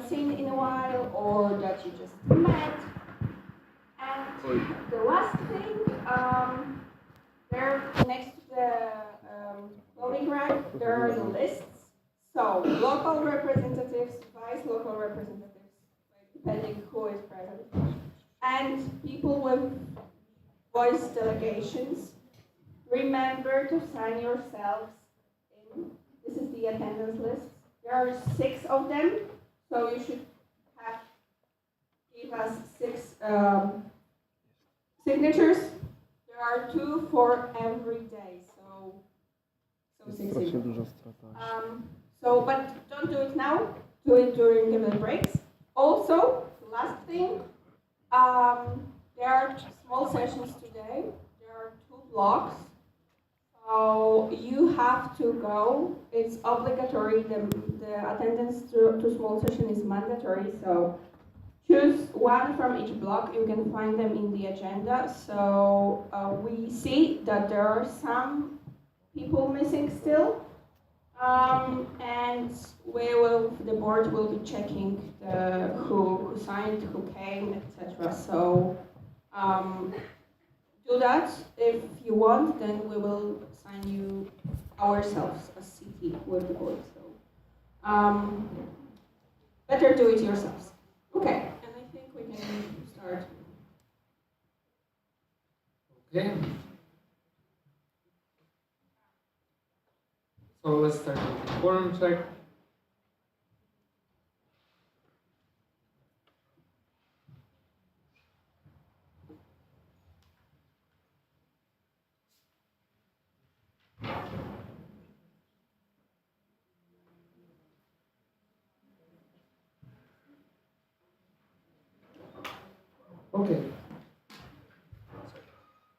seen in a while or that you just met. And the last thing, there next to the voting rack, there are the lists. So local representatives, vice local representatives, depending who is present, and people with voice delegations. Remember to sign yourselves in. This is the attendance list. There are 6 of them, so you should have give us 6 signatures. There are 2 for every day, so 6 signatures. But don't do it now. Do it during the breaks. Also, last thing, there are small sessions today. There are 2 blocks. So you have to go. It's obligatory. The attendance to small session is mandatory. So choose one from each block. You can find them in the agenda. So we see that there are some people missing still. And the board will be checking who signed, who came, etc. So do that. If you want, then we will sign you ourselves as CT with the board. So better do it yourselves. Okay, and I think we can start. Okay. So let's start with the quorum check. Okay.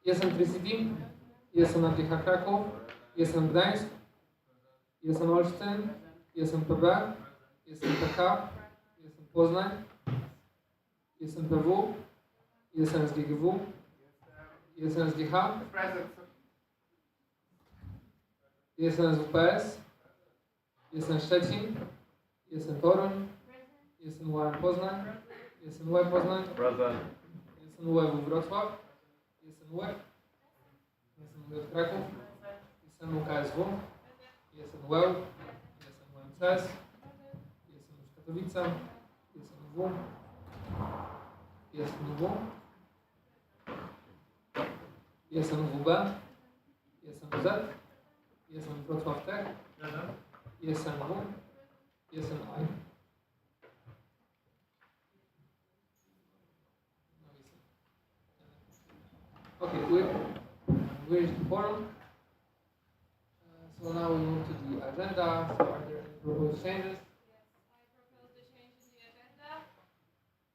Jestem Tricity, jestem Antycha Kraków, jestem Gdańsk, jestem Olsztyn, jestem PB, jestem PK, jestem Poznań, jestem PW, jestem SGGW, jestem SGH, jestem SWPS, jestem Szczecin, jestem Toruń, jestem UAM Poznań, jestem UE Poznań, jestem UEW Wrocław, jestem UE, jestem UE Kraków, jestem UKSW, jestem UEł, jestem UMCS, jestem już Katowice, jestem W, jestem W, jestem WB, jestem Z, jestem Wrocław Tech, jestem W, jestem I. Okay, we reached the forum. So now we move to the agenda. So are there any proposed changes? Yes, I propose the change in the agenda.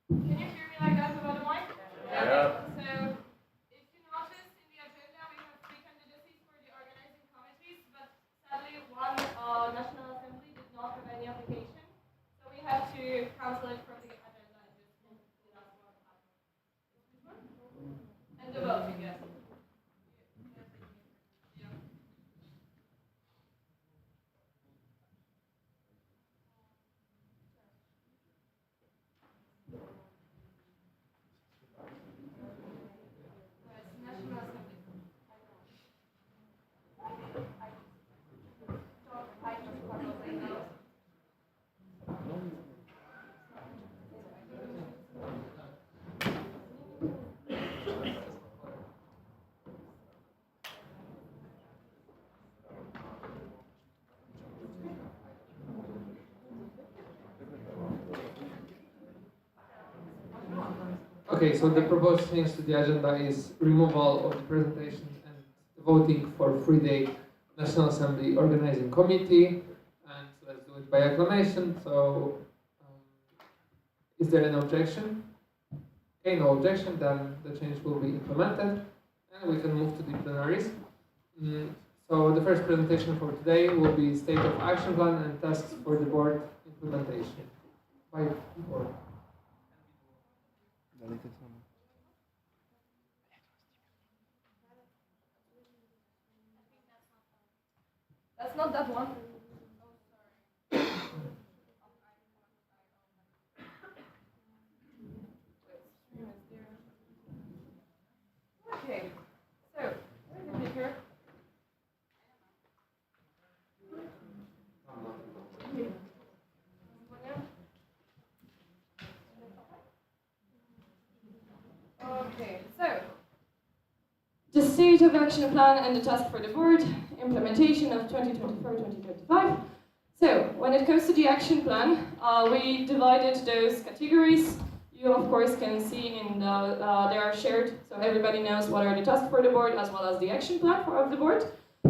Can you hear me like that over the mic? Yeah. So, if you notice in the agenda, we have 3 candidacies for the organizing committees, but sadly one National Assembly did not have any application. So we have to cancel it from the agenda and just move to the last one. And the voting, yes. National Assembly. Okay, so the proposed change to the agenda is removal of the presentation and the voting for 3-day National Assembly Organizing Committee. And let's do it by acclamation. So, is there an objection? Okay, no objection, then the change will be implemented. And we can move to the plenaries. So the first presentation for today will be State of Action Plan and Tasks for the Board Implementation by the board. That's not that one. of action plan and the task for the board, implementation of 2024-2025. So, when it comes to the action plan, we divided those categories. You, of course, can see in the, they are shared, so everybody knows what are the tasks for the board as well as the action plan of the board.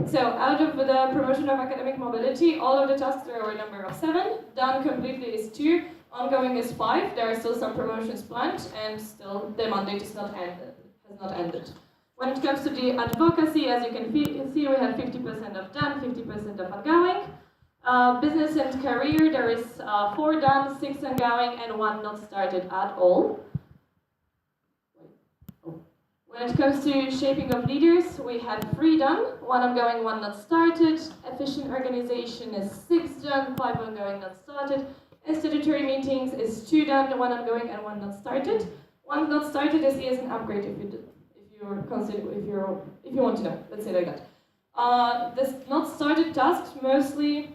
So, out of the promotion of academic mobility, all of the tasks, there were a number of 7, done completely is 2, ongoing is 5, there are still some promotions planned, and still the mandate is not ended, has not ended. When it comes to the advocacy, as you can see, we have 50% of done, 50% of ongoing. Business and career, there is 4 done, 6 ongoing, and 1 not started at all. When it comes to shaping of leaders, we have 3 done, 1 ongoing, 1 not started. Efficient organization is 6 done, 5 ongoing, not started. And statutory meetings is 2 done, 1 ongoing, and 1 not started. 1 not started is an upgrade if you want to know. Let's say like that. This not started tasks mostly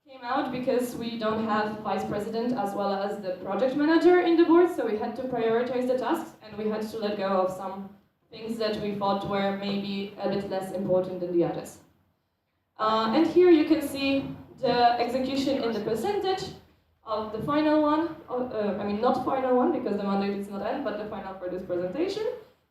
came out because we don't have vice president as well as the project manager in the board, so we had to prioritize the tasks and we had to let go of some things that we thought were maybe a bit less important than the others. And here you can see the execution in the percentage of the final one, I mean not final one because the mandate is not end, but the final for this presentation.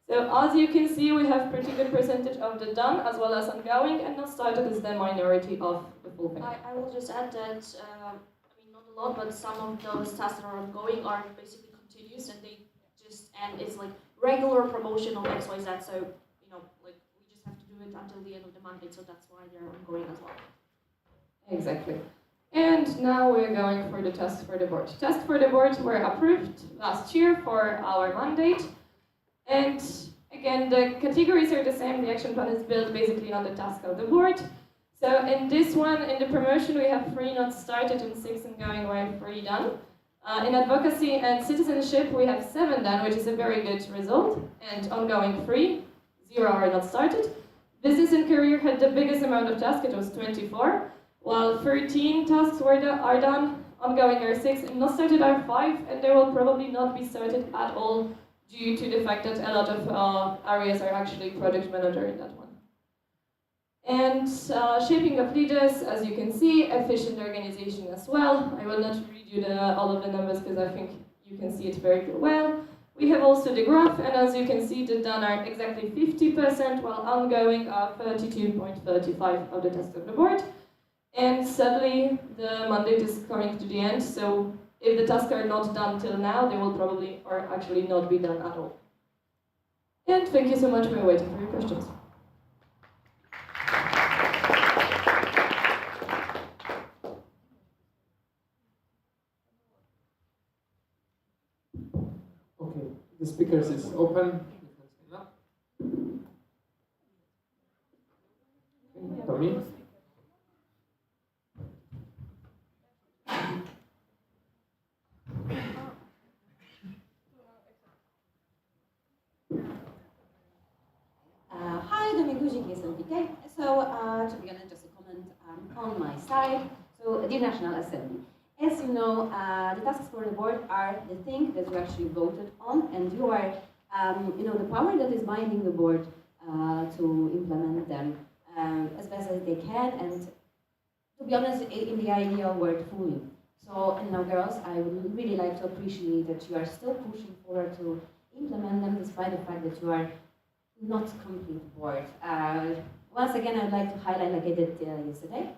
So as you can see, we have pretty good percentage of the done as well as ongoing, and not started is the minority of the full thing. I will just add that, I mean not a lot, but some of those tasks that are ongoing are basically continuous and they just end. It's like regular promotion of XYZ, so you know, like we just have to do it until the end of the mandate, so that's why they're ongoing as well. Exactly. And now we're going for the tasks for the board. Tasks for the board were approved last year for our mandate. And again, the categories are the same. The action plan is built basically on the task of the board. So in this one, in the promotion, we have 3 not started and 6 ongoing, we have 3 done. In advocacy and citizenship, we have 7 done, which is a very good result, and ongoing 3, 0 are not started. Business and career had the biggest amount of tasks, it was 24, while 13 tasks are done, ongoing are 6, and not started are 5, and they will probably not be started at all due to the fact that a lot of areas are actually project manager in that one. And shaping of leaders, as you can see, efficient organization as well. I will not read you all of the numbers because I think you can see it very well. We have also the graph, and as you can see, the done are exactly 50%, while ongoing are 32.35 of the tasks of the board. And sadly, the mandate is coming to the end, so if the tasks are not done till now, they will probably or actually not be done at all. And thank you so much. We're waiting for your questions. Okay, the speakers is open. Okay, Tommy? Hi, Domingo GKSLPK. So, to be honest, just a comment on my side. So, the National Assembly. As you know, the tasks for the board are the thing that you actually voted on, and you are, the power that is binding the board to implement them as best as they can, and to be honest, in the ideal world, fully. So, and now, girls, I would really like to appreciate that you are still pushing forward to implement them, despite the fact that you are not complete board. Once again, I'd like to highlight, like I did yesterday,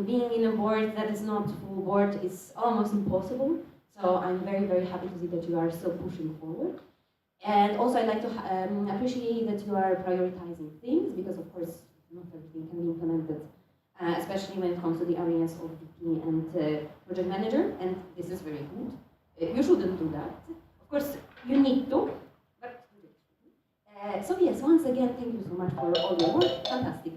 being in a board that is not full board is almost impossible. So I'm very, very happy to see that you are still pushing forward. And also, I'd like to appreciate that you are prioritizing things, because of course, not everything can be implemented, especially when it comes to the areas of VP and project manager. And this is very good. You shouldn't do that. Of course, you need to. So yes, once again, thank you so much for all your work. Fantastic.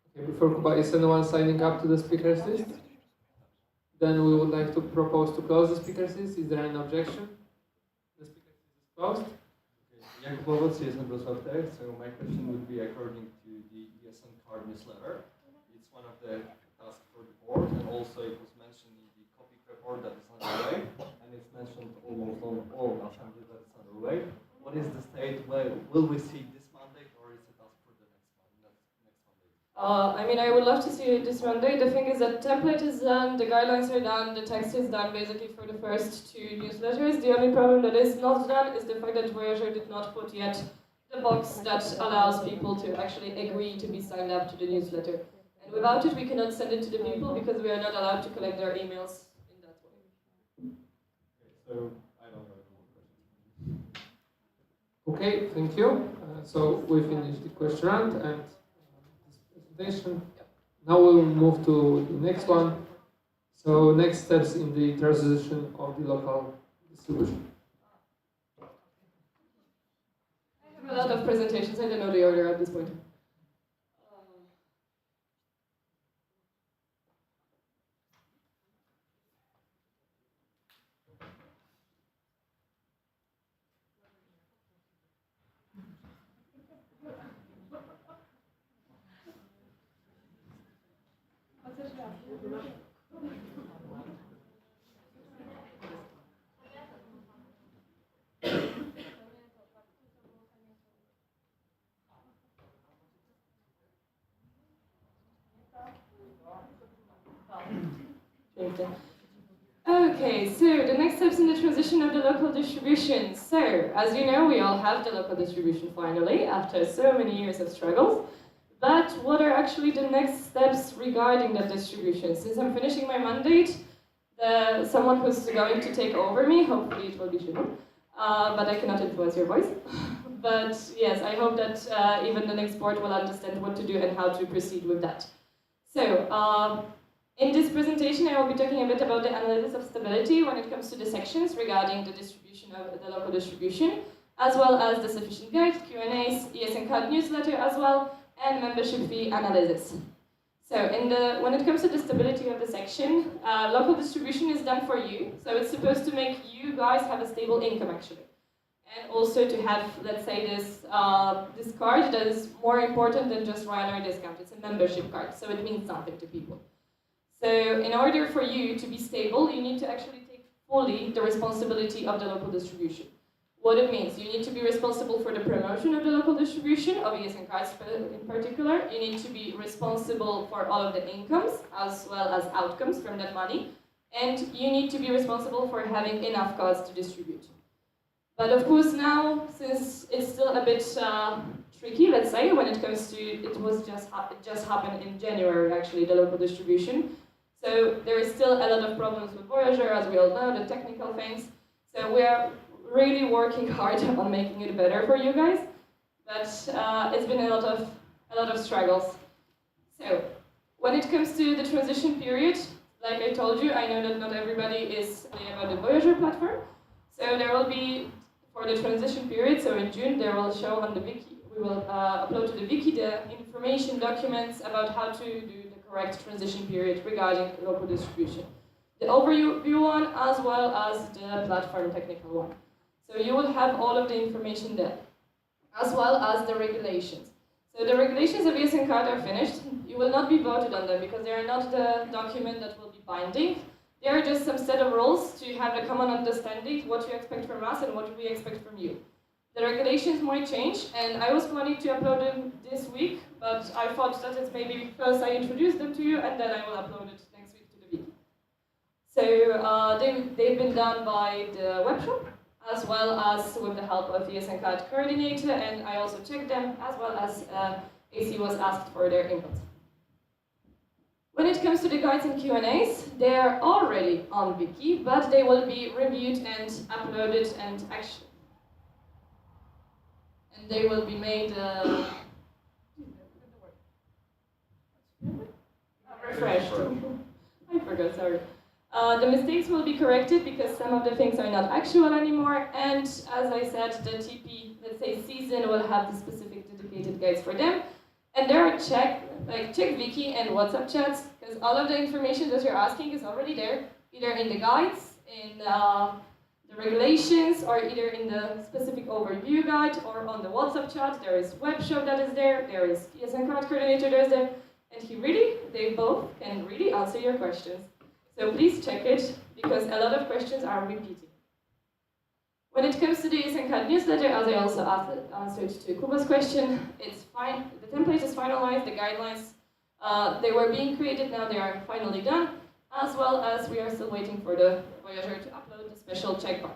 Okay, before Kuba, is anyone signing up to the speakers list? Then we would like to propose to close the speakers list. Is there an objection? The speakers list is closed. Okay, Jakub CSN Wrocław Tech. So my question would be according to the ESN card newsletter. It's one of the tasks for the board, and also it was mentioned in the copy report that is on the way. mentioned almost on all assemblies that it's underway. What is the state? Will we see this Monday, or is it asked for the next Monday? I mean, I would love to see it this Monday. The thing is that template is done, the guidelines are done, the text is done basically for the first 2 newsletters. The only problem that is not done is the fact that Voyager did not put yet the box that allows people to actually agree to be signed up to the newsletter. And without it, we cannot send it to the people because we are not allowed to collect their emails in that way. Okay, so I don't have any more questions. Okay, thank you. So we finished the question round and this presentation. Now we will move to the next one. So next steps in the transition of the local distribution. I have a lot of presentations. I don't know the order at this point. Okay, so the next steps in the transition of the local distribution. So, as you know, we all have the local distribution finally, after so many years of struggles. But what are actually the next steps regarding that distribution? Since I'm finishing my mandate, someone who's going to take over me, hopefully it will be Shimon, but I cannot influence your voice. But yes, I hope that even the next board will understand what to do and how to proceed with that. So, in this presentation, I will be talking a bit about the analysis of stability when it comes to the sections regarding the distribution of the local distribution, as well as the sufficient guide, Q&As, ESN card newsletter as well, and membership fee analysis. So when it comes to the stability of the section, local distribution is done for you. So it's supposed to make you guys have a stable income actually. And also to have, let's say, this card that is more important than just Ryanair discount. It's a membership card, so it means something to people. So in order for you to be stable, you need to actually take fully the responsibility of the local distribution. What it means, you need to be responsible for the promotion of the local distribution, of ESN cards in particular. You need to be responsible for all of the incomes, as well as outcomes from that money. And you need to be responsible for having enough cards to distribute. But of course now, since it's still a bit tricky, let's say, when it comes to, it just happened in January actually, the local distribution. So there is still a lot of problems with Voyager, as we all know, the technical things. So we are really working hard on making it better for you guys. But it's been a lot of struggles. So when it comes to the transition period, like I told you, I know that not everybody is clear about the Voyager platform. So there will be, for the transition period, so in June, there will show on the wiki, we will upload to the wiki the information documents about how to do the correct transition period regarding local distribution. The overview one, as well as the platform technical one. So you will have all of the information there, as well as the regulations. So the regulations of ESN card are finished. You will not be voted on them because they are not the document that will be binding. They are just some set of rules to have a common understanding what you expect from us and what we expect from you. The regulations might change, and I was planning to upload them this week, but I thought that it's maybe first I introduce them to you, and then I will upload it next week to the wiki. So they've been done by the webshop, as well as with the help of the ESN card coordinator, and I also checked them, as well as AC was asked for their input. When it comes to the guides and Q&As, they are already on wiki, but they will be reviewed and uploaded and they will be made refreshed. I forgot, sorry. The mistakes will be corrected because some of the things are not actual anymore, and as I said, the TP, let's say, season will have the specific dedicated guides for them. And there are check wiki and WhatsApp chats, because all of the information that you're asking is already there, either in the guides, in the regulations, or either in the specific overview guide, or on the WhatsApp chat. There is webshop that is there is ESN card coordinator that is there, and they both can really answer your questions. So please check it, because a lot of questions are repeating. When it comes to the ESN card newsletter, as I also answered to Kuba's question, it's fine. The template is finalized, the guidelines, they were being created, now they are finally done, as well as we are still waiting for the Voyager to upload the special checkbox.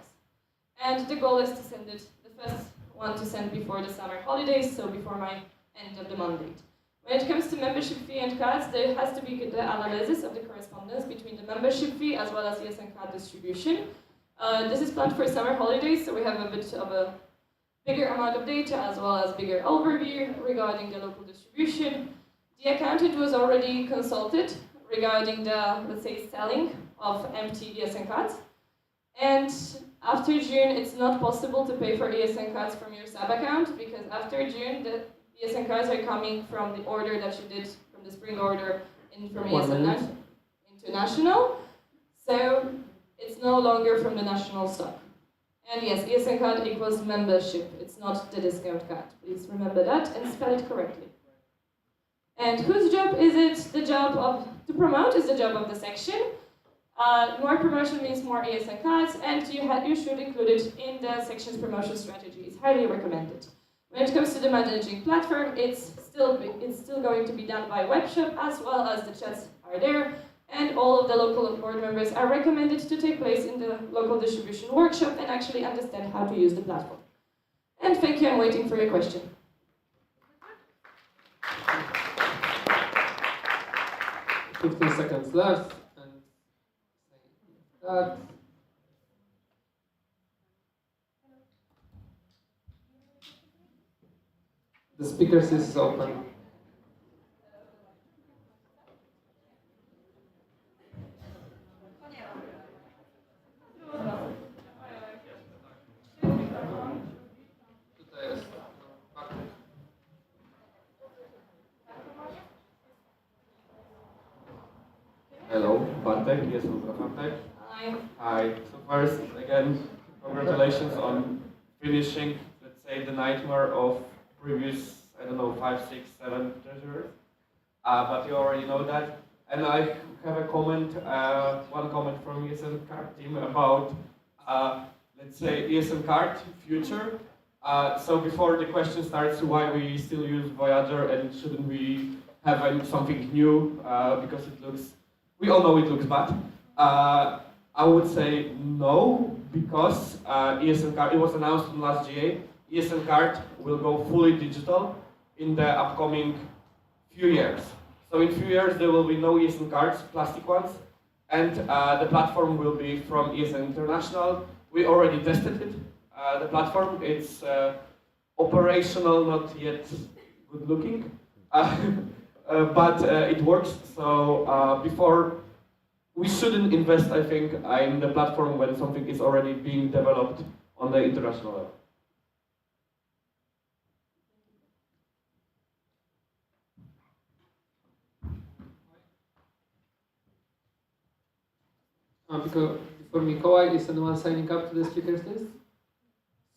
And the goal is to send it, the first one to send before the summer holidays, so before my end of the mandate. When it comes to membership fee and cards, there has to be the analysis of the correspondence between the membership fee as well as ESN card distribution. This is planned for summer holidays, so we have a bit of a bigger amount of data as well as bigger overview regarding the local distribution. The accountant was already consulted regarding the, let's say, selling of empty ESN cards. And after June, it's not possible to pay for ESN cards from your sub-account because after June, the ESN cards are coming from the order that you did from the spring order in from ESN International. So it's no longer from the national stock. And yes, ESN card equals membership. It's not the discount card. Please remember that and spell it correctly. And whose job is it? The job of, to promote is the job of the section. More promotion means more ESN cards, and you should include it in the section's promotion strategy. It's highly recommended. When it comes to the managing platform, it's still going to be done by webshop, as well as the chats are there, and all of the local board members are recommended to take place in the local distribution workshop and actually understand how to use the platform. And thank you, I'm waiting for your question. 15 seconds left, and that. The speakers is open. Hello, Bartek, yes, Bartek. Hi. Hi. So first, again, congratulations on finishing, let's say, the nightmare of previous, I don't know, 5, 6, 7 treasurers. But you already know that. And I have a comment, one comment from ESN card team about, let's say, ESN card future. So before the question starts, why we still use Voyager and shouldn't we have something new because it looks, we all know it looks bad. I would say no, because ESN card, it was announced in last GA, ESN card will go fully digital in the upcoming few years. So in few years there will be no ESN cards, plastic ones, and the platform will be from ESN International. We already tested it, the platform. It's operational, not yet good looking, but it works. So before, we shouldn't invest, I think, in the platform when something is already being developed on the international level. Because before Mikołaj is the one signing up to the speakers list,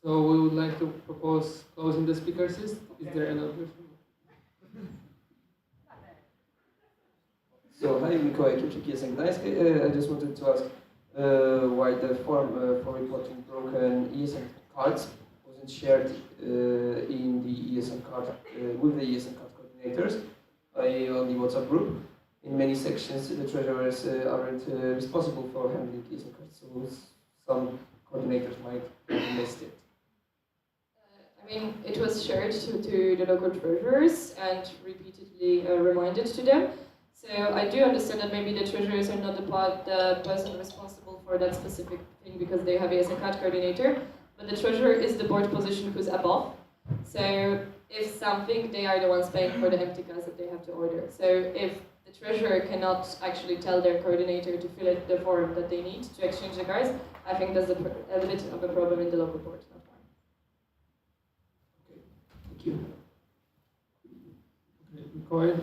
so we would like to propose closing the speakers list. Is there another? So, hi, Mikołaj Kiepczyk, ESN Gdańsk. I just wanted to ask why the form for reporting broken ESN cards wasn't shared in the ESN card, with the ESN card coordinators, i.e. on the WhatsApp group. In many sections, the treasurers aren't responsible for handling ESN cards, so some coordinators might have missed it. I mean, it was shared to the local treasurers and repeatedly reminded to them. So I do understand that maybe the treasurers are not the person responsible for that specific thing because they have ESN card coordinator, but the treasurer is the board position who's above. So if something, they are the ones paying for the empty cards that they have to order. So if the treasurer cannot actually tell their coordinator to fill out the form that they need to exchange the cards, I think that's a bit of a problem in the local board, not mine. Okay, thank you. Okay, Mikołaj.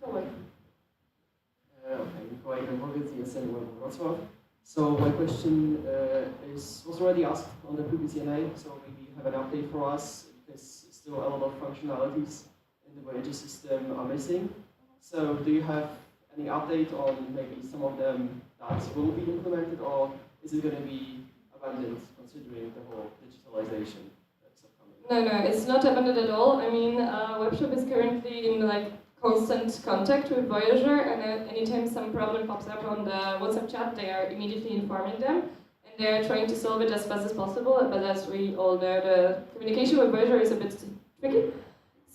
Okay, Mikołaj Grębowiec, ESN Wrocław. So my question was already asked on the previous ENA, so maybe you have an update for us, because still a lot of functionalities in the Voyager system are missing. So do you have any update on maybe some of them that will be implemented, or is it going to be abandoned considering the whole digitalization that's upcoming? No, it's not abandoned at all. I mean, Webshop is currently in like constant contact with Voyager, and anytime some problem pops up on the WhatsApp chat, they are immediately informing them, and they are trying to solve it as fast as possible. But as we all know, the communication with Voyager is a bit tricky.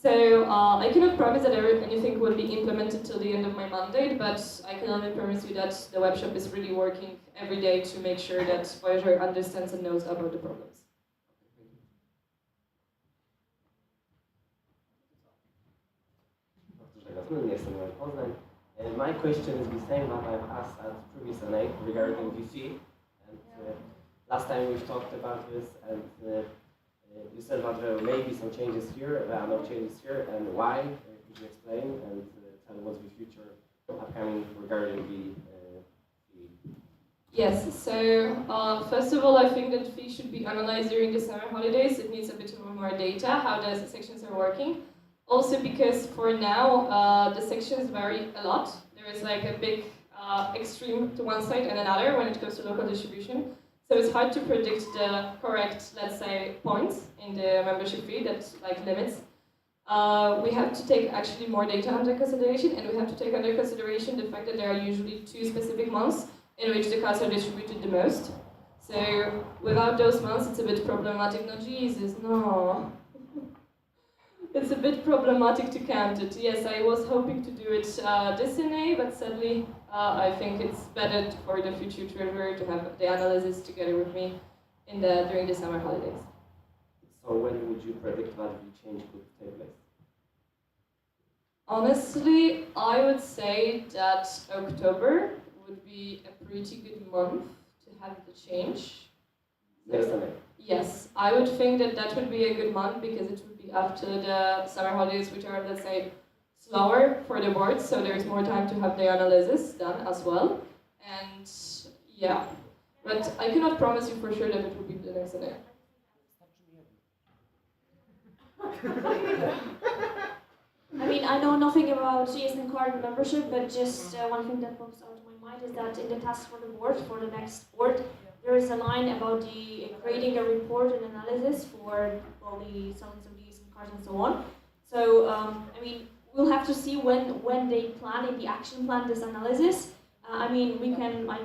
So I cannot promise that anything will be implemented till the end of my mandate, but I can only promise you that the webshop is really working every day to make sure that Voyager understands and knows about the problems. My question is the same that I've asked at previous NA regarding VC. And last time we've talked about this, and you said that there may be some changes here, there are no changes here, and why? Could you explain and tell what's the future upcoming regarding the Yes, so first of all, I think that fee should be analyzed during the summer holidays. It needs a bit more data, how the sections are working. Also because for now, the sections vary a lot. There is like a big extreme to one side and another when it comes to local distribution. So it's hard to predict the correct, let's say, points in the membership fee that like limits. We have to take actually more data under consideration, and we have to take under consideration the fact that there are usually 2 specific months in which the cards are distributed the most. So without those months, it's a bit problematic. No, Jesus, no. It's a bit problematic to count it. Yes, I was hoping to do it this NA, but sadly, I think it's better for the future treasurer to have the analysis together with me during the summer holidays. So when would you predict that the change could take place? Honestly, I would say that October would be a pretty good month to have the change. Next NA? Yes, I would think that that would be a good month because it would be after the summer holidays, which are, let's say, slower for the board, so there's more time to have the analysis done as well. And yeah, but I cannot promise you for sure that it will be the next day. I mean, I know nothing about GSM card membership, but just one thing that pops out of my mind is that in the task for the board, for the next board, there is a line about the creating a report and analysis for all the sellings of the GSM cards and so on. So, I mean, we'll have to see when they plan in the action plan this analysis. I mean,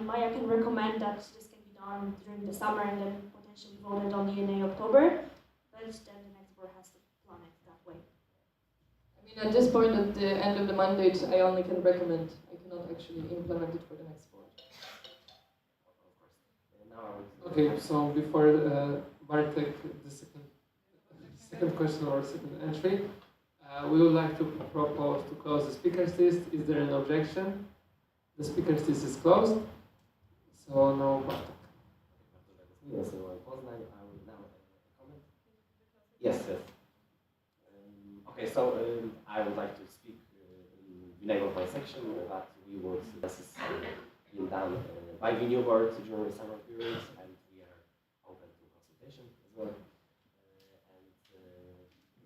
Maya can recommend that this can be done during the summer and then potentially voted on the NA October, but then the next board has to plan it that way. I mean, at this point, at the end of the mandate, I only can recommend. I cannot actually implement it for the next board. Okay, so before Bartek, the second question or second entry, we would like to propose to close the speakers list. Is there an objection? The speakers list is closed. So no Bartek. Yes, I will now comment. Yes. Okay, so I would like to speak in the name of my section that we would, this is being done by the new board during the summer period, and we are open to consultation as well.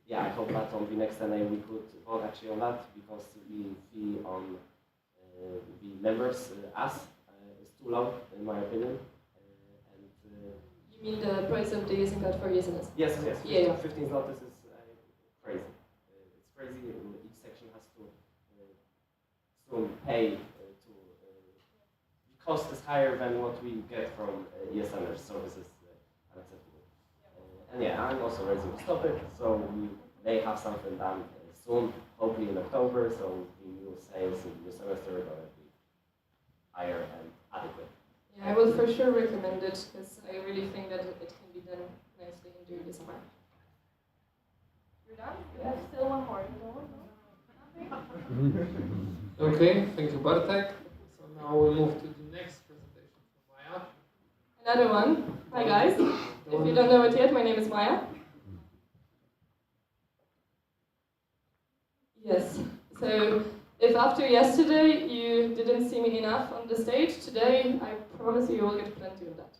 Yeah, I hope that on the next NA we could vote actually on that, because the fee on the members, us, is too low in my opinion. You mean the price of the ESN card for ESNS? Yes. Yeah. 15 zlotys is crazy. It's crazy. Each section has to pay to. The cost is higher than what we get from ESNers, so this is unacceptable. And yeah, I'm also ready to stop it. So we may have something done soon, hopefully in October. So the new sales in the new semester are going to be higher and adequate. Yeah, I will for sure recommend it because I really think that it can be done nicely during the summer. You're done? We have still one more. Okay, thank you, Bartek. So now we move to the next presentation from Maya. Another one. Hi guys. If you don't know it yet, my name is Maya. Yes. So if after yesterday you didn't see me enough on the stage, today I promise you will get plenty of that.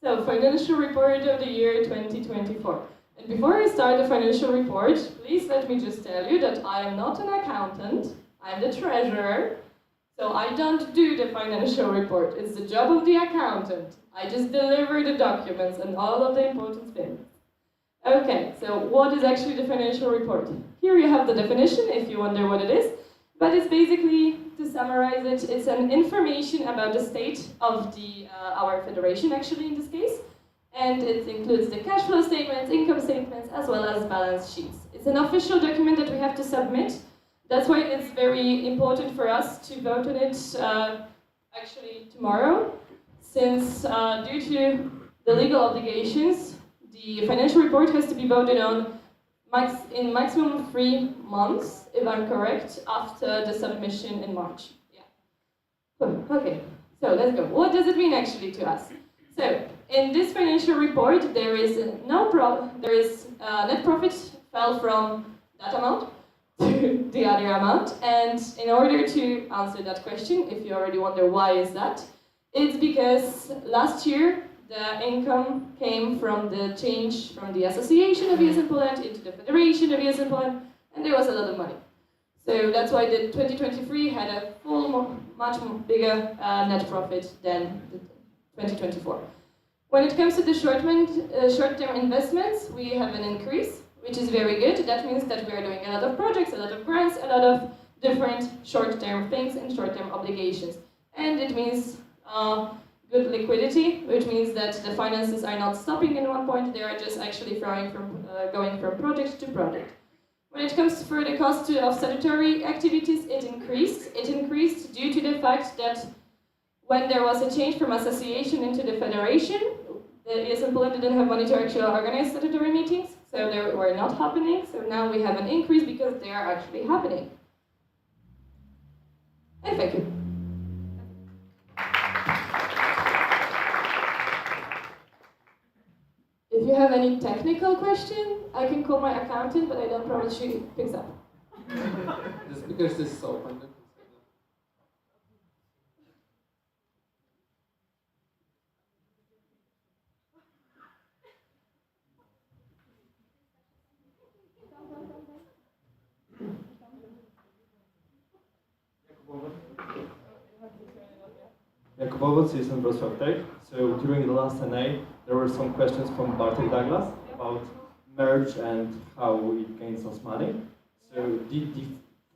So financial report of the year 2024. And before I start the financial report, please let me just tell you that I am not an accountant, I'm the treasurer, so I don't do the financial report. It's the job of the accountant. I just deliver the documents and all of the important things. Okay, so what is actually the financial report? Here you have the definition, if you wonder what it is, but it's basically, to summarize it, it's an information about the state of our federation, actually, in this case, and it includes the cash flow statements, income statements, as well as balance sheets. It's an official document that we have to submit. That's why it's very important for us to vote on it actually tomorrow, since due to the legal obligations, the financial report has to be voted on in maximum 3 months, if I'm correct, after the submission in March. Yeah. Okay, so let's go. What does it mean actually to us? So, in this financial report, there is net profit fell from that amount to the other amount, and in order to answer that question, if you already wonder why is that, it's because last year the income came from the change from the Association of ES in Poland into the Federation of ES in Poland, and there was a lot of money. So that's why the 2023 had a much bigger net profit than the 2024. When it comes to the short-term investments, we have an increase, which is very good. That means that we are doing a lot of projects, a lot of grants, a lot of different short-term things and short-term obligations. And it means good liquidity, which means that the finances are not stopping in one point, they are just actually going from project to project. When it comes for the cost of statutory activities, it increased. It increased due to the fact that when there was a change from association into the federation, the ES in Poland didn't have money to actually organize statutory meetings, so they were not happening. So now we have an increase because they are actually happening. And thank you. If you have any technical question, I can call my accountant, but I don't promise she picks up. Just because this is open. Jakubowiec is in Wrocław Tech. So during the last NA, there were some questions from Bartek Douglas about merge and how it gains us money. So did the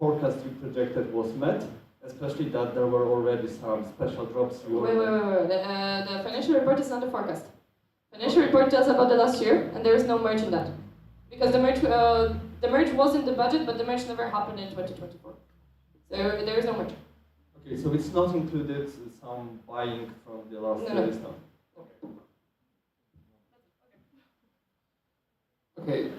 forecast you projected was met, especially that there were already some special drops you Wait. The financial report is not the forecast. Financial report tells about the last year, and there is no merge in that. Because the merge was in the budget, but the merge never happened in 2024. So there is no merge. Okay, so it's not included some buying from the last year stuff. Okay,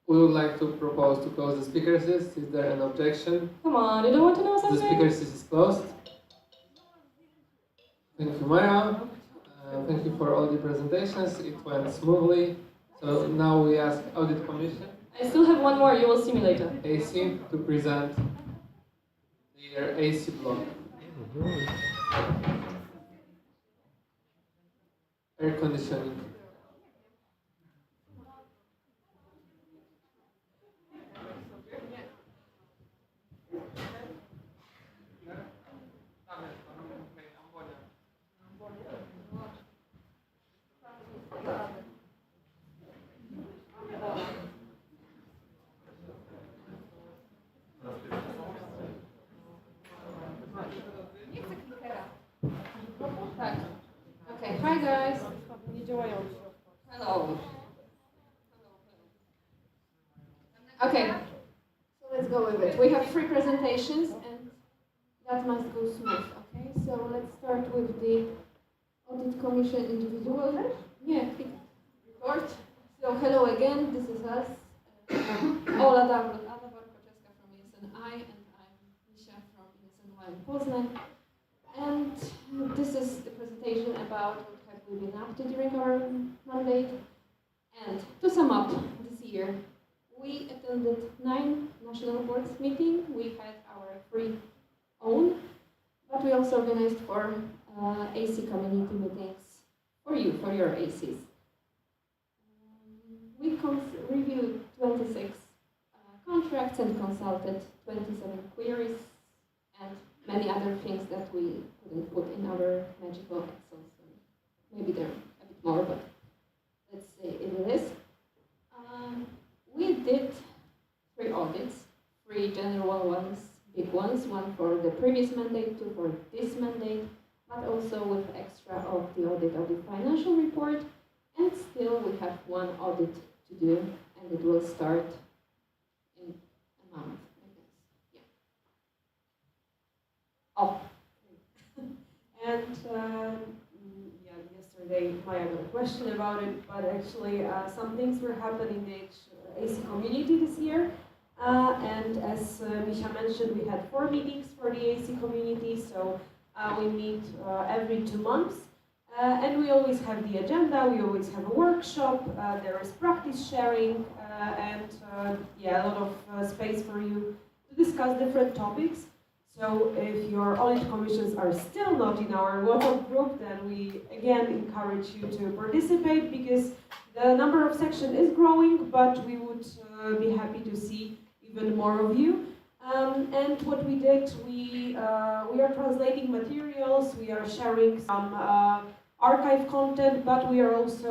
we would like to propose to close the speakers list. Is there an objection? Come on, you don't want to know something? The speakers list is closed. Thank you, Maya. Thank you for all the presentations. It went smoothly. So now we ask Audit Commission. I still have one more, you will see me later. AC to present their AC block. Air conditioning. Okay, hi guys. Hello. Okay, so let's go with it. We have 3 presentations and that must go smooth, okay? So let's start with the Audit Commission individual report. So hello again, this is us. Ola Barkoczewska from ESNI and I'm Misia from ESNY in Poznań. And this is the presentation about what have we been up to during our mandate. And to sum up this year, we attended 9 national boards meetings. We had our 3 own, but we also organized 4 AC community meetings for you, for your ACs. 26 contracts and consulted 27 queries and many other things that we couldn't put in our magical Excel. So maybe there are a bit more, but let's say it is. We did 3 audits, 3 general ones, big ones, one for the previous mandate, 2 for this mandate, but also with extra of the audit of the financial report. And still we have 1 audit to do, and it will start in a month, I guess. Yeah. Oh. And yeah, yesterday Maya got a question about it, but actually some things were happening in the AC community this year. And as Misha mentioned, we had 4 meetings for the AC community, so we meet every 2 months. And we always have the agenda, we always have a workshop, there is practice sharing, and yeah, a lot of space for you to discuss different topics. So if your audit commissions are still not in our WhatsApp group, then we again encourage you to participate, because the number of sections is growing, but we would be happy to see even more of you. And what we did, we are translating materials, we are sharing some archive content, but we are also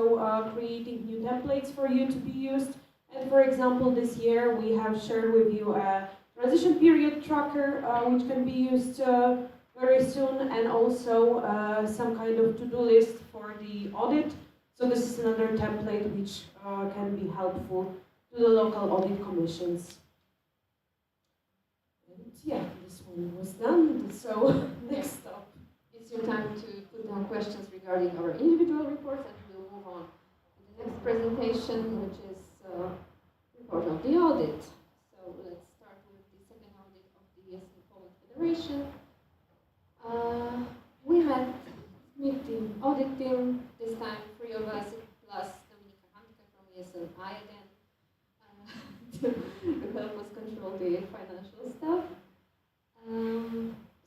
creating new templates for you to be used. And for example, this year we have shared with you a transition period tracker, which can be used very soon, and also some kind of to-do list for the audit. So this is another template which can be helpful to the local audit commissions. And yeah, this one was done. So next stop. It's your time to put down questions regarding our individual reports, and we'll move on to the next presentation, which is report of the audit. So let's start with the second audit of the ESN Poland Federation. We had the audit team, this time 3 of us, plus Dominika Hanka from ESNI again, to help us control the financial stuff.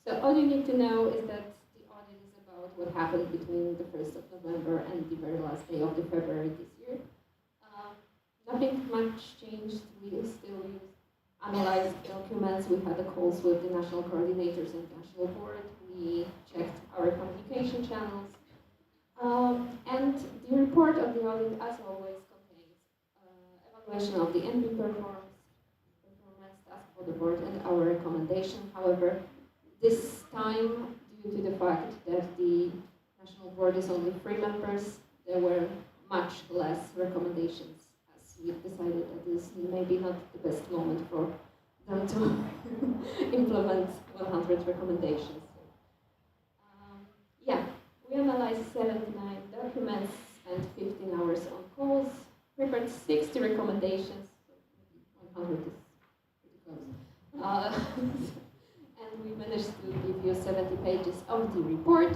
So all you need to know is that the audit is about what happened between the 1st of November and the very last day of the February this year. Nothing much changed. We still analyzed documents. We had the calls with the national coordinators and national board. We checked our communication channels. And the report of the audit, as always, contains evaluation of the NB performance task for the board and our recommendation. However, this time, due to the fact that the national board is only 3 members, there were much less recommendations, as we decided that this may be not the best moment for them to implement 100 recommendations. Yeah, we analyzed 79 documents, spent 15 hours on calls, prepared 60 recommendations, so 100 is pretty close. And we managed to give you 70 pages of the report.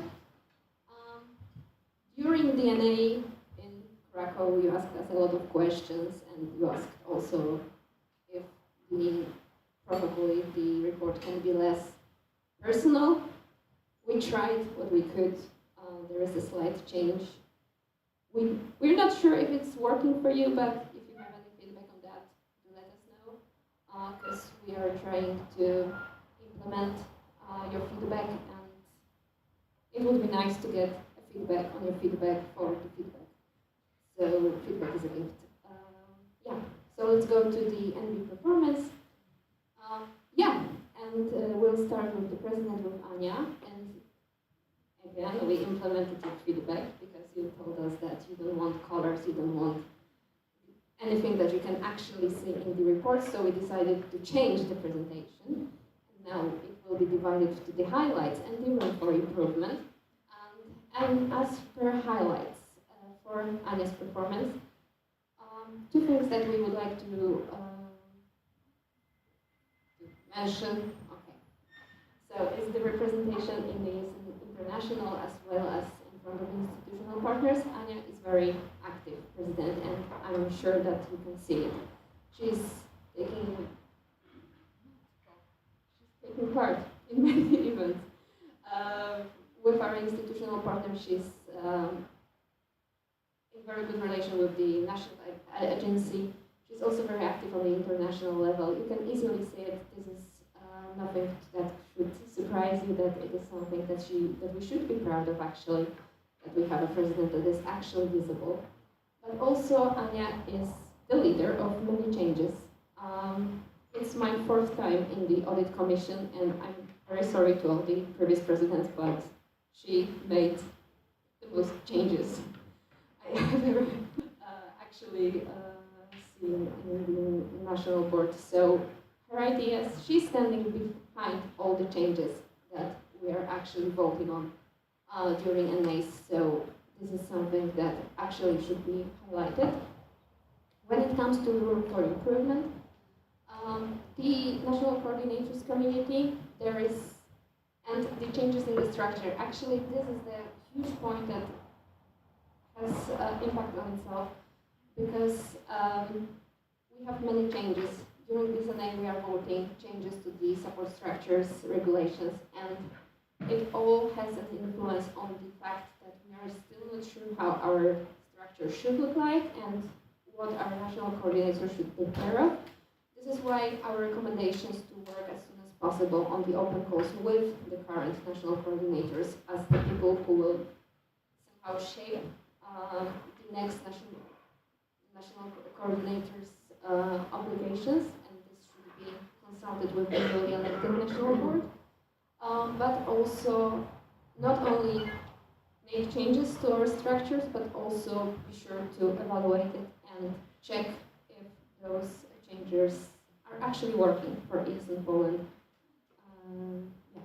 During DNA in Krakow, you asked us a lot of questions, and you asked also if probably the report can be less personal. We tried what we could. There is a slight change. We're not sure if it's working for you, but if you have any feedback on that, do let us know, because we are trying to implement your feedback, and it would be nice to get a feedback on your feedback for the feedback. So feedback is a gift. Yeah, so let's go to the NB performance. Yeah, and we'll start with the president, with Anya, and again, we implemented your feedback because you told us that you don't want colors, you don't want anything that you can actually see in the report, so we decided to change the presentation. Now it will be divided to the highlights and the room for improvement. And as per highlights for Anya's performance, 2 things that we would like to mention. Okay, so is the representation in the international as well as in front of institutional partners. Anya is very active president, and I'm sure that you can see it. She's taking part in many events. With our institutional partners, she's in very good relation with the national agency. She's She's also very active on the international level. You can easily see it. This is nothing that should surprise you, that it is something that we should be proud of, actually, that we have a president that is actually visible. But also Anya is the leader of many changes. It's my fourth time in the audit commission, and I'm very sorry to all the previous presidents, but she made the most changes I have ever actually seen in the national board. So her ideas, she's standing behind all the changes that we are actually voting on during NAs. So this is something that actually should be highlighted. When it comes to room for improvement, the national coordinators community, and the changes in the structure. Actually, this is the huge point that has impact on itself, because we have many changes. During this NA we are voting changes to the support structures, regulations, and it all has an influence on the fact that we are still not sure how our structure should look like and what our national coordinator should take care of. This is why our recommendations to work as soon as possible on the open calls with the current national coordinators as the people who will somehow shape the next national coordinators' obligations, and this should be consulted with the newly elected national board, but also not only make changes to our structures, but also be sure to evaluate it and check if those changes are actually working for us in Poland. Yeah.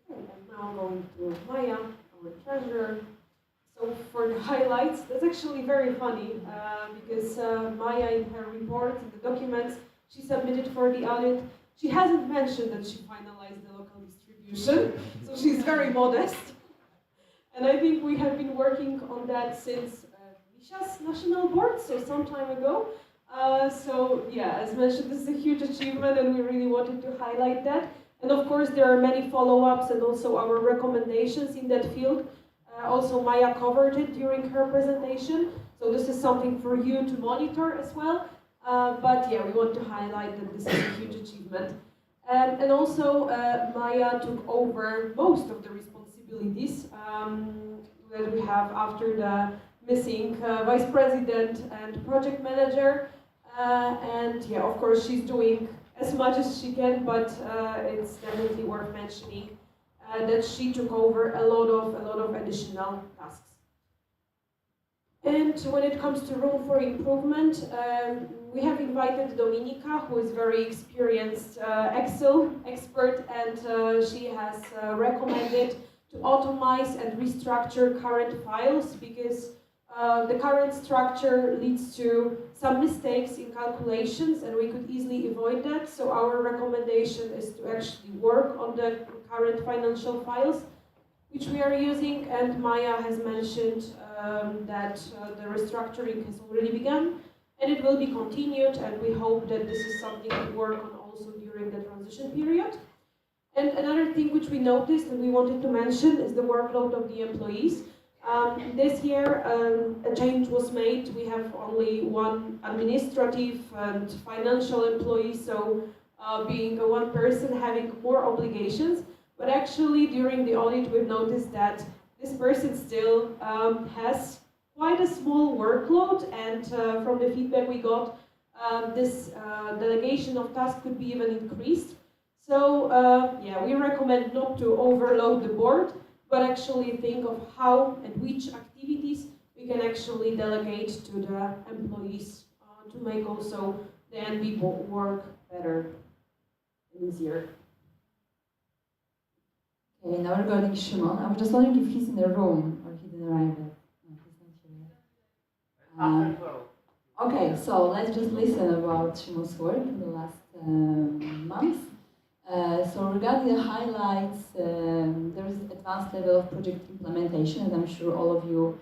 Okay, and now going to Maya, our treasurer. So for the highlights, that's actually very funny because Maya, in her report, in the documents she submitted for the audit, she hasn't mentioned that she finalized the local distribution, so she's very modest. And I think we have been working on that since Misha's national board, so some time ago. So yeah, as mentioned, this is a huge achievement and we really wanted to highlight that. And of course there are many follow-ups and also our recommendations in that field. Also Maya covered it during her presentation, so this is something for you to monitor as well. But yeah, we want to highlight that this is a huge achievement. And also Maya took over most of the responsibilities that we have after the missing vice president and project manager. And yeah, of course she's doing as much as she can, but it's definitely worth mentioning that she took over a lot of additional tasks. And when it comes to room for improvement, we have invited Dominika, who is very experienced Excel expert, and she has recommended to automate and restructure current files because the current structure leads to some mistakes in calculations and we could easily avoid that. So our recommendation is to actually work on the current financial files which we are using, and Maya has mentioned that the restructuring has already begun and it will be continued, and we hope that this is something to work on also during the transition period. And another thing which we noticed and we wanted to mention is the workload of the employees. This year a change was made. We have only one administrative and financial employee, so being one person having more obligations. But actually during the audit we've noticed that this person still has quite a small workload, and from the feedback we got, this delegation of tasks could be even increased. So yeah, we recommend not to overload the board, but actually think of how and which activities we can actually delegate to the employees to make also the NB work better and easier. Okay, now regarding Shimon, I was just wondering if he's in the room or he didn't arrive yet. No, he's not here yet. Okay, so let's just listen about Shimon's work in the last months. So regarding the highlights, there is advanced level of project implementation, and I'm sure all of you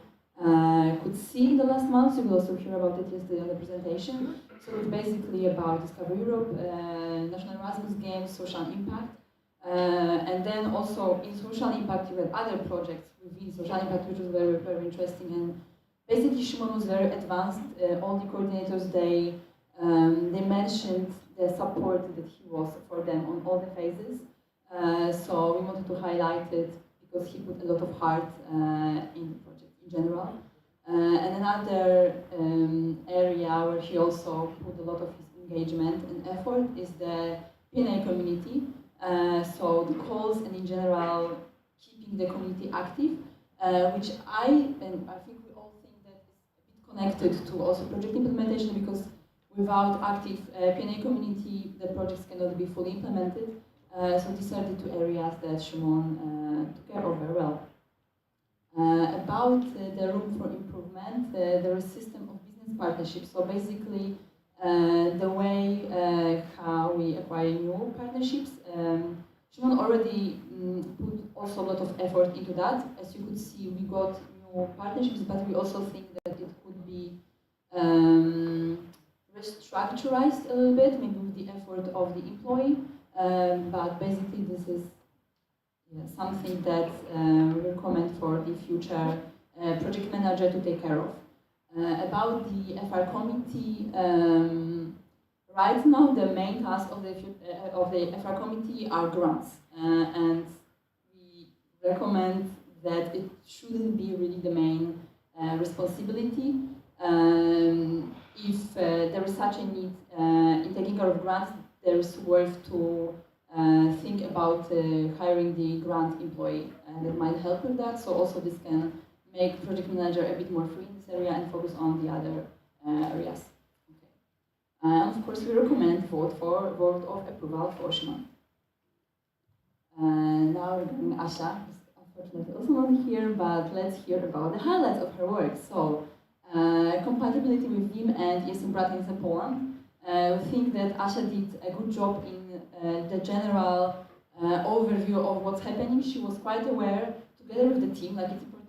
could see in the last months. You will also hear about it yesterday on the presentation. So it's basically about Discover Europe, National Erasmus Games, social impact. And then also in social impact, you had other projects within social impact, which was very, very interesting. And basically Shimon was very advanced. All the coordinators, they mentioned the support that he was for them on all the phases. So we wanted to highlight it because he put a lot of heart in the project in general. And another area where he also put a lot of his engagement and effort is the P&A community. So the calls and in general keeping the community active, which I think we all think that is a bit connected to also project implementation, because without active P&A community, the projects cannot be fully implemented. So these are the two areas that Shimon took care of very well. About the room for improvement, there is a system of business partnerships. So basically, the way how we acquire new partnerships, Shimon already put also a lot of effort into that. As you could see, we got new partnerships, but we also think that it could be restructured a little bit, maybe with the effort of the employee. But basically, this is something that we recommend for the future project manager to take care of. About the FR committee, right now the main task of the FR committee are grants, and we recommend that it shouldn't be really the main responsibility. If there is such a need in taking care of grants, there is worth to think about hiring the grant employee, and it might help with that. So also this can make project manager a bit more free in this area and focus on the other areas. Okay. And of course, we recommend vote of approval for Shimon. Now regarding Asha, who's unfortunately also not here, but let's hear about the highlights of her work. So compatibility with Vim and ESM Bratins in Poland. We think that Asha did a good job in the general overview of what's happening. She was quite aware, together with the team, like it's important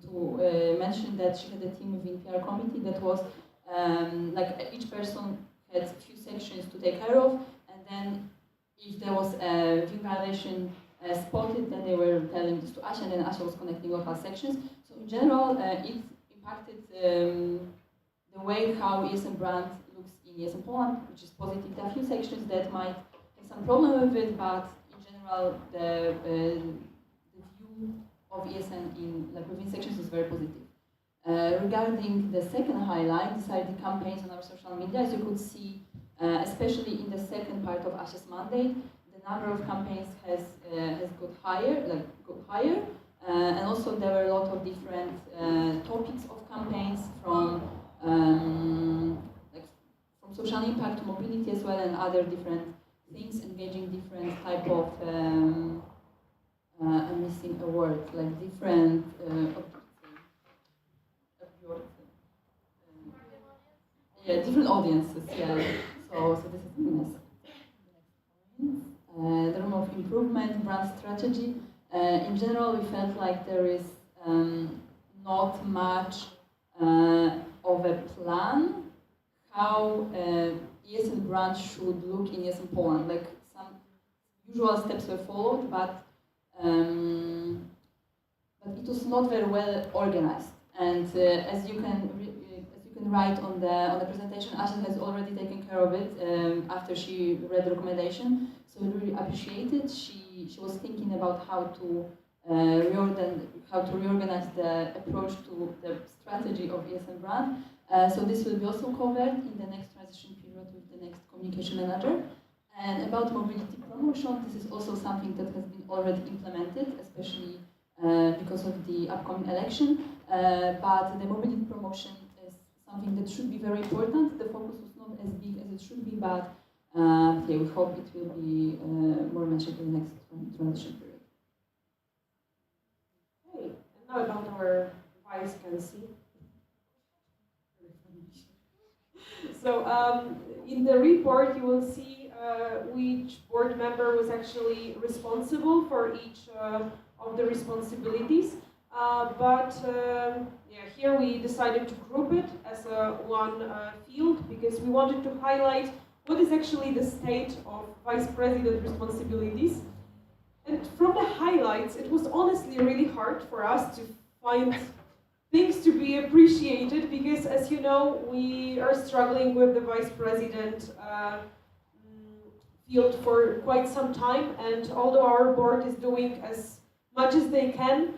to mention that she had a team within PR committee that was, like each person had a few sections to take care of, and then if there was a Vim violation spotted, then they were telling this to Asha, and then Asha was connecting local sections. So in general, it impacted the way how ESM brand looks in ESM Poland, which is positive. There are a few sections that might have some problem with it, but in general, the view of ESN within sections is very positive. Regarding the second highlight, these are the campaigns on our social media. As you could see, especially in the second part of Asha's mandate, the number of campaigns has got higher, and also there were a lot of different topics of campaigns from social impact to mobility as well, and other different things, engaging different type of I'm missing a word, like different different audiences. Yeah. So this is the next point. The room of improvement, brand strategy. In general, we felt like there is not much of a plan how ESN brand should look in ESN Poland. Like some usual steps were followed, but it was not very well organized. And as you can write on the presentation, Asha has already taken care of it after she read the recommendation. So we really appreciate it. She was thinking about how to reorganize the approach to the strategy of ESN brand. So this will be also covered in the next transition period with the next communication manager. And about mobility promotion, this is also something that has been already implemented, especially because of the upcoming election. But the mobility promotion is something that should be very important. The focus was not as big as it should be, but we hope it will be more mentioned in the next transition period. Okay, and now about our vice candidacy. So in the report, you will see which board member was actually responsible for each of the responsibilities. Here we decided to group it as one field because we wanted to highlight what is actually the state of vice president responsibilities. And from the highlights, it was honestly really hard for us to find things to be appreciated, because as you know, we are struggling with the vice president field for quite some time, and although our board is doing as much as they can,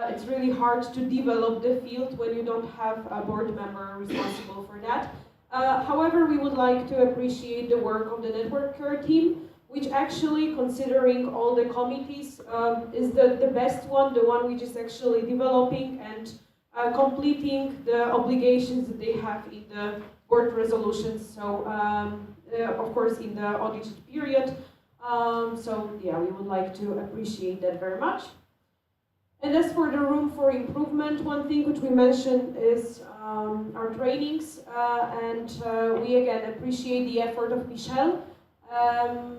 it's really hard to develop the field when you don't have a board member responsible for that. However, we would like to appreciate the work of the network care team, which actually, considering all the committees, is the best one, the one which is actually developing and completing the obligations that they have in the board resolutions. So, of course, in the audited period. So, yeah, we would like to appreciate that very much. And as for the room for improvement, one thing which we mentioned is our trainings, and we again appreciate the effort of Michelle,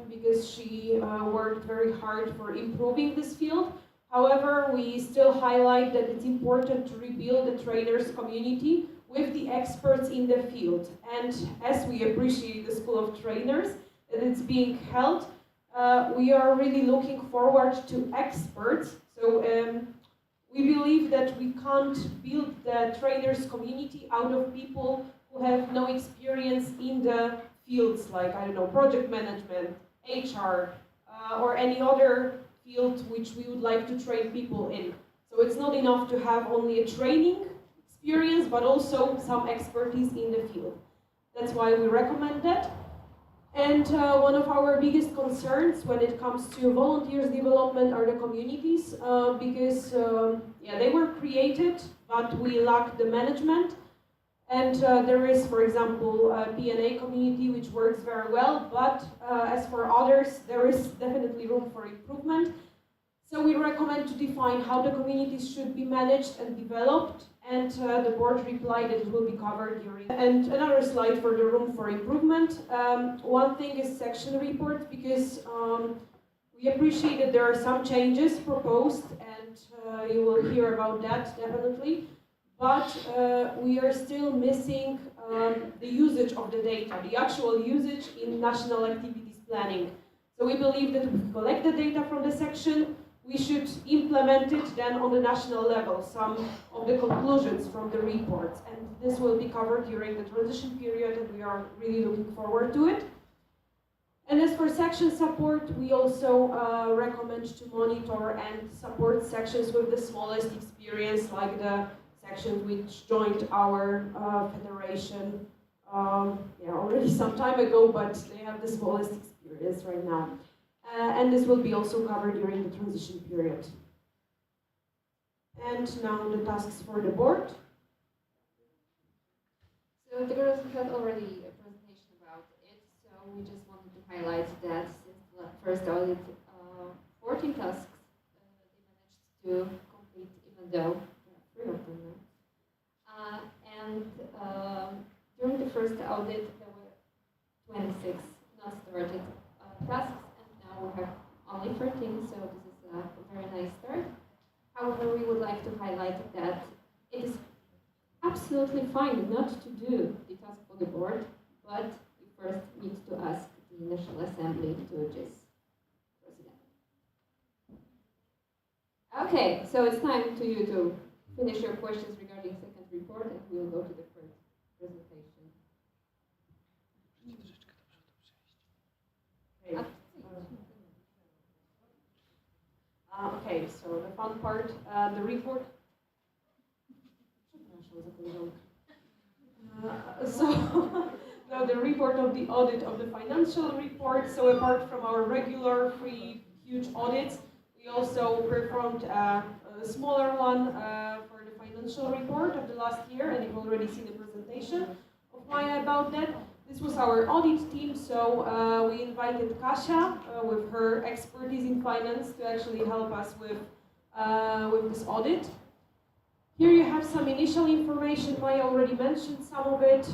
because she worked very hard for improving this field. However, we still highlight that it's important to rebuild the trainers community with the experts in the field. And as we appreciate the School of Trainers that it's being held, we are really looking forward to experts. So we believe that we can't build the trainers community out of people who have no experience in the fields like, I don't know, project management, HR, or any other field which we would like to train people in. So it's not enough to have only a training experience, but also some expertise in the field. That's why we recommend that. And one of our biggest concerns when it comes to volunteers development are the communities, because yeah, they were created, but we lack the management. And there is, for example, a P&A community which works very well, but as for others, there is definitely room for improvement. So we recommend to define how the communities should be managed and developed, and the board replied that it will be covered during. And another slide for the room for improvement. One thing is section reports, because we appreciate that there are some changes proposed, and you will hear about that definitely. But we are still missing the usage of the data, the actual usage in national activities planning. So we believe that if we collect the data from the section, we should implement it then on the national level, some of the conclusions from the reports. And this will be covered during the transition period, and we are really looking forward to it. And as for section support, we also recommend to monitor and support sections with the smallest experience, like the sections which joined our federation yeah, already some time ago, but they have the smallest experience right now. And this will be also covered during the transition period. And now the tasks for the board. So the girls had already a presentation about it, so we just wanted to highlight that since the first audit, 14 tasks they managed to complete, even though there are 3 of them now. And during the first audit, there were 26 not started tasks, and now we have only 13, so this is a very nice start. However, we would like to highlight that it is absolutely fine not to do the task for the board, but you first need to ask the National Assembly to just proceed. Okay, so it's time to you to finish your questions regarding second report, and we will go to the first presentation. Okay. Okay, so the fun part, the report. Now the report of the audit of the financial report. So apart from our regular 3 huge audits, we also performed a smaller one for the financial report of the last year, and you've already seen the presentation of Maya about that. This was our audit team, so we invited Kasia with her expertise in finance to actually help us with this audit. Here you have some initial information. Maya already mentioned some of it.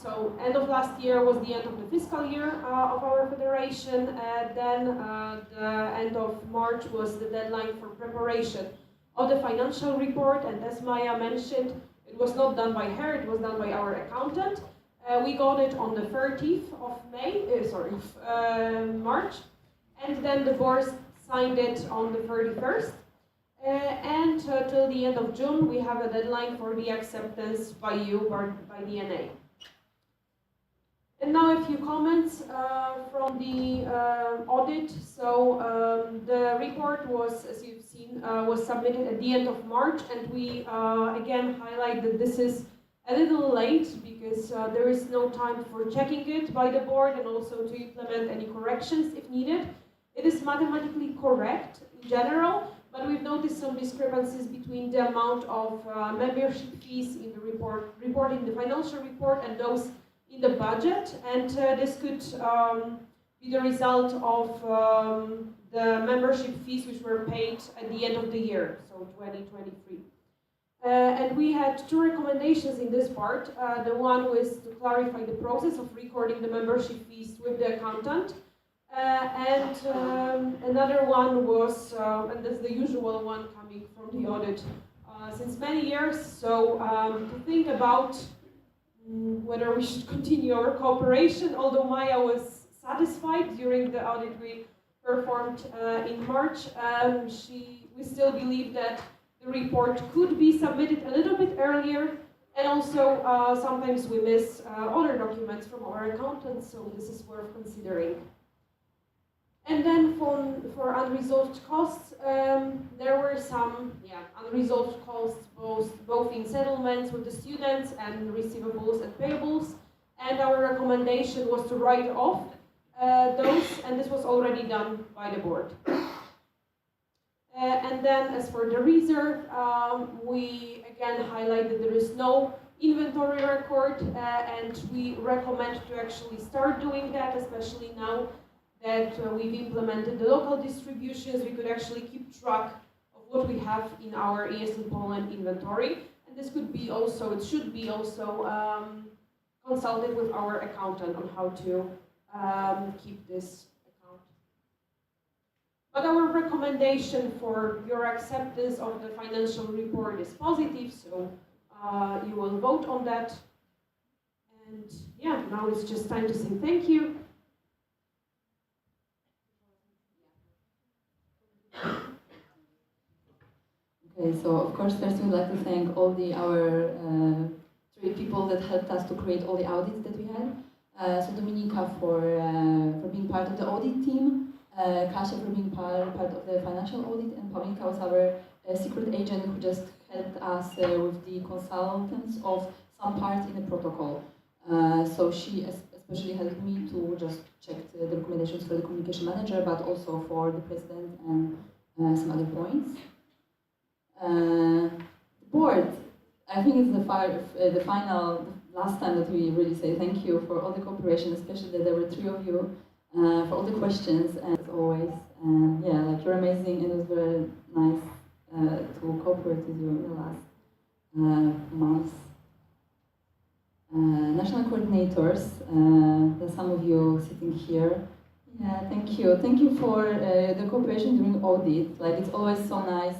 So end of last year was the end of the fiscal year of our federation. Then the end of March was the deadline for preparation of the financial report. And as Maya mentioned, it was not done by her, it was done by our accountant. We got it on the 30th of March. And then the board signed it on the 31st. And till the end of June, we have a deadline for the acceptance by you, by the NA. And now a few comments from the audit. So the report was, as you've seen, was submitted at the end of March, and we again highlight that this is a little late because there is no time for checking it by the board and also to implement any corrections if needed. It is mathematically correct in general, but we've noticed some discrepancies between the amount of membership fees in the report in the financial report and those in the budget, and this could be the result of the membership fees which were paid at the end of the year, so 2023. And we had two recommendations in this part. The one was to clarify the process of recording the membership fees with the accountant, and another one was, and that's the usual one coming from the audit since many years, so to think about whether we should continue our cooperation, although Maya was satisfied during the audit we performed in March. We still believe that the report could be submitted a little bit earlier, and also sometimes we miss other documents from our accountants, so this is worth considering. And then for unresolved costs, there were some unresolved costs both in settlements with the students and receivables and payables. And our recommendation was to write off those, and this was already done by the board. And then as for the reserve, we again highlight that there is no inventory record, and we recommend to actually start doing that, especially now that we've implemented the local distributions. We could actually keep track of what we have in our ES in Poland inventory, and this could be also, it should be also consulted with our accountant on how to keep this account. But our recommendation for your acceptance of the financial report is positive, so you will vote on that. And yeah, now it's just time to say thank you. Okay, so of course first we'd like to thank all our 3 people that helped us to create all the audits that we had. So Dominika for being part of the audit team, Kasia for being part of the financial audit, and Paulinka was our secret agent who just helped us with the consultants of some parts in the protocol. So she especially helped me to just check the recommendations for the communication manager, but also for the president and some other points. The board, I think it's the final, last time that we really say thank you for all the cooperation, especially that there were 3 of you, for all the questions, and as always, and yeah, like you're amazing, and it was very nice to cooperate with you in the last months. National coordinators, there's some of you sitting here. Yeah, thank you. Thank you for the cooperation during audit. Like, it's always so nice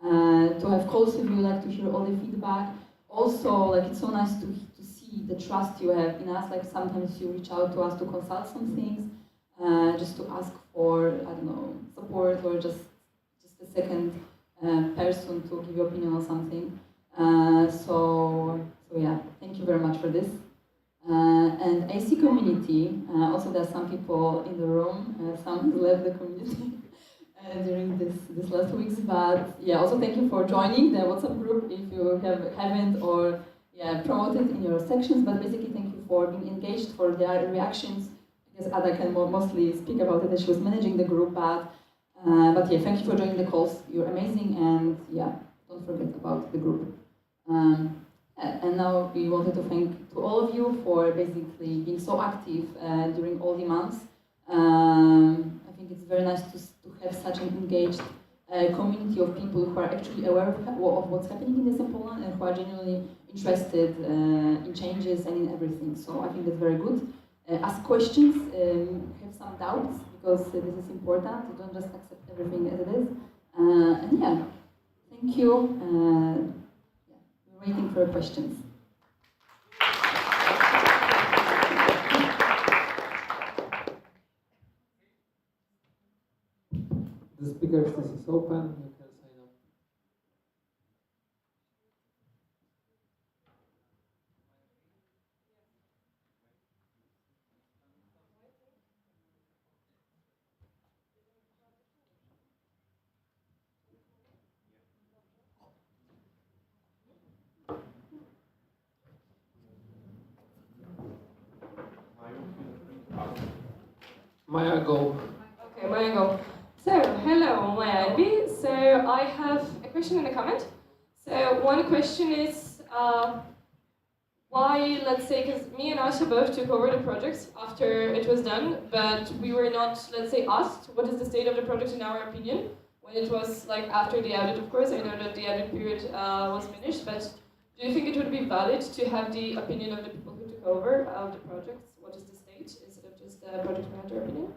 to have calls with you, like to hear all the feedback. Also, like, it's so nice to see the trust you have in us. Like, sometimes you reach out to us to consult some things, just to ask for, I don't know, support, or just a second person to give your opinion on something. So yeah, thank you very much for this. And AC community, also there are some people in the room, some who left the community during this last weeks, but yeah, also thank you for joining the WhatsApp group if you haven't or promoted in your sections, but basically thank you for being engaged, for their reactions. I guess Ada can mostly speak about it as she was managing the group, but yeah, thank you for joining the calls. You're amazing, and yeah, don't forget about the group. And now we wanted to thank to all of you for basically being so active during all the months. I think it's very nice to have such an engaged community of people who are actually aware of what's happening in this in Poland and who are genuinely interested in changes and in everything. So I think that's very good. Ask questions, have some doubts, because this is important. You don't just accept everything as it is. And yeah, thank you. We're waiting for questions. The speakers list is open. You can sign up. Maya, go. Okay, Maya, go. So, hello, Maya Albi. So, I have a question and a comment. So, one question is why, let's say, because me and Asha both took over the project after it was done, but we were not, let's say, asked what is the state of the project in our opinion when it was like after the audit, of course. I know that the audit period was finished, but do you think it would be valid to have the opinion of the people who took over of the projects? What is the state instead of just the project manager opinion?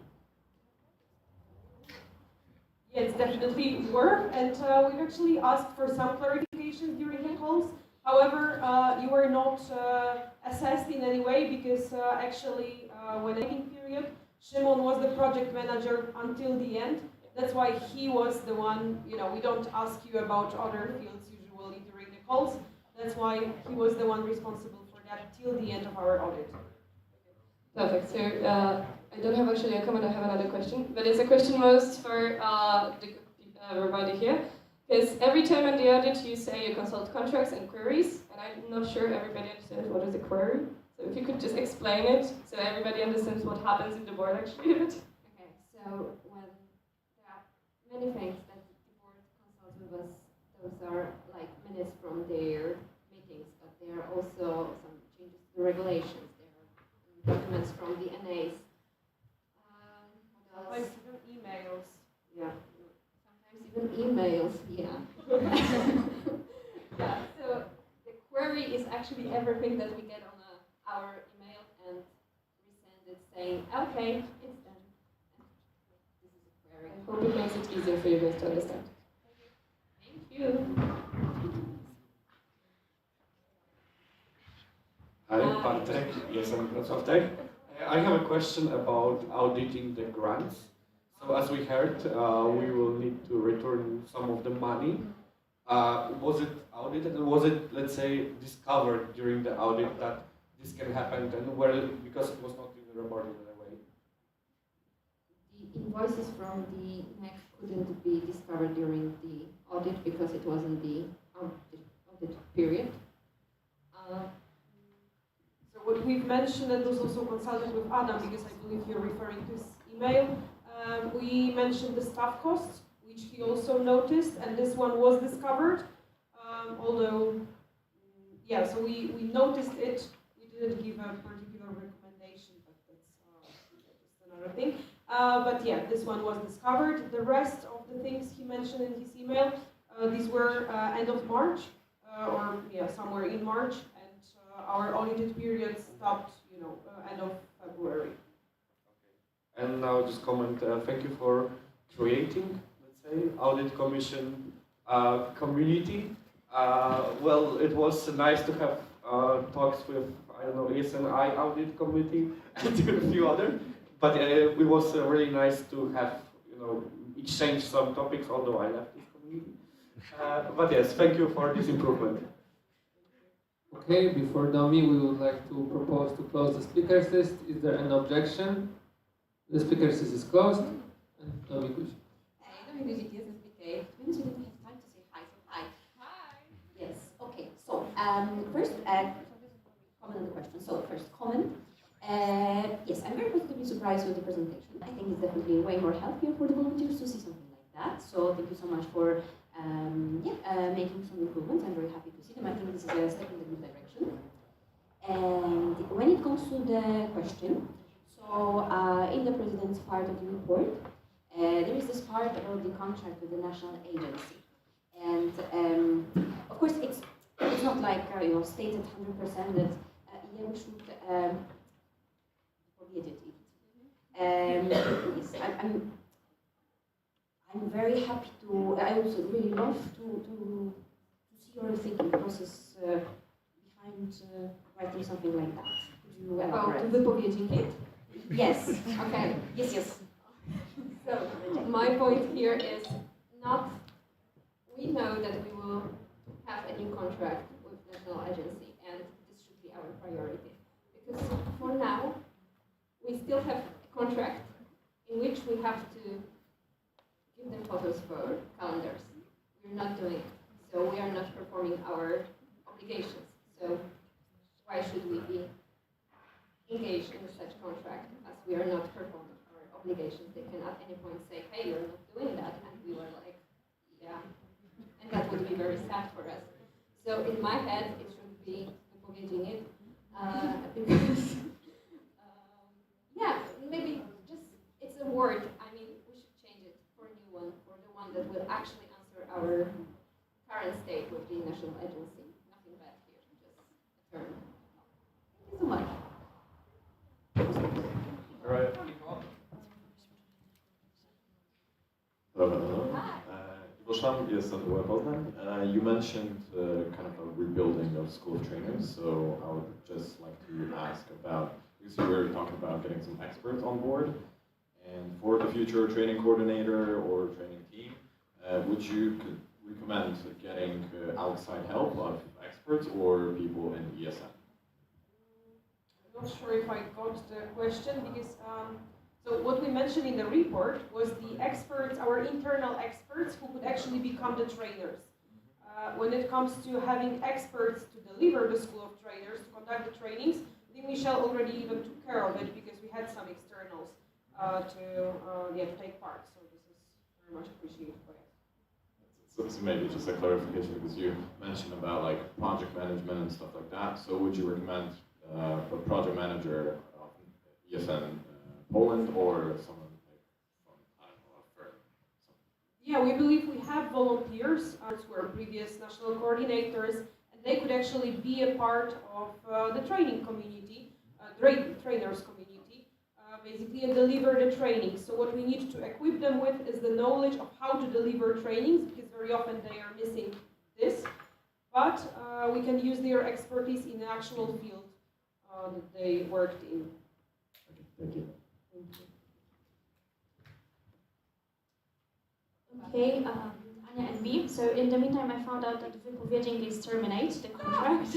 Yes, definitely were, and we've actually asked for some clarifications during the calls. However, you were not assessed in any way because actually, when the meeting period, Shimon was the project manager until the end. That's why he was the one, we don't ask you about other fields usually during the calls. That's why he was the one responsible for that till the end of our audit. Perfect. So I don't have actually a comment, I have another question, but it's a question most for everybody here. Because every time in the audit you say you consult contracts and queries, and I'm not sure everybody understands what is a query. So if you could just explain it so everybody understands what happens in the board actually. Okay, so when there are many things that the board consults with us, those are like minutes from their meetings, but there are also some changes to the regulations. There are documents from the NAs. What else? Like even emails. Yeah. Even emails, yeah. Yeah, so the query is actually everything that we get on our email, and we send it saying, okay, it's done. This is a query. I hope it makes it easier for you guys to understand. Thank you. Hi, Bartek, yes, I'm Wrocław. I have a question about auditing the grants. So as we heard, we will need to return some of the money. Was it audited and was it, let's say, discovered during the audit that this can happen and because it was not in the report in a way? The invoices from the NEC couldn't be discovered during the audit because it wasn't the audit period. So what we've mentioned, and was also consulted with Adam, because I believe you're referring to his email, we mentioned the staff costs, which he also noticed, and this one was discovered. Although, yeah, so we noticed it. We didn't give a particular recommendation, but that's just another thing. But yeah, this one was discovered. The rest of the things he mentioned in his email, these were end of March, or yeah, somewhere in March, and our audited period stopped, end of February. And now just comment, thank you for creating, let's say, audit commission community. Well, it was nice to have talks with, I don't know, ESNI audit committee and a few other, but it was really nice to have, exchange some topics, although I left this community. But yes, thank you for this improvement. Okay, before Domi, we would like to propose to close the speakers list. Is there an objection? The speakers list is closed. And Domi Guzik. Domi Guzik, yes, SBK. It means we didn't have time to say hi, so hi. Hi. Yes, okay. So, first, comment on the question. So, first comment. Yes, I'm very positively surprised with the presentation. I think it's definitely way more healthier for the volunteers to see something like that. So, thank you so much for making some improvements. I'm very happy to see them. I think this is a step in the good direction. And when it comes to the question, so in the president's part of the report, there is this part about the contract with the national agency. And of course, it's not like stated 100% that yeah, we should powiedzieć it. Yes, I'm very happy to. I would really love to see your thinking process behind writing something like that. Could you elaborate? Wypowiedzieć it? Yes. Okay. Yes. So my point here is not. We know that we will have a new contract with national agency, and this should be our priority because for now we still have a contract in which we have to give them photos for calendars. We're not doing it, so we are not performing our obligations. So why should we be engaged in such contract as we are not performing our obligations. They can at any point say, hey, you're not doing that, and we were like, yeah, and that would be very sad for us. So in my head, it should be wypowiedzenie it, because yeah, maybe just it's a word. I mean, we should change it for a new one, for the one that will actually answer our current state with the national agency. Nothing bad here, just a term. Thank you so much. All right. Hello. Iwo yes, at WP Poznań. You mentioned kind of a rebuilding of school of trainers, so I would just like to ask about, because you were talking about getting some experts on board, and for the future training coordinator or training team, would you recommend getting outside help of experts or people in ESN? I'm not sure if I got the question because so what we mentioned in the report was the experts, our internal experts who could actually become the trainers. When it comes to having experts to deliver the school of trainers, to conduct the trainings, I think Michelle already even took care of it because we had some externals to take part. So this is very much appreciated by us. So maybe just a clarification, because you mentioned about like project management and stuff like that. So would you recommend a project manager of ESN Poland or someone like from, I don't know, a firm? Yeah, we believe we have volunteers who are previous national coordinators, and they could actually be a part of the training community, trainers community, basically, and deliver the training. So what we need to equip them with is the knowledge of how to deliver trainings, because very often they are missing this, but we can use their expertise in the actual field that they worked in. Okay, thank you. Okay, Anya and me. So in the meantime, I found out that wypowiedzenie is terminate the contract.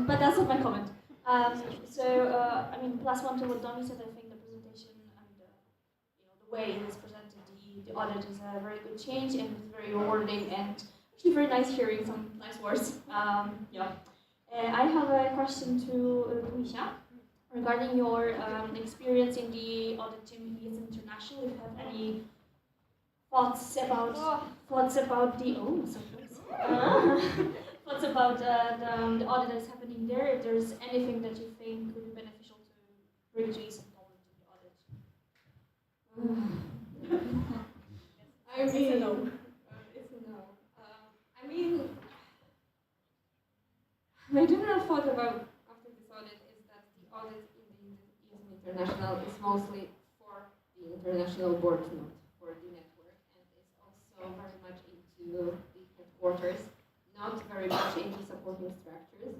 But that's not my comment. I mean, plus one to what Domi said. I think the presentation and the way it was presented, the audit is a very good change and it's very rewarding and actually very nice hearing some nice words. Yeah. I have a question to Misha regarding your experience in the audit team in ES International. If you have any thoughts about thoughts about the the audit that is happening there? If there's anything that you think would be beneficial to bring to ES Poland in the audit? I mean, it's a no. I mean, my general thought about after this audit is that the audit in the ESM International is mostly for the international board, not for the network, and is also very much into the headquarters, not very much into supporting structures,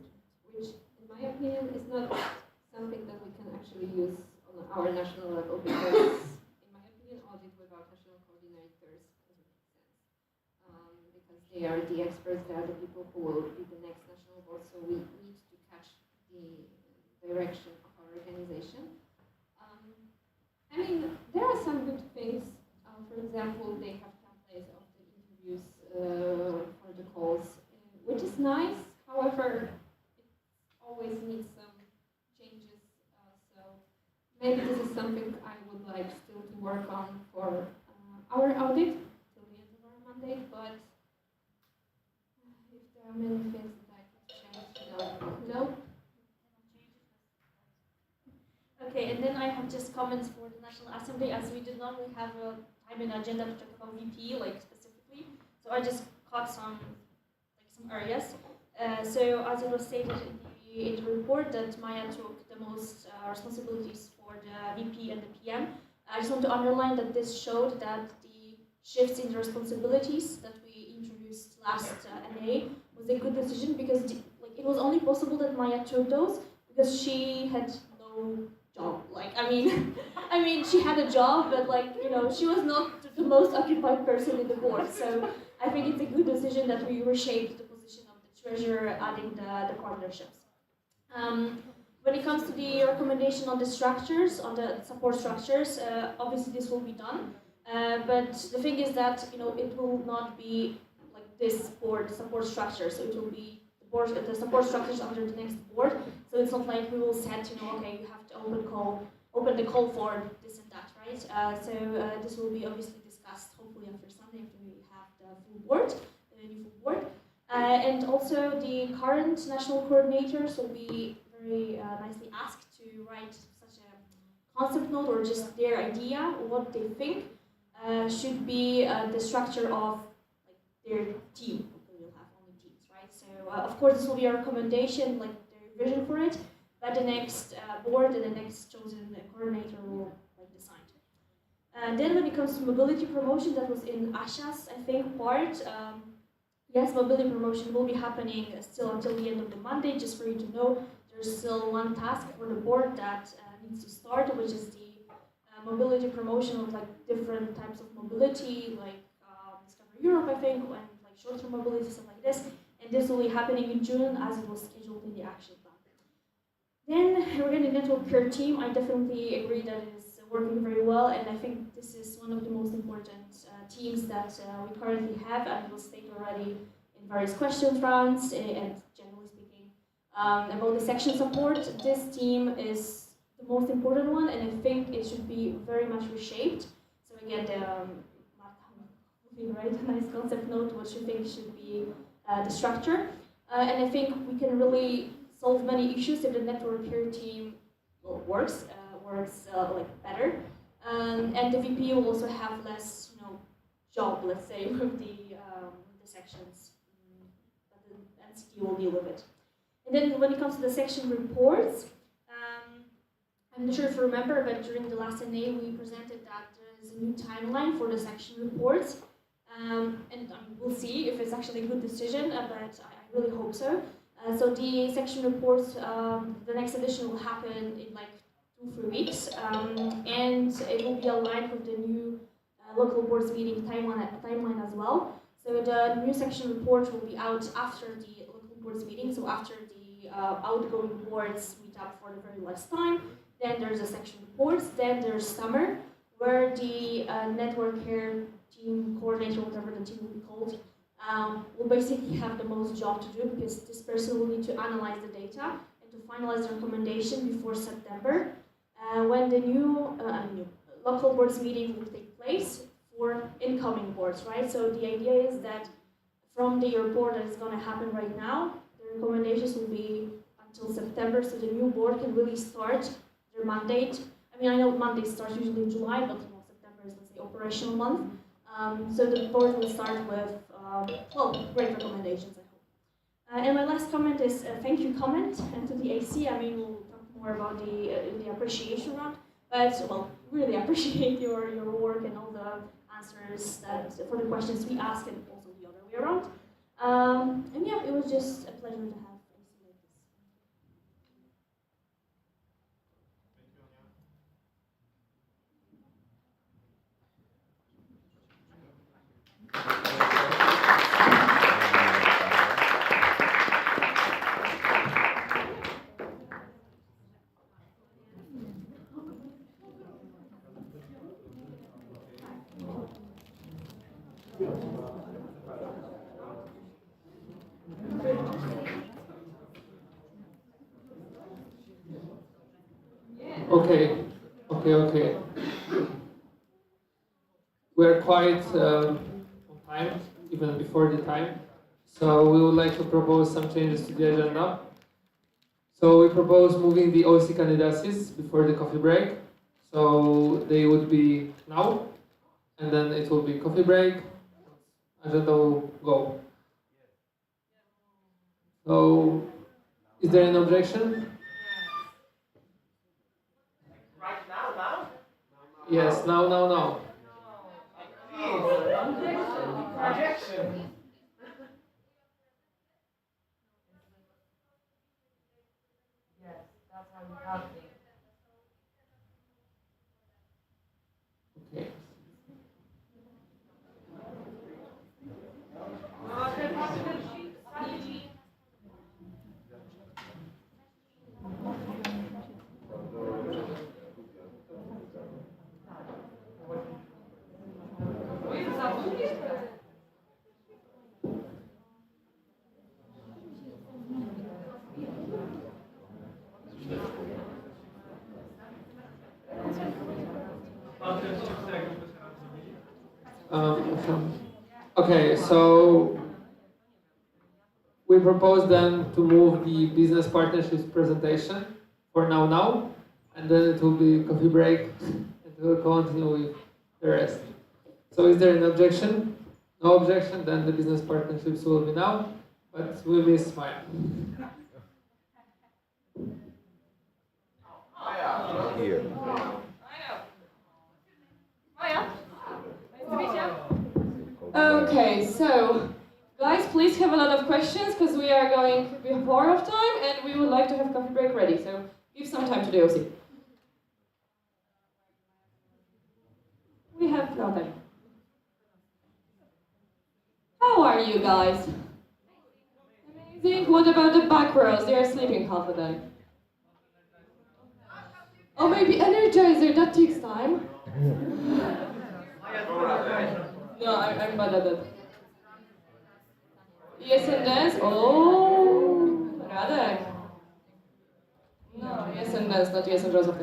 which in my opinion is not something that we can actually use on our national level, because in my opinion audit without national coordinators doesn't make sense, because they are the experts, they are the people who will be the next national board, so we need to catch the direction of our organization. I mean, there are some good things. For example, they have templates of the interviews for the calls, which is nice. However, it always needs some changes. So maybe this is something I would like still to work on for our audit till the end of our mandate. But if there are many things that I could change, no. Okay, and then I have just comments for the National Assembly, as we did not really have a time and agenda to talk about VP, like specifically. So I just caught some areas. So as it was stated in the report that Maya took the most responsibilities for the VP and the PM. I just want to underline that this showed that the shifts in the responsibilities that we introduced last NA was a good decision, because it was only possible that Maya took those because she had no job. I mean, she had a job, but she was not the most occupied person in the board. So I think it's a good decision that we reshaped the position of the treasurer, adding the partnerships. When it comes to the recommendation on the structures, on the support structures, obviously this will be done. But the thing is that it will not be like this for the support structure. So it will be the the support structures under the next board. So it's not like we will set, okay, you have to open the call for this and that, right? This will be obviously discussed hopefully after Sunday after we have the full board, the new full board. And also the current national coordinators will be very nicely asked to write such a concept note or just their idea, what they think should be the structure of their team. We'll have only teams, right? So of course this will be a recommendation, like their vision for it, but the next board and the next chosen coordinator will decide. And then when it comes to mobility promotion, that was in Asha's, I think, part. Yes, mobility promotion will be happening still until the end of the Monday. Just for you to know, there's still one task for the board that needs to start, which is the mobility promotion of different types of mobility, like Discover Europe, I think, and short-term mobility, stuff like this. And this will be happening in June as it was scheduled in the action plan. Then regarding the network care team, I definitely agree that it is working very well, and I think this is one of the most important teams that we currently have, and it was stated already in various question rounds and generally speaking about the section support. This team is the most important one, and I think it should be very much reshaped. So again, right, a nice concept note, what you think should be the structure, and I think we can really solve many issues if the network care team works better, and the VP will also have less job, let's say, with the sections, but the NCT will deal with it. And then when it comes to the section reports, I'm not sure if you remember, but during the last NA we presented that there is a new timeline for the section reports, and we'll see if it's actually a good decision, but I really hope so. So the section reports, the next edition will happen in 2-3 weeks, and it will be aligned with the new local boards meeting timeline as well. So the new section report will be out after the local boards meeting, so after the outgoing boards meet up for the very last time. Then there's a section reports, then there's summer, where the network care team coordinator, whatever the team will be called, will basically have the most job to do, because this person will need to analyze the data and to finalize the recommendation before September, when the new local boards meeting will take place for incoming boards, right? So the idea is that from the report that is going to happen right now, the recommendations will be until September, so the new board can really start their mandate. I mean, I know mandate starts usually in July, but September is, let's say, operational month. So the board will start with, great recommendations, I hope. And my last comment is a thank you comment to the AC. I mean, we'll talk more about the appreciation round, but, really appreciate your work and all the answers for the questions we asked, and also the other way around. And yeah, it was just a pleasure to have AC like this. Okay. We're quite on time, even before the time. So we would like to propose some changes to the agenda. So we propose moving the OC candidacies before the coffee break. So they would be now, and then it will be coffee break. Agenda will go. So, is there an objection? Right now? Yes, now. Objection. Yes, that's how we calculate. Okay. Okay, so we propose then to move the business partnerships presentation for now, and then it will be coffee break, and we'll continue with the rest. So is there an objection? No objection, then the business partnerships will be now, but we miss Maya. Here. Maya, nice to meet you. Okay, so guys, please have a lot of questions because we are going before of time and we would like to have coffee break ready. So give some time to the OC. We have no time. How are you guys? Amazing. What about the back rows? They are sleeping half the day. Oh, maybe Energizer. That takes time. No, I'm bad at that. Yes and dance? Oh, Radek. No, yes and dance, not yes and Joseph.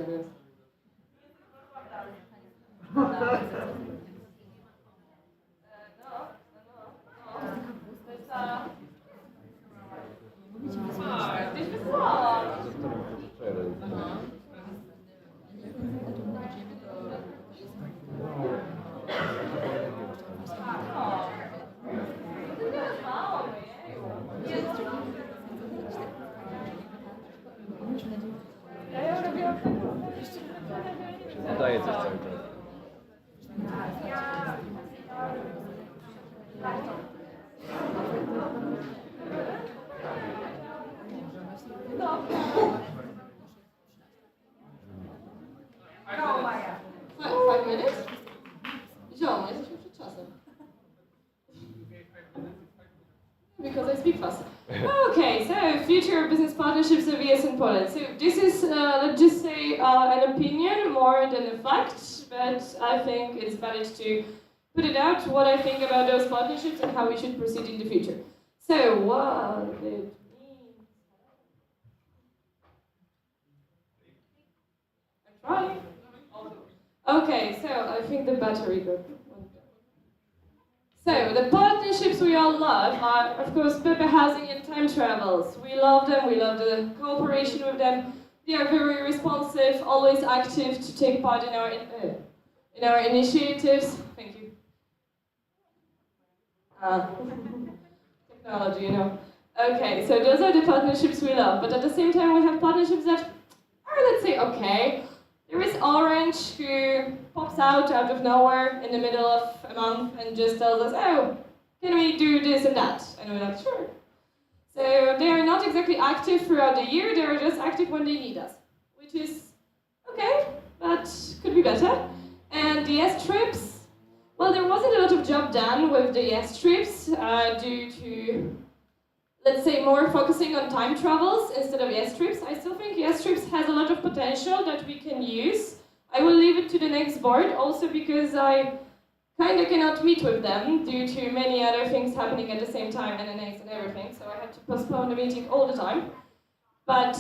Daję coś cały czas. No, Maya. 5 minutes? Zioma, jesteśmy przed czasem. Because I speak fast. Okay, so future business partnerships of ES in Poland. So this is, let's just say, an opinion more than a fact, but I think it's valid to put it out what I think about those partnerships and how we should proceed in the future. So, what it means. I'm trying. Okay, so I think the battery got. So, the partnerships we all love are, of course, Pepe Housing and Time Travels. We love them, we love the cooperation with them. They are very responsive, always active to take part in our initiatives. Thank you. Technology, you know. Okay, so those are the partnerships we love, but at the same time we have partnerships that are, let's say, okay. There is Orange who pops out of nowhere in the middle of a month and just tells us, oh, can we do this and that? And we're like, sure. So they are not exactly active throughout the year, they are just active when they need us, which is okay, but could be better. And the S trips, well, there wasn't a lot of job done with the S trips due to, let's say, more focusing on time travels instead of yes trips. I still think yes trips has a lot of potential that we can use. I will leave it to the next board, also because I kind of cannot meet with them due to many other things happening at the same time, NNAs and everything, so I had to postpone the meeting all the time. But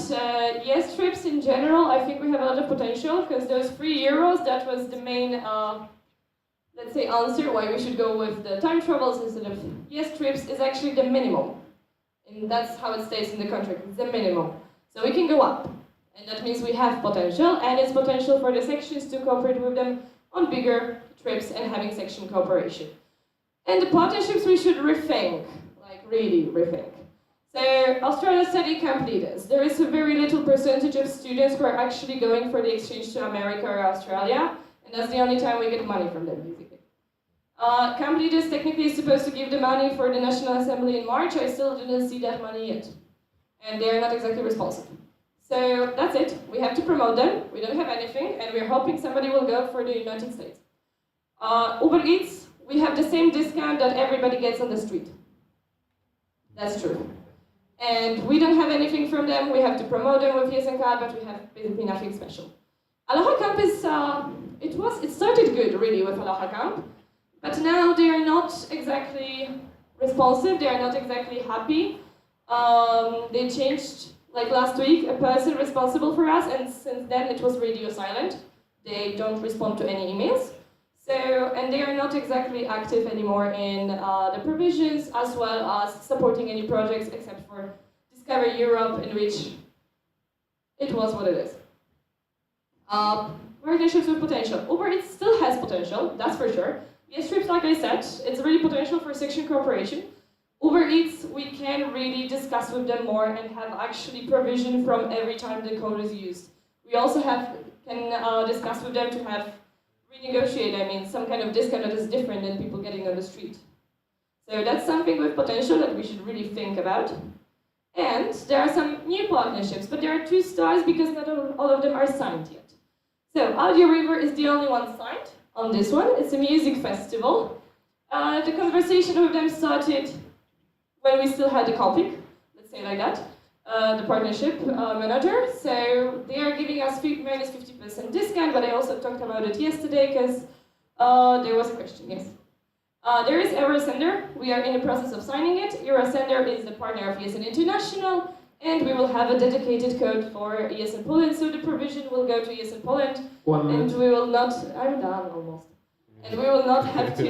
yes trips in general, I think we have a lot of potential, because those €3, that was the main, let's say, answer why we should go with the time travels instead of yes trips, is actually the minimum. And that's how it stays in the contract, it's the minimum. So we can go up, and that means we have potential, and it's potential for the sections to cooperate with them on bigger trips and having section cooperation. And the partnerships we should rethink, like really rethink. So Australia study camp leaders. There is a very little percentage of students who are actually going for the exchange to America or Australia, and that's the only time we get money from them, basically. Camp leaders technically is supposed to give the money for the National Assembly in March. I still didn't see that money yet. And they're not exactly responsible. So that's it. We have to promote them. We don't have anything, and we're hoping somebody will go for the United States. Uber Eats, we have the same discount that everybody gets on the street. That's true. And we don't have anything from them. We have to promote them with Yes and Card, but we have basically nothing special. Aloha Camp is, it started good really with Aloha Camp. But now they are not exactly responsive, they are not exactly happy. They changed, like last week, a person responsible for us, and since then it was radio silent. They don't respond to any emails. So, and they are not exactly active anymore in the provisions as well as supporting any projects except for Discover Europe, in which it was what it is. Partnerships with potential. Uber Eats still has potential, that's for sure. Yes, trips, like I said, it's really potential for section cooperation. Uber Eats, we can really discuss with them more and have actually provision from every time the code is used. We also can discuss with them to have renegotiate, some kind of discount that is different than people getting on the street. So that's something with potential that we should really think about. And there are some new partnerships, but there are 2 stars because not all of them are signed yet. So Audio River is the only one signed on this one. It's a music festival. The conversation with them started when we still had the copy, let's say like that, the partnership manager. So they are giving us minus 50% discount, but I also talked about it yesterday because there was a question, yes. There is Eurosender. We are in the process of signing it. Eurosender is the partner of ESN International, and we will have a dedicated code for ESN Poland, so the provision will go to ESN Poland, and we will not, I'm done almost, and we will not have to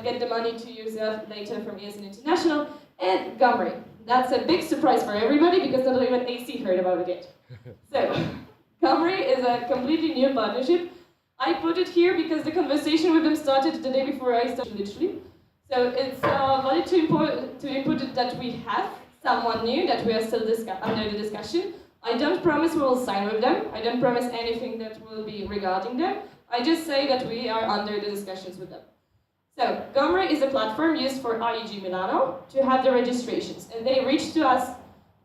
get the money to use later from ESN International. And Gumri. That's a big surprise for everybody because not even AC heard about it yet. So, Gumri is a completely new partnership. I put it here because the conversation with them started the day before I started, literally. So it's valid to input it that we have someone new that we are still under the discussion. I don't promise we will sign with them. I don't promise anything that will be regarding them. I just say that we are under the discussions with them. So, Gomri is a platform used for IEG Milano to have the registrations. And they reached to us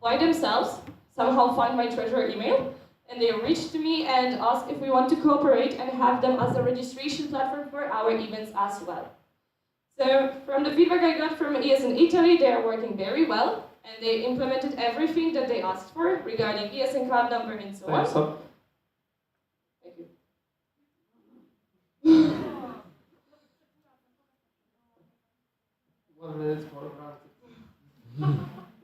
by themselves, somehow find my treasurer email, and they reached to me and asked if we want to cooperate and have them as a registration platform for our events as well. So, from the feedback I got from ESN Italy, they are working very well, and they implemented everything that they asked for regarding ESN card number and so on. Thank you.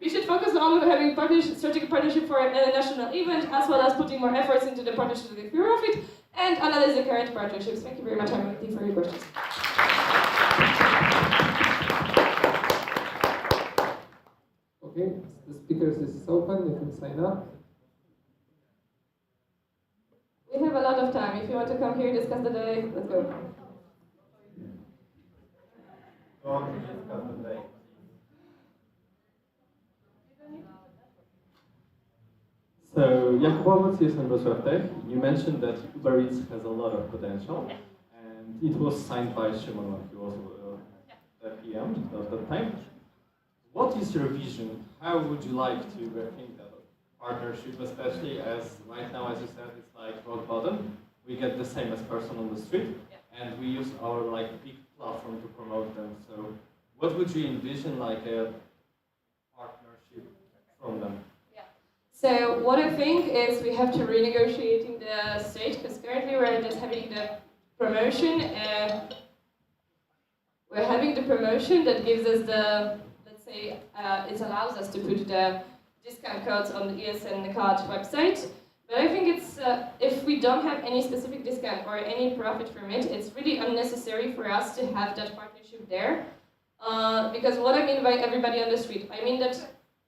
We should focus on having strategic partnership for a national event, as well as putting more efforts into the partnership with Eurofit, and analyze the current partnerships. Thank you very much. I'm waiting for your questions. Okay, the speakers is open. You can sign up. We have a lot of time. If you want to come here, discuss the day, let's go. So, Jakubowicz is in Wrocław Tech. You mentioned that Uber Eats has a lot of potential, and it was signed by Szymon when he was the PM at that time. What is your vision? How would you like to think that partnership, especially as right now, as you said, it's like rock bottom. We get the same as person on the street, and we use our big platform to promote them. So, what would you envision like a partnership from them? So what I think is we have to renegotiate in the state, because currently we're just having the promotion. We're having the promotion that gives us the, let's say, it allows us to put the discount codes on the ESN card website. But I think it's, if we don't have any specific discount or any profit from it, it's really unnecessary for us to have that partnership there. Because what I mean by everybody on the street, I mean that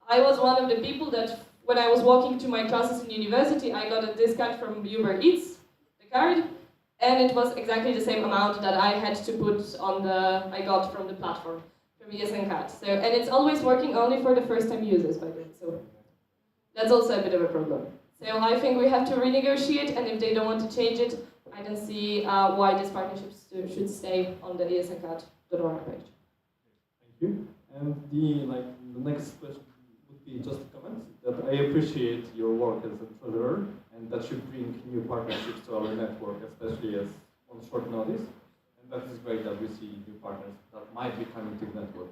I was one of the people that when I was walking to my classes in university, I got a discount from Uber Eats, the card, and it was exactly the same amount that I had to put on I got from the platform, from ESN card. So, and it's always working only for the first-time users, by the way, so that's also a bit of a problem. So I think we have to renegotiate, and if they don't want to change it, I don't see why this partnership should stay on the ESNcard.org page. Thank you. And the next question would be just a comment that I appreciate your work as a treasurer, and that you bring new partnerships to our network, especially as on short notice. And that is great that we see new partners that might be coming to the network.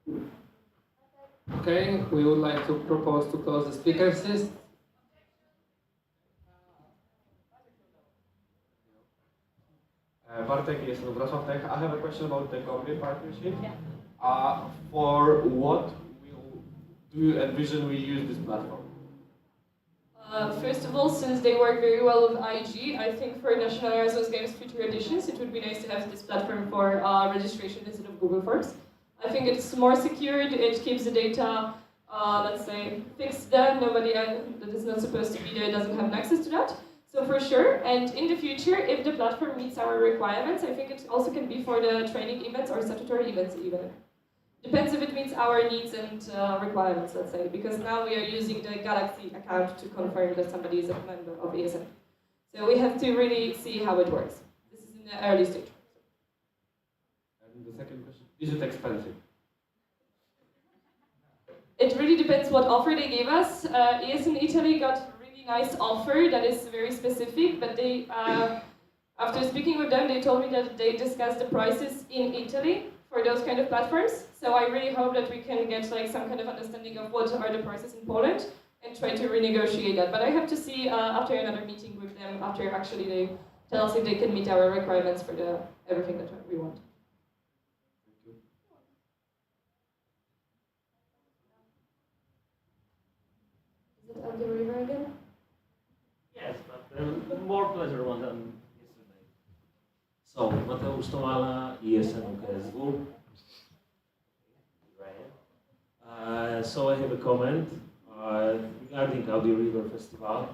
Thank you. Okay, we would like to propose to close the speakers list. Bartek is from Wrocław Tech. I have a question about the Gomri partnership. For what do you envision we use this platform? First of all, since they work very well with IG, I think for National Erasmus Games future editions, it would be nice to have this platform for registration instead of Google Forms. I think it's more secured, it keeps the data, let's say, fixed there. Nobody that is not supposed to be there doesn't have access to that. So for sure, and in the future, if the platform meets our requirements, I think it also can be for the training events or statutory events even. Depends if it meets our needs and requirements, let's say, because now we are using the Galaxy account to confirm that somebody is a member of ESN. So we have to really see how it works. This is in the early stage. And the second question, is it expensive? It really depends what offer they gave us. ESN Italy got a really nice offer that is very specific, but they, after speaking with them, they told me that they discussed the prices in Italy for those kind of platforms. So I really hope that we can get like some kind of understanding of what are the prices in Poland and try to renegotiate that. But I have to see after another meeting with them, after actually they tell us if they can meet our requirements for the everything that we want. Is it on the river again? Yes, but more pleasure one than yesterday. So, Mateusz Tomala, ESN UKSW. So I have a comment regarding Audi River Festival.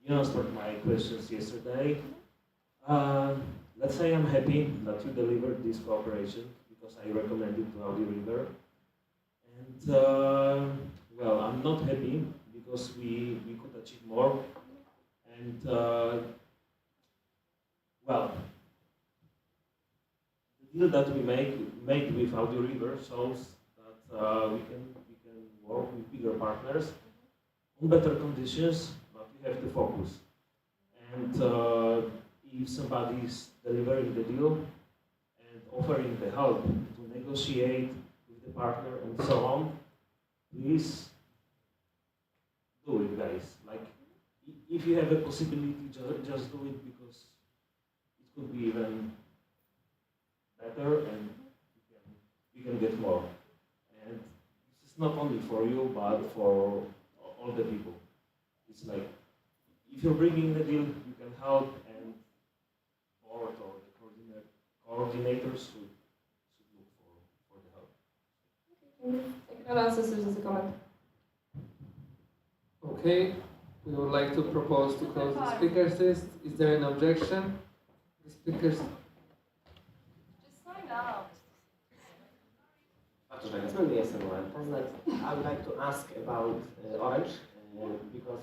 You answered my questions yesterday. Let's say I'm happy that you delivered this cooperation because I recommended to Audi River. And well, I'm not happy because we could achieve more. And well, the deal that we made with Audi River shows that we can work with bigger partners on better conditions, but we have to focus. And if somebody is delivering the deal and offering the help to negotiate with the partner and so on, please do it, guys. Like, if you have a possibility, just do it because it could be even better and you can get more. And this is not only for you, but for all the people. It's like, if you're bringing the deal, you can help, and board or the coordinators should look for the help. Second answer is a comment. Okay, we would like to propose to close the speakers list. Is there an objection? The speakers. Just sign out. I would like to ask about Orange, because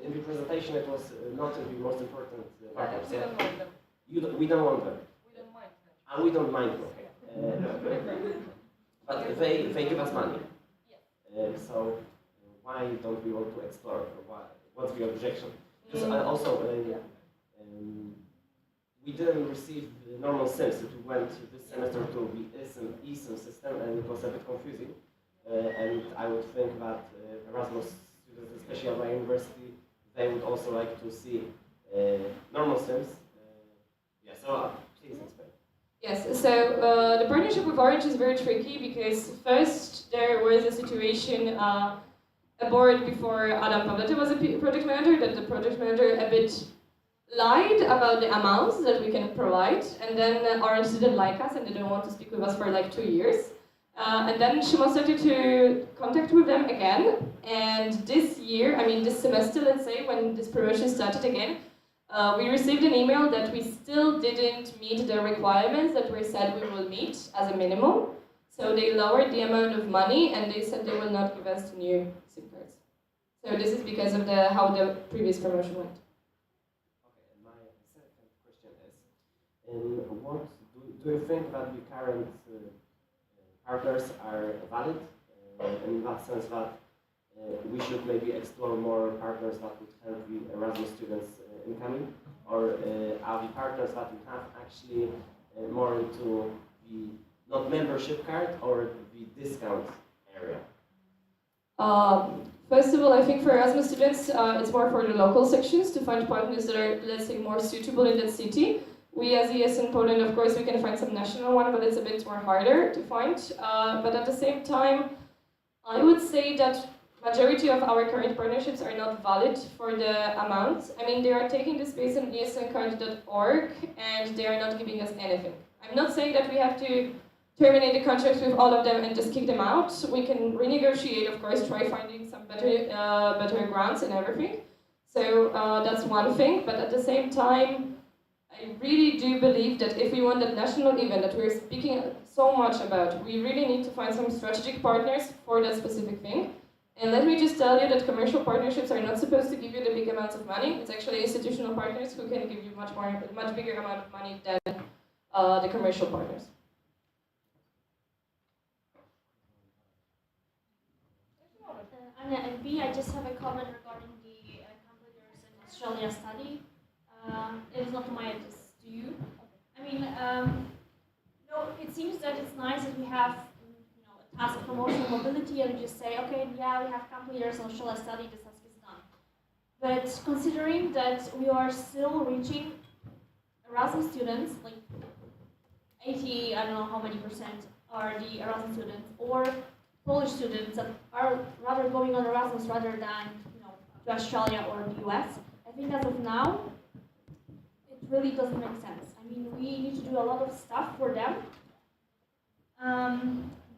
in the presentation it was not the most important partners. We don't want them. We don't want them. We don't mind them. And we don't mind them. But they give us money. So why don't we want to explore? Or what's the objection? Because also we didn't receive the normal SIMs. We went this semester to the eSIM system, and it was a bit confusing. And I would think that Erasmus students, especially at my university, they would also like to see normal SIMs. So please explain. Yes, so the partnership with Orange is very tricky because first there was a situation, a board before Adam Pavlete was a project manager, that the project manager a bit lied about the amounts that we can provide, and then Orange didn't like us and they didn't want to speak with us for like 2 years. And then Szymon started to contact with them again, and this year, I mean this semester, let's say, when this promotion started again, we received an email that we still didn't meet the requirements that we said we will meet as a minimum. So they lowered the amount of money and they said they will not give us new SIM cards. So this is because of how the previous promotion went. Okay, and my second question is, what do you think that the current partners are valid? In that sense that we should maybe explore more partners that would help the Erasmus students incoming, or are the partners that we have actually more into the not membership card or the discount area? First of all, I think for Erasmus students, it's more for the local sections to find partners that are, let's say, more suitable in that city. We as ES in Poland, of course, we can find some national one, but it's a bit more harder to find. But at the same time, I would say that majority of our current partnerships are not valid for the amounts. I mean, they are taking the space on esncard.org and they are not giving us anything. I'm not saying that we have to terminate the contracts with all of them and just kick them out. We can renegotiate, of course, try finding some better grants and everything. So that's one thing, but at the same time, I really do believe that if we want that national event that we're speaking so much about, we really need to find some strategic partners for that specific thing. And let me just tell you that commercial partnerships are not supposed to give you the big amounts of money. It's actually institutional partners who can give you much bigger amount of money than the commercial partners. Anya and B, I just have a comment regarding the competitors in Australia study. It's not to my, it's to you. I mean, no, it seems that it's nice that we have a task of promotional mobility and we just say, okay, yeah, we have competitors in Australia study, this task is done. But considering that we are still reaching Erasmus students, like 80, I don't know how many percent are the Erasmus students, or Polish students that are rather going on Erasmus rather than to Australia or the US. I think as of now, it really doesn't make sense. I mean, we need to do a lot of stuff for them,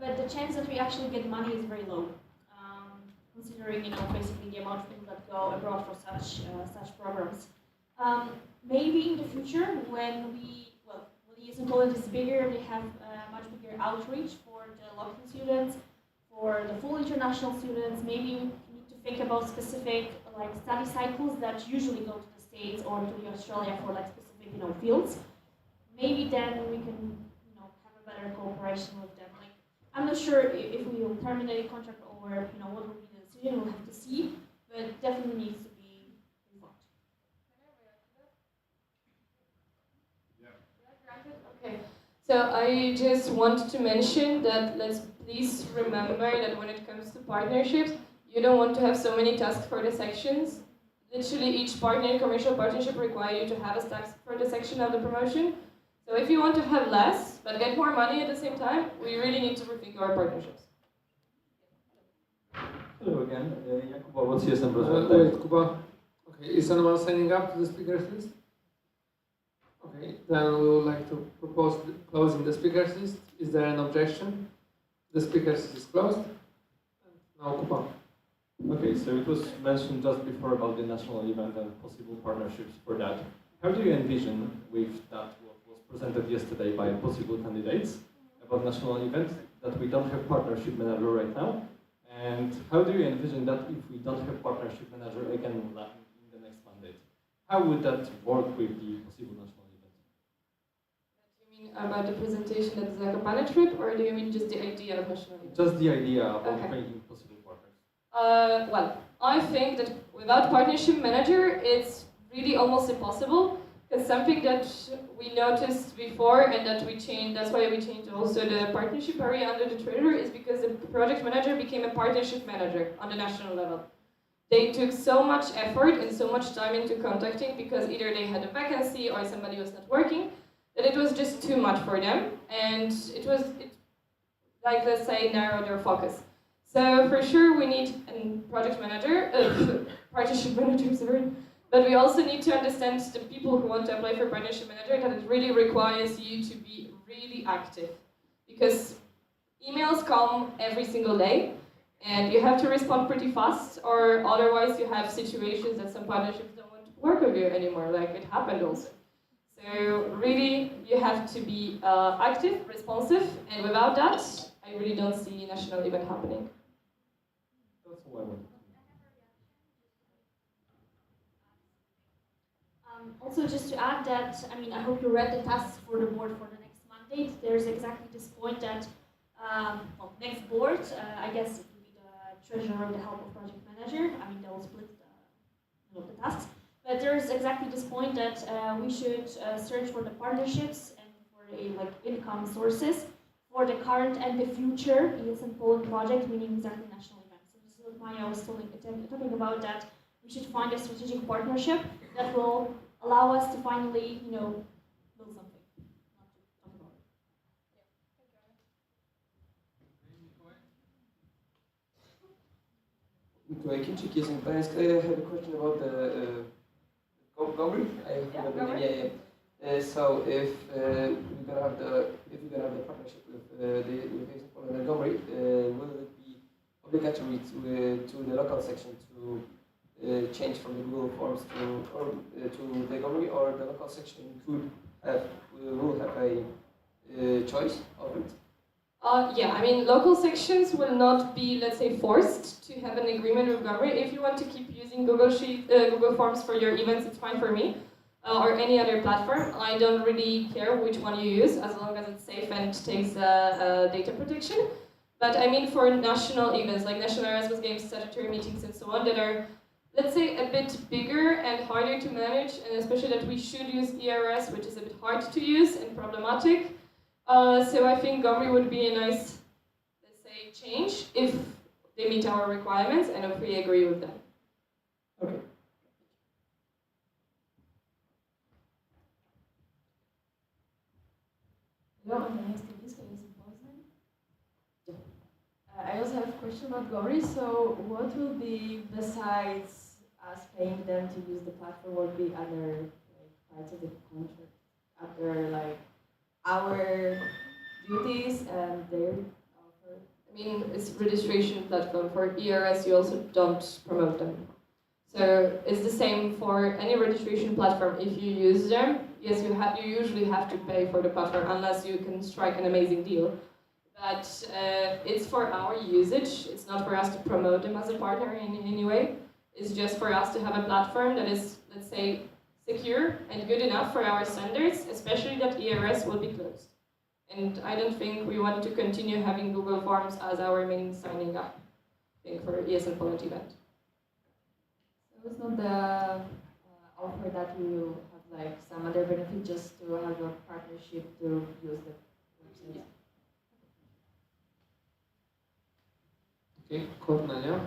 but the chance that we actually get money is very low, considering basically the amount of people that go abroad for such programs. Maybe in the future, when the US in Poland is bigger, they have much bigger outreach for the local students. For the full international students, maybe we need to think about specific study cycles that usually go to the States or to Australia for specific fields. Maybe then we can have a better cooperation with them. I'm not sure if we will terminate a contract or what will be the decision. We'll have to see, but it definitely needs to be reformed. Okay. So I just want to mention that let's please remember that when it comes to partnerships, you don't want to have so many tasks for the sections. Literally each commercial partnership requires you to have a task for the section of the promotion. So if you want to have less, but get more money at the same time, we really need to rethink our partnerships. Hello again, Jakuba, what's your number? Wait, Kuba. Okay, is anyone signing up to the speakers list? Okay, then we would like to propose closing the speakers list. Is there an objection? The speakers list is closed. Now, Kuba. Okay, so it was mentioned just before about the national event and possible partnerships for that. How do you envision with that what was presented yesterday by possible candidates about national events that we don't have partnership manager right now? And how do you envision that if we don't have partnership manager again in the next mandate? How would that work with the possible national event? Do you mean about the presentation that is like a panel trip, or do you mean just the idea of national event? Just the idea about bringing possible partners. Well, I think that without partnership manager, it's really almost impossible. Because something that we noticed before and that we changed, that's why we changed also the partnership area under the treasurer, is because the project manager became a partnership manager on the national level. They took so much effort and so much time into contacting because either they had a vacancy or somebody was not working, that it was just too much for them, and it let's say, narrowed their focus. So for sure we need a project manager, partnership manager, sorry. But we also need to understand the people who want to apply for partnership manager that it really requires you to be really active. Because emails come every single day and you have to respond pretty fast, or otherwise you have situations that some partnerships don't want to work with you anymore, like it happened also. So really you have to be active, responsive, and without that I really don't see a national event happening. That's all I wanted. Also, just to add that, I hope you read the tasks for the board for the next mandate. There's exactly this point that, next board, I guess it will be the treasurer with the help of project manager. They will split the tasks. But there's exactly this point that we should search for the partnerships and for the income sources for the current and the future ES and Poland project, meaning exactly national events. So this is what Maya was talking about, that we should find a strategic partnership that will allow us to finally, build something. Not to talk about it. Mikołaj Kimczyk, jestem Gdańsk. I have a question about the Gomri. I forgot the name. Yeah. So if we're gonna have the partnership with Jason Poland and Gomri, will it be obligatory to the local section to change from the Google Forms to the Gomri, or the local section will have a choice of it? Yeah, I mean, local sections will not be, let's say, forced to have an agreement with Gomri. If you want to keep using Google Forms for your events, it's fine for me. Or any other platform. I don't really care which one you use, as long as it's safe and takes data protection. But I mean, for national events, like National Erasmus Games, statutory meetings, and so on, that are, let's say, a bit bigger and harder to manage, and especially that we should use ERS, which is a bit hard to use and problematic. So I think Gomri would be a nice, let's say, change if they meet our requirements and if we agree with them. Okay. Hello, my name is Teniska, I live in Poznan. I also have a question about Gomri. So what will be, besides us paying them to use the platform, what will be other parts of the contract? Other our duties and their offer? I mean, it's a registration platform. For ERS, you also don't promote them. So it's the same for any registration platform. If you use them, yes, you usually have to pay for the platform unless you can strike an amazing deal. But it's for our usage. It's not for us to promote them as a partner in any way. It's just for us to have a platform that is, let's say, secure and good enough for our standards, especially that ERS will be closed. And I don't think we want to continue having Google Forms as our main signing up thing for ESL Poland event. So it's not the offer that we will have some other benefit just to have a partnership to use the website. Okay, Cornelia.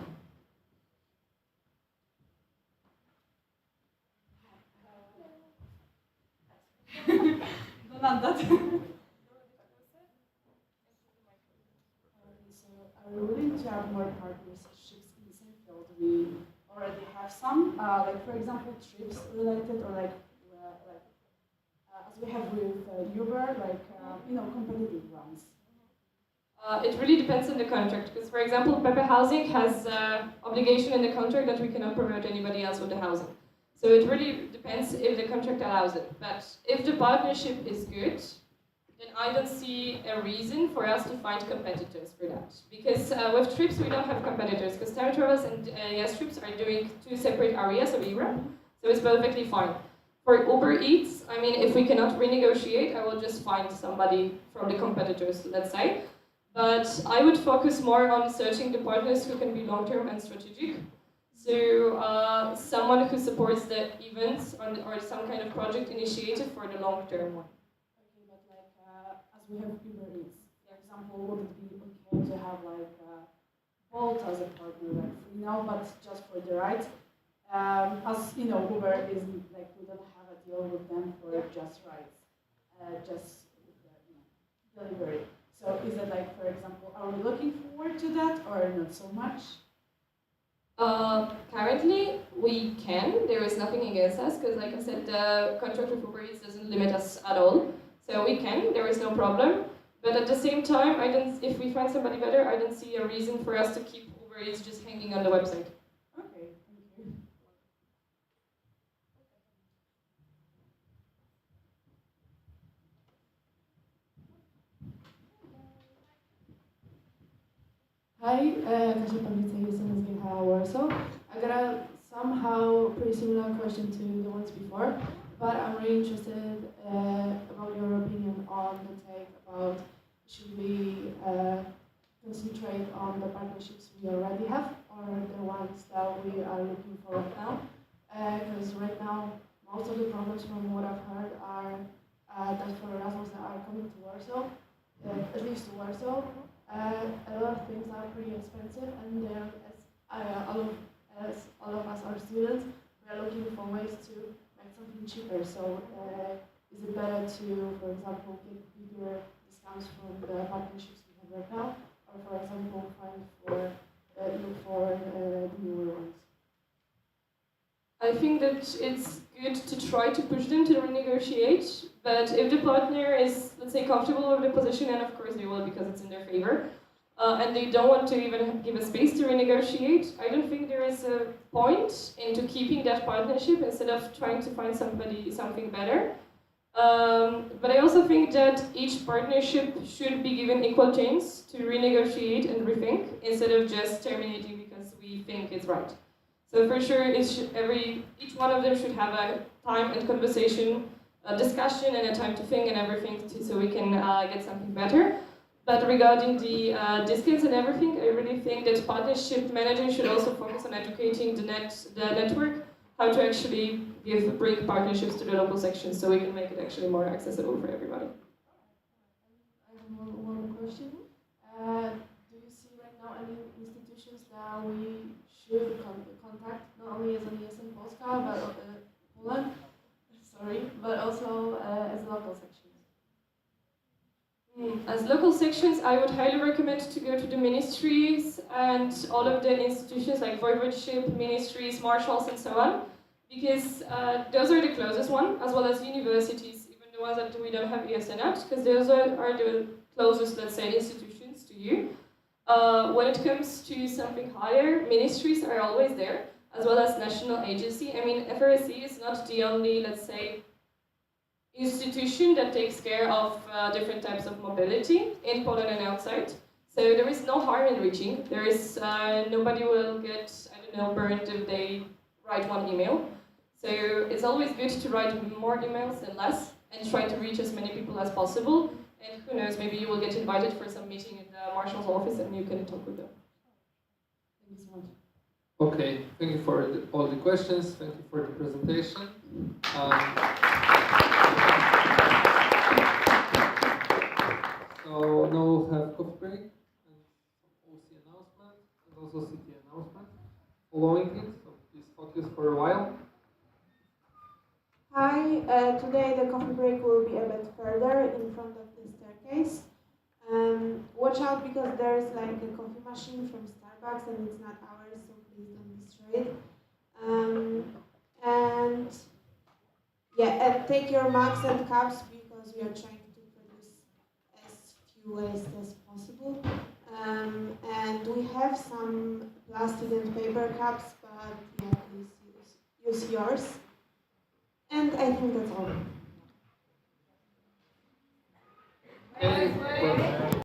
Not that. Are we willing to have more partnerships in the same field? We already have some, like for example, trips related, or as we have with Uber, competitive ones. It really depends on the contract, because for example, Pepe Housing has obligation in the contract that we cannot promote anybody else with the housing. So it really depends if the contract allows it. But if the partnership is good, then I don't see a reason for us to find competitors for that. Because with trips, we don't have competitors, because Time Travels and Yes Trips are doing two separate areas of Europe, so it's perfectly fine. For Uber Eats, I mean, if we cannot renegotiate, I will just find somebody from the competitors, let's say. But I would focus more on searching the partners who can be long-term and strategic. So someone who supports the events or some kind of project initiative for the long-term one. Okay, but as we have Uber Eats, for example, would it be okay to have Bolt as a partner, free now, but just for the ride? As you know, Uber is we don't have a deal with them for just rides, just delivery. So is it for example, are we looking forward to that or not so much? Currently, we can. There is nothing against us, because like I said, the contract with Uber Eats doesn't limit us at all. So we can, there is no problem. But at the same time, if we find somebody better, I don't see a reason for us to keep Uber Eats just hanging on the website. Okay, thank you. Hi, Kasia Pawlica, USMSGH Warsaw. I got a somehow pretty similar question to the ones before, but I'm really interested about your opinion on the take about should we concentrate on the partnerships we already have or the ones that we are looking for right now? Because right now, most of the problems from what I've heard are that for Erasmus that are coming to Warsaw, at least to Warsaw, a lot of things are pretty expensive, and as all of us are students, we are looking for ways to make something cheaper. So is it better to, for example, get bigger discounts from the partnerships we have right now, or for example, look for new that it's good to try to push them to renegotiate, but if the partner is, let's say, comfortable with the position, and of course they will because it's in their favor, and they don't want to even give a space to renegotiate, I don't think there is a point into keeping that partnership instead of trying to find something better. But I also think that each partnership should be given equal chance to renegotiate and rethink instead of just terminating because we think it's right. So for sure, each one of them should have a time and conversation, a discussion, and a time to think and everything, so we can get something better. But regarding the discounts and everything, I really think that partnership managers should also focus on educating the network, how to actually bring partnerships to the local sections, so we can make it actually more accessible for everybody. I have one more question. Do you see right now any institutions that we should contact, not only as an ESN Polska, but Poland, but also as local sections? As local sections, I would highly recommend to go to the ministries and all of the institutions like voivodeship, ministries, marshals, and so on, because those are the closest one, as well as universities, even the ones that we don't have ESN at, because those are the closest, let's say, institutions to you. When it comes to something higher, ministries are always there, as well as national agency. I mean, FRSC is not the only, let's say, institution that takes care of different types of mobility in Poland and outside. So there is no harm in reaching. There is nobody will get, I don't know, burned if they write one email. So it's always good to write more emails than less and try to reach as many people as possible. And who knows, maybe you will get invited for some meeting in the marshal's office and you can talk with them. Thank you so much. Okay, thank you for all the questions. Thank you for the presentation. So now we'll have coffee break and some OC announcement and also city announcement following it. So please focus for a while. Hi, today the coffee break will be a bit further in front of the staircase. Watch out because there's like a coffee machine from Starbucks and it's not ours, so please don't destroy it. And yeah, and take your mugs and cups because we are trying to produce as few waste as possible. And we have some plastic and paper cups, but yeah, please use yours. And I think that's all. Okay.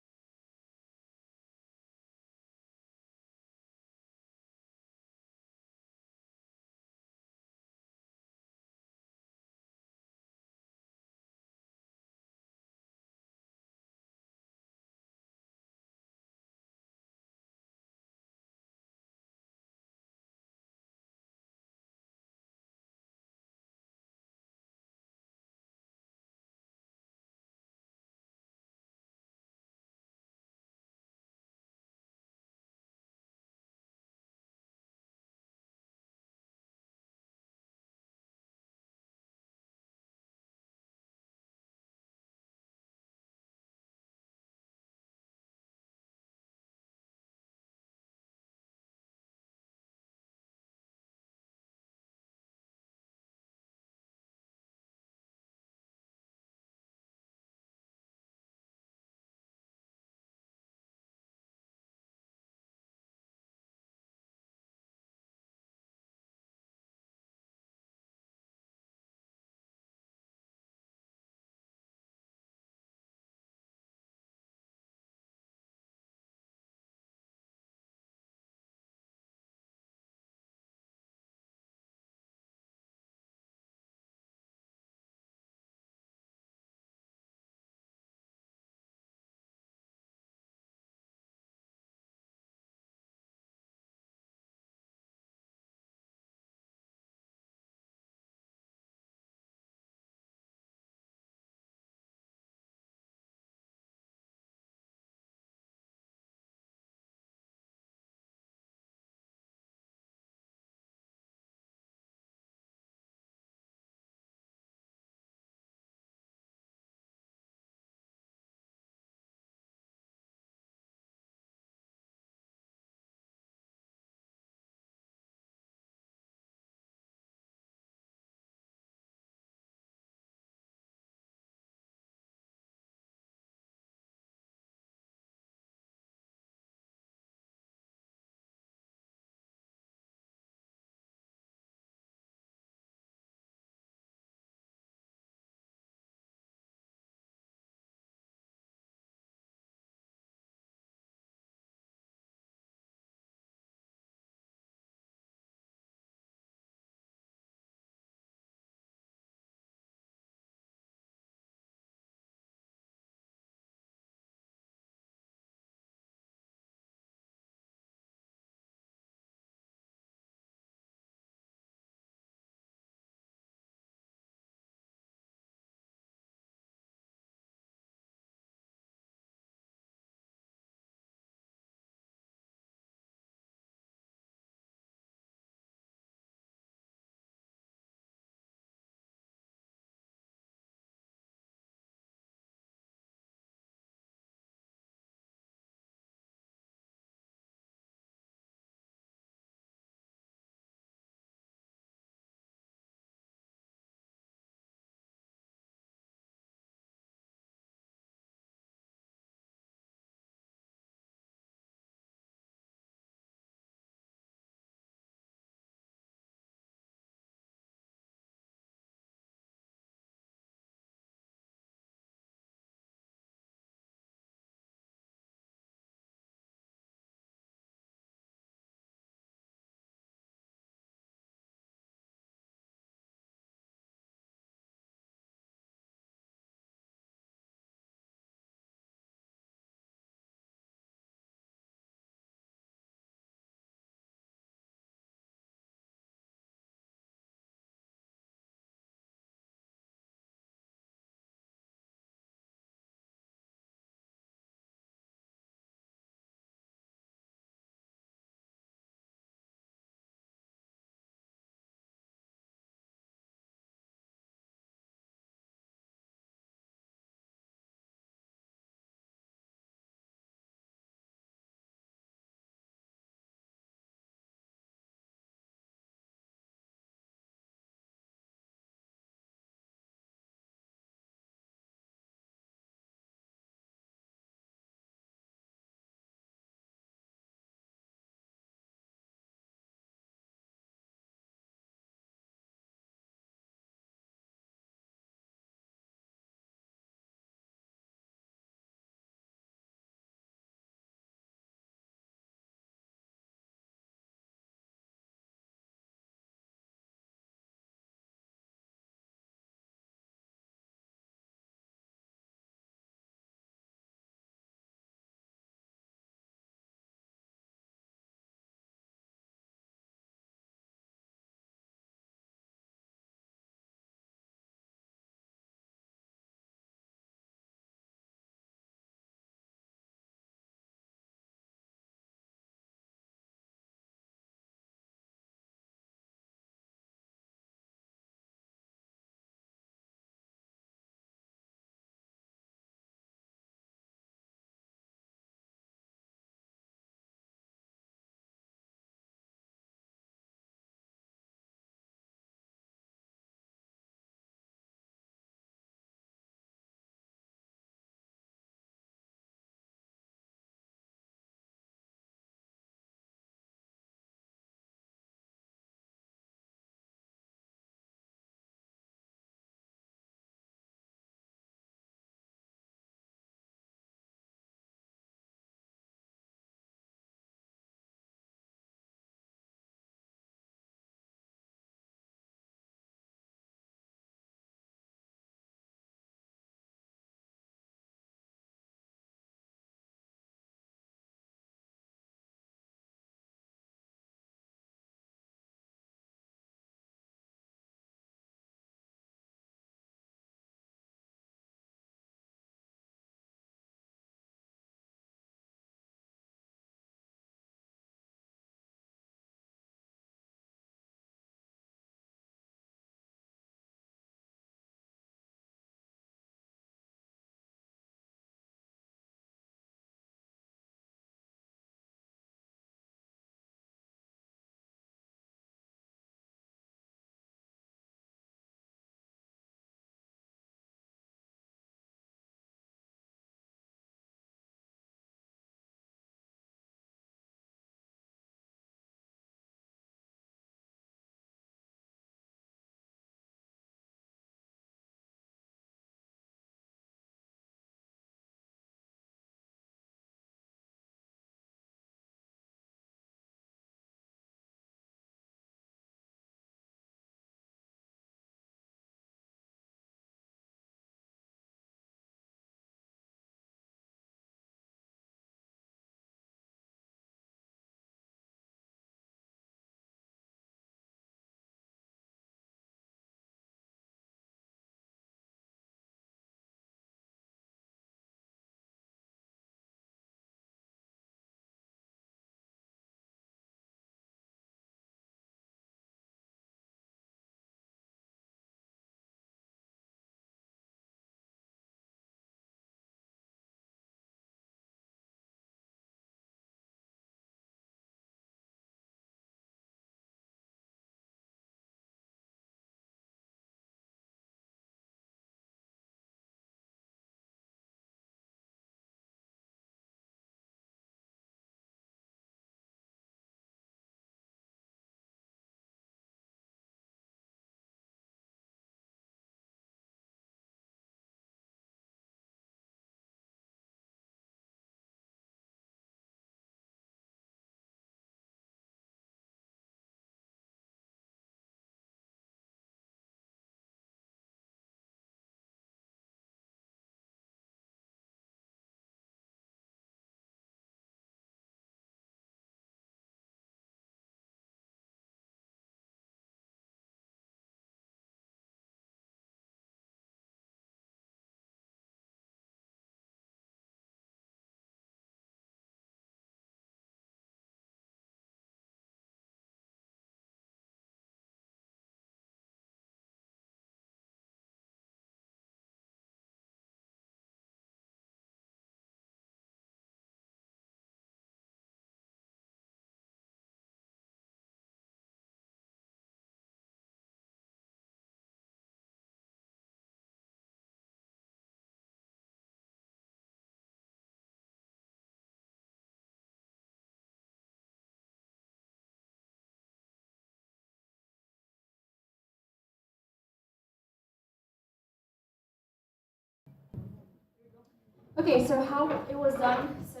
Okay, so how it was done. So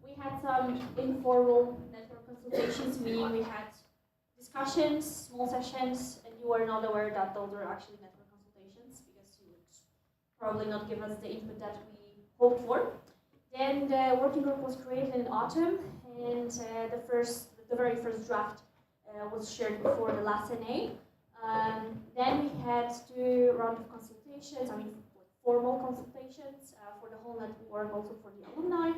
we had some informal network consultations, meaning we had discussions, small sessions, and you were not aware that those were actually network consultations because you would probably not give us the input that we hoped for. Then the working group was created in autumn, and the very first draft was shared before the last NA. Then we had 2 rounds of consultations, formal consultations for the whole network, also for the alumni,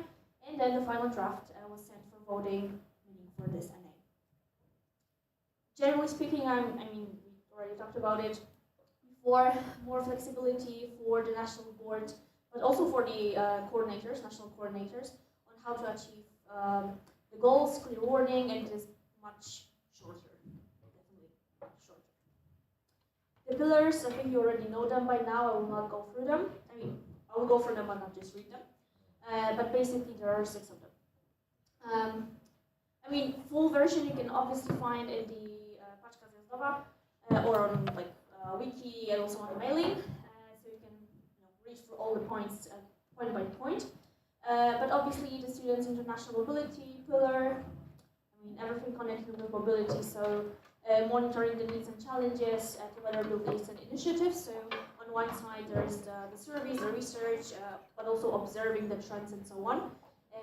and then the final draft was sent for voting, meaning for this NA. Generally speaking, we already talked about it before, more flexibility for the national board, but also for the coordinators, national coordinators, on how to achieve the goals, clear wording, and it is much shorter, definitely much shorter. The pillars, I think you already know them by now, I will not go through them. I will go through them but not just read them. But basically there are 6 of them. Full version you can obviously find in the Paczka Zjazdowa or on wiki and also on the mailing. So you can read through all the points point by point. But obviously the students' international mobility pillar, everything connected with mobility, so monitoring the needs and challenges to better build ESN initiatives. So on one side there's the surveys, the research, but also observing the trends and so on,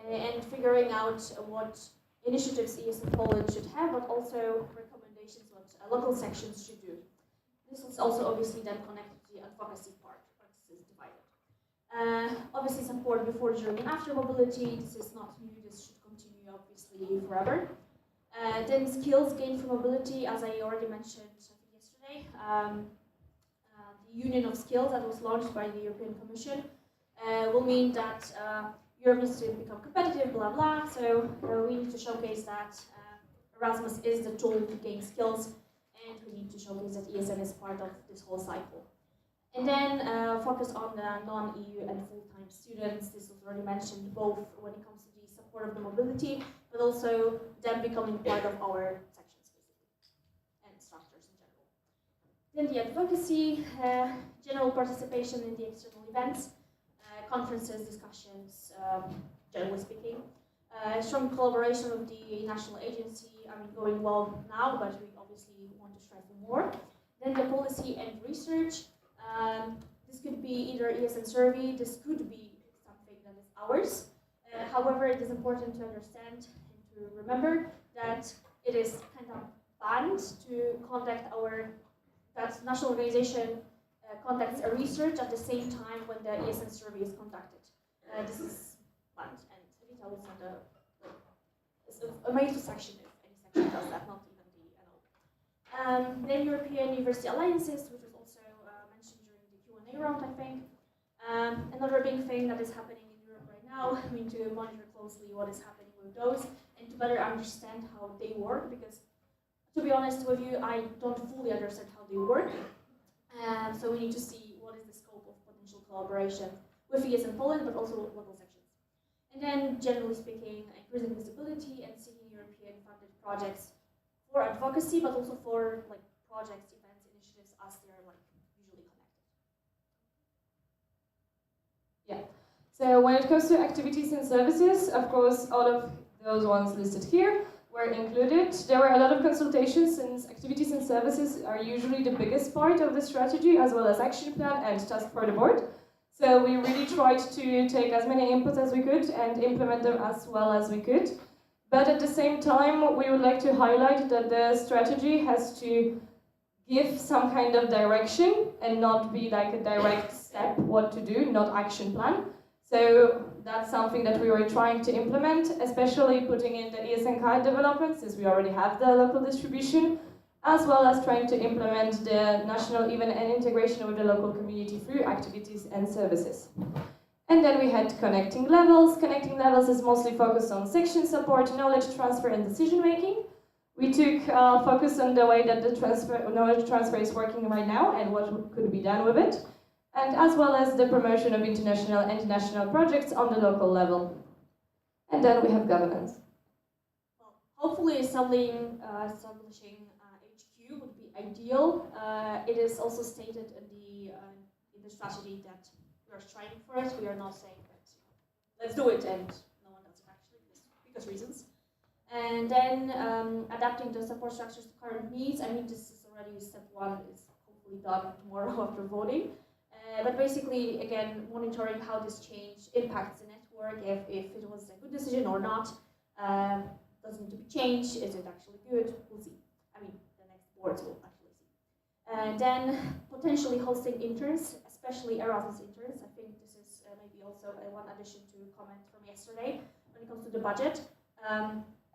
and figuring out what initiatives ESN Poland should have, but also recommendations what local sections should do. This is also obviously then connected to the advocacy part, but this is divided. Obviously support before, during and after mobility, this is not new, this should continue obviously forever. Then skills gained from mobility, as I already mentioned yesterday, the Union of Skills that was launched by the European Commission will mean that Europe needs to become competitive, blah blah, so we need to showcase that Erasmus is the tool to gain skills, and we need to showcase that ESN is part of this whole cycle. And then focus on the non-EU and full-time students. This was already mentioned, both when it comes to the support of the mobility, but also them becoming part of our sections, basically, and structures in general. Then the advocacy, general participation in the external events, conferences, discussions, generally speaking. Strong collaboration with the national agency, going well now, but we obviously want to strive for more. Then the policy and research. This could be either ESN survey, this could be something that is ours. However, it is important to understand and to remember that it is kind of banned to contact that national organization conducts a research at the same time when the ESN survey is conducted. This is banned, and Rita will send a mail to section if any section does that, not even the NO. Then European University Alliances, which was also mentioned during the Q&A round, I think. Another big thing that is happening in Europe right now, to monitor closely what is happening with those and to better understand how they work, because to be honest with you, I don't fully understand how they work. So we need to see what is the scope of potential collaboration with ESN Poland, but also local sections. And then, generally speaking, increasing visibility and seeking European funded projects for advocacy, but also for projects, events, initiatives, as they're usually connected. Yeah. So when it comes to activities and services, of course, all of those ones listed here were included. There were a lot of consultations, since activities and services are usually the biggest part of the strategy, as well as action plan and task for the board. So we really tried to take as many inputs as we could and implement them as well as we could. But at the same time, we would like to highlight that the strategy has to give some kind of direction and not be like a direct step what to do, not action plan. So that's something that we were trying to implement, especially putting in the ESN card development, since we already have the local distribution, as well as trying to implement the national event and integration with the local community through activities and services. And then we had connecting levels. Connecting levels is mostly focused on section support, knowledge transfer, and decision making. We took focus on the way that the knowledge transfer is working right now and what could be done with it, and as well as the promotion of international and national projects on the local level. And then we have governance. Well, hopefully establishing HQ would be ideal. It is also stated in the strategy that we are striving for it. We are not saying that let's do it, and no one does it actually because reasons. And then adapting the support structures to current needs. I mean, this is already step one. Is hopefully done tomorrow after voting. But basically, again, monitoring how this change impacts the network, if it was a good decision or not. Does it need to be changed? Is it actually good? We'll see. I mean, the next boards will actually see. And then potentially hosting interns, especially Erasmus interns. I think this is maybe also one addition to comment from yesterday when it comes to the budget.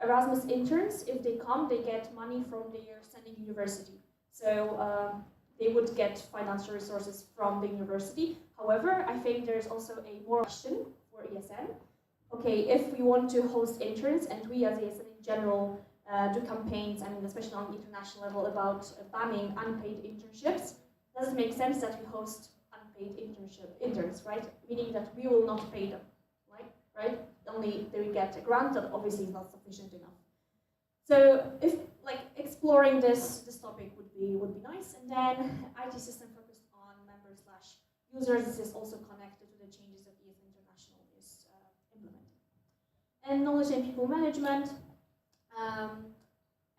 Erasmus interns, if they come, they get money from their sending university. So they would get financial resources from the university. However, I think there's also a more question for ESN. Okay, if we want to host interns and we as ESN in general do campaigns, I mean, especially on the international level, about banning unpaid internships, does it make sense that we host unpaid interns, right? Meaning that we will not pay them, right? Only they will get a grant that obviously is not sufficient enough. So if like exploring this topic would be nice. And then IT system focused on members/users. This is also connected to the changes that ESN International is implementing. And knowledge and people management.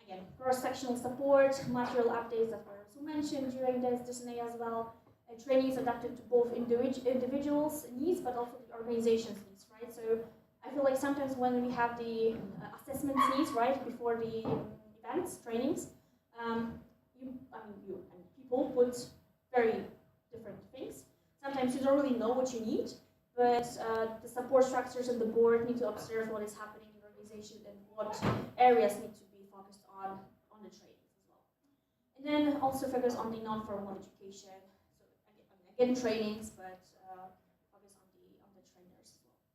Again, cross-sectional support, material updates that were also mentioned during this day as well. Trainings adapted to both individuals' needs, but also the organization's needs, right? So I feel like sometimes when we have the assessment needs, right, before the events, trainings, people put very different things. Sometimes you don't really know what you need, but the support structures and the board need to observe what is happening in the organization and what areas need to be focused on the trainings as well. And then also focus on the non-formal education. So again trainings, but focus on the trainers as well.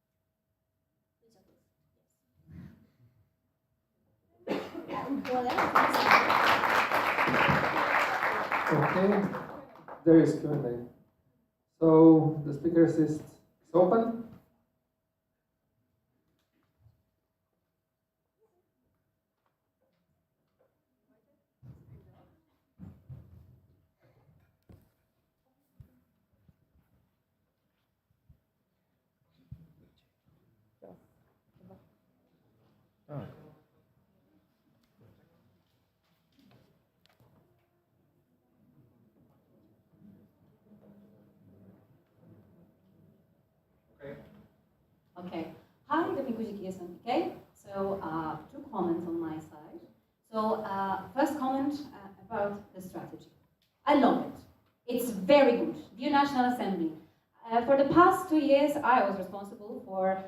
These are Okay, there is Q&A. So the speakers list is open. Okay. Hi, Dominique okay? So, two comments on my side. So, first comment about the strategy. I love it. It's very good. Dear National Assembly, for the past 2 years, I was responsible for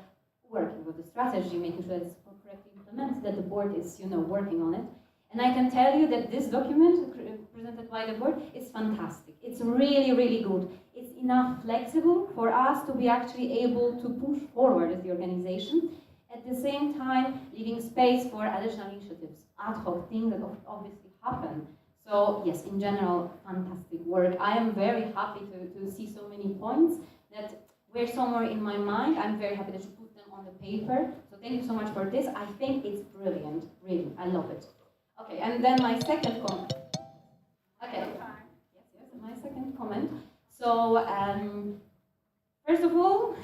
working with the strategy, making sure that it's correctly implemented, that the board is, working on it. And I can tell you that this document presented by the board is fantastic. It's really, really good. It's enough flexible for us to be actually able to push forward as the organization, at the same time leaving space for additional initiatives, ad hoc things that obviously happen. So yes, in general, fantastic work. I am very happy to see so many points that were somewhere in my mind. I'm very happy that you put them on the paper. So thank you so much for this. I think it's brilliant, really. I love it. Okay, and then my second comment. Okay. Yes, my second comment. So, first of all,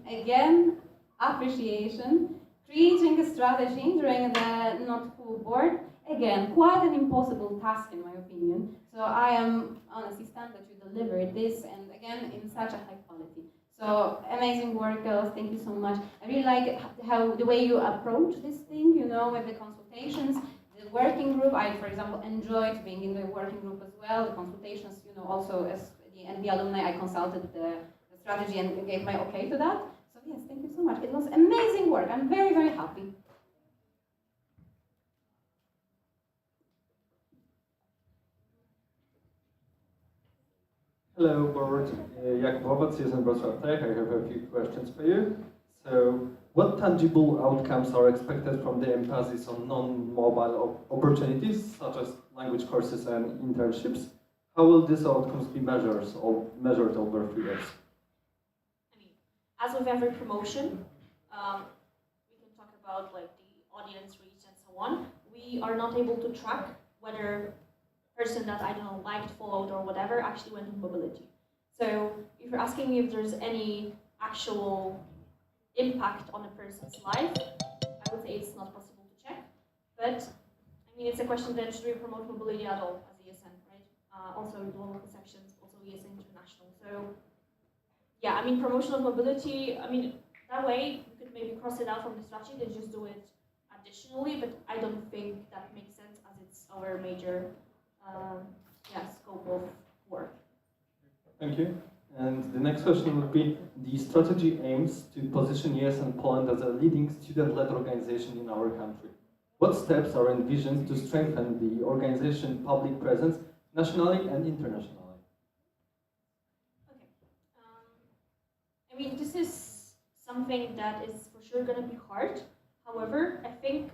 again, appreciation. Creating a strategy during the not full board, again, quite an impossible task in my opinion. So I am honestly stunned that you delivered this, and again, in such a high quality. So amazing work, girls. Thank you so much. I really like how the way you approach this thing, with the consultations. The working group, I, for example, enjoyed being in the working group as well. The consultations, also as the alumni, I consulted the strategy and gave my okay to that. So yes, thank you so much. It was amazing work. I'm very, very happy. Hello, board. Jakub Owoc, Citizen Wrocław Tech. I have a few questions for you. So, what tangible outcomes are expected from the emphasis on non-mobile opportunities, such as language courses and internships? How will these outcomes be measured over 3 years? As with every promotion, we can talk about like the audience reach and so on. We are not able to track whether person that I don't know liked, followed, or whatever actually went to mobility. So if you're asking me if there's any actual impact on a person's life, I would say it's not possible to check. But I mean, it's a question that should we promote mobility at all as ESN, right? Also the local sections, also ESN International. So yeah, I mean, promotion of mobility, I mean, that way we could maybe cross it out from the strategy and just do it additionally, but I don't think that makes sense as it's our major scope of work. Thank you. And the next question would be, the strategy aims to position ESN Poland as a leading student-led organization in our country. What steps are envisioned to strengthen the organization's public presence nationally and internationally? Okay. I mean, this is something that is for sure going to be hard. However, I think,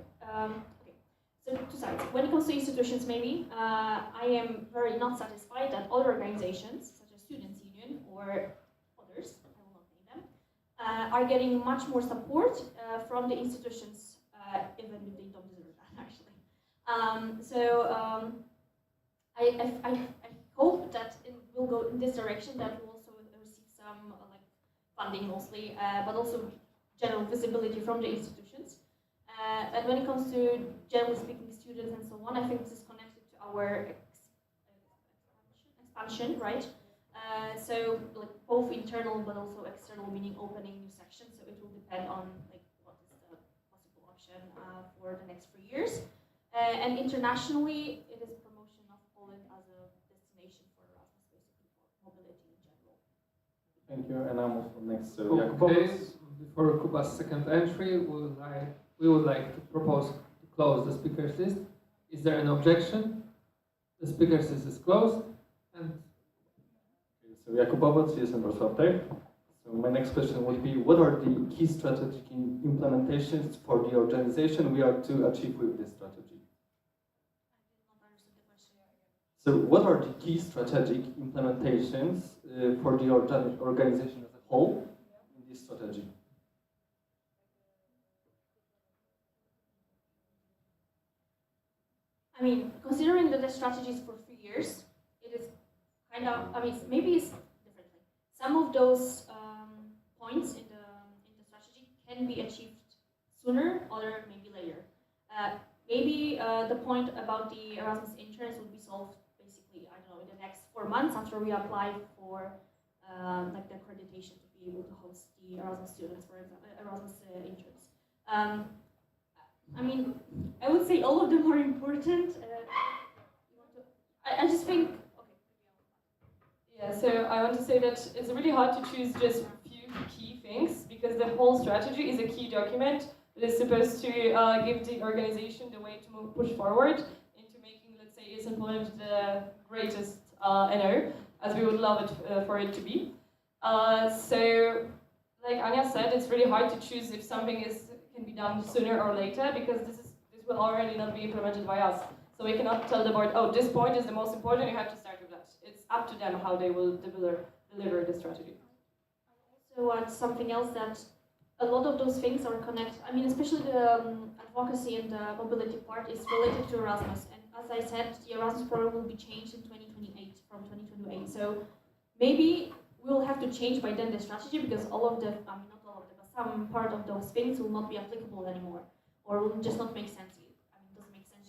so two sides. When it comes to institutions, maybe, I am very not satisfied that other organizations, such as Students' Union or others, I will not name them, are getting much more support from the institutions, even if they don't deserve that, actually. I hope that it will go in this direction, that we'll also receive some funding mostly, but also general visibility from the institutions. And when it comes to, generally speaking, students and so on, I think this is connected to our expansion, right? So like both internal but also external, meaning opening new sections. So it will depend on like what is the possible option for the next 3 years. And internationally, it is promotion of Poland as a destination for Erasmus, basically for mobility in general. Thank you. And I'm also next. So okay. Before Kuba's second entry, we would like to propose to close the speakers list. Is there an objection? The speakers list is closed. And so Jakubowiec, ESN Wrocław Tech. So my next question would be, what are the key strategic implementations for the organization we are to achieve with this strategy? So what are the key strategic implementations for the organization as a whole in this strategy? I mean, considering that the strategy is for 3 years, it is kind of, I mean, maybe it's differently. Some of those points in the strategy can be achieved sooner, other maybe later. Maybe the point about the Erasmus interns would be solved basically, I don't know, in the next 4 months after we apply for like the accreditation to be able to host the Erasmus students, for example, Erasmus interns. I mean, I would say all of them are important. I just think, okay. Yeah, so I want to say that it's really hard to choose just a few key things because the whole strategy is a key document that is supposed to give the organization the way to push forward into making, let's say, ESN Poland the greatest as we would love it for it to be. So, like Anya said, it's really hard to choose if something can be done sooner or later because this will already not be implemented by us. So we cannot tell the board, oh, this point is the most important, you have to start with that. It's up to them how they will deliver the strategy. So something else that a lot of those things are connected. I mean, especially the advocacy and the mobility part is related to Erasmus. And as I said, the Erasmus program will be changed in 2028, from 2028. So maybe we will have to change by then the strategy because all of the, I mean, not all of them, but some part of those things will not be applicable anymore or will just not make sense. I mean, it doesn't make sense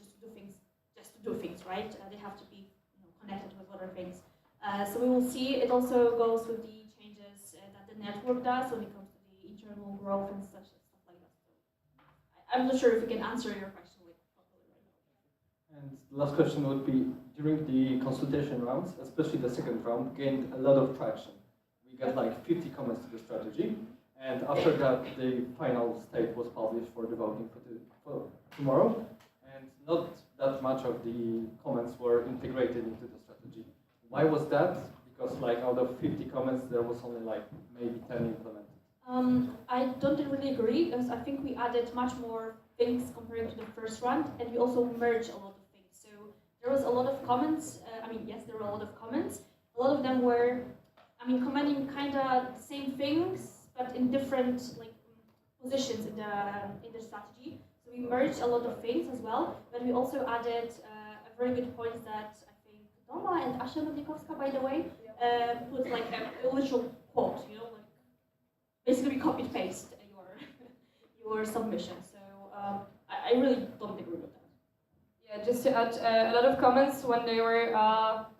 just to do things, right? They have to be connected with other things. So we will see. It also goes with the changes that the network does when it comes to the internal growth and stuff like that. So I'm not sure if we can answer your question properly right now. And the last question would be, during the consultation rounds, especially the second round, gained a lot of traction. We got like 50 comments to the strategy, and after that, the final state was published for the voting for tomorrow, and not that much of the comments were integrated into the strategy. Why was that? Because like out of 50 comments, there was only like maybe 10 implemented. I don't really agree, because I think we added much more things compared to the first round, and we also merged a lot of things. So there was a lot of comments. I mean, yes, there were a lot of comments. A lot of them were, I mean, commenting kind of the same things, but in different like positions in the strategy. So we merged a lot of things as well, but we also added a very good point that I think Doma and Asha Lubnikowska, by the way, put like a literal quote, like basically we copied paste your submission. So I really don't agree with that. Yeah, just to add a lot of comments when they were,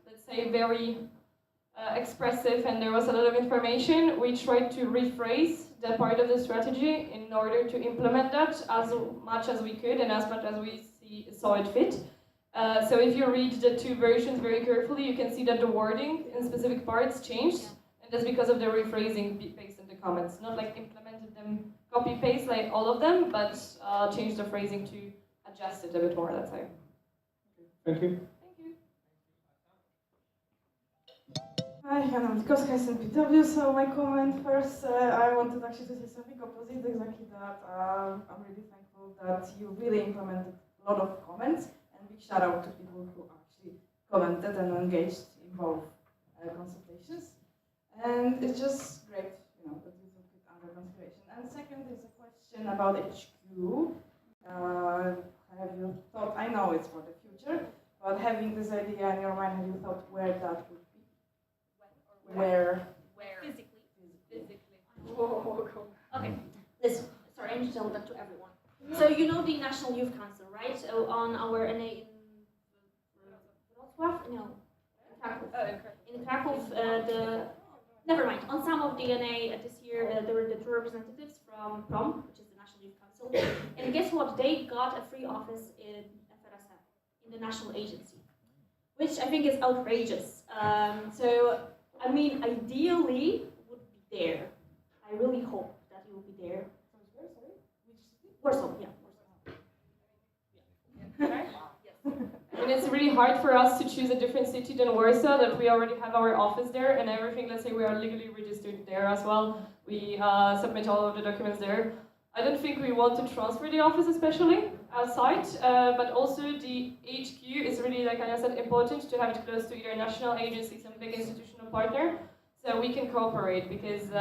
let's say, very expressive and there was a lot of information. We tried to rephrase the part of the strategy in order to implement that as much as we could and as much as we saw it fit. So if you read the two versions very carefully, you can see that the wording in specific parts changed, and that's because of the rephrasing based on the comments. Not like implemented them copy-paste like all of them, but changed the phrasing to adjust it a bit more, let's say. Thank you. Hi, Hanna Mitkowska, SNPW. So my comment first, I wanted actually to say something opposite, exactly that. I'm really thankful that you really implemented a lot of comments, and big shout out to people who actually commented and engaged in both consultations. And it's just great, you know, that you took it under consideration. And second is a question about HQ. Have you thought, I know it's for the future, but having this idea in your mind, have you thought where that would be? Where? Physically. Okay, listen, sorry, I need to tell that to everyone. So you know the National Youth Council, right? So on our NA in Wrocław? No, in Kraków. In Kraków, never mind, on some of the NA this year, there were the two representatives from PROM, which is the National Youth Council. And guess what? They got a free office in FRSM, in the national agency, which I think is outrageous. So, I mean, ideally, would be there. I really hope that it will be there. Warsaw, yeah. I mean, it's really hard for us to choose a different city than Warsaw, that we already have our office there and everything. Let's say we are legally registered there as well. We submit all of the documents there. I don't think we want to transfer the office especially outside, but also the HQ is really, like Anya said, important to have it close to either national agency, some big institutional partner, so we can cooperate, because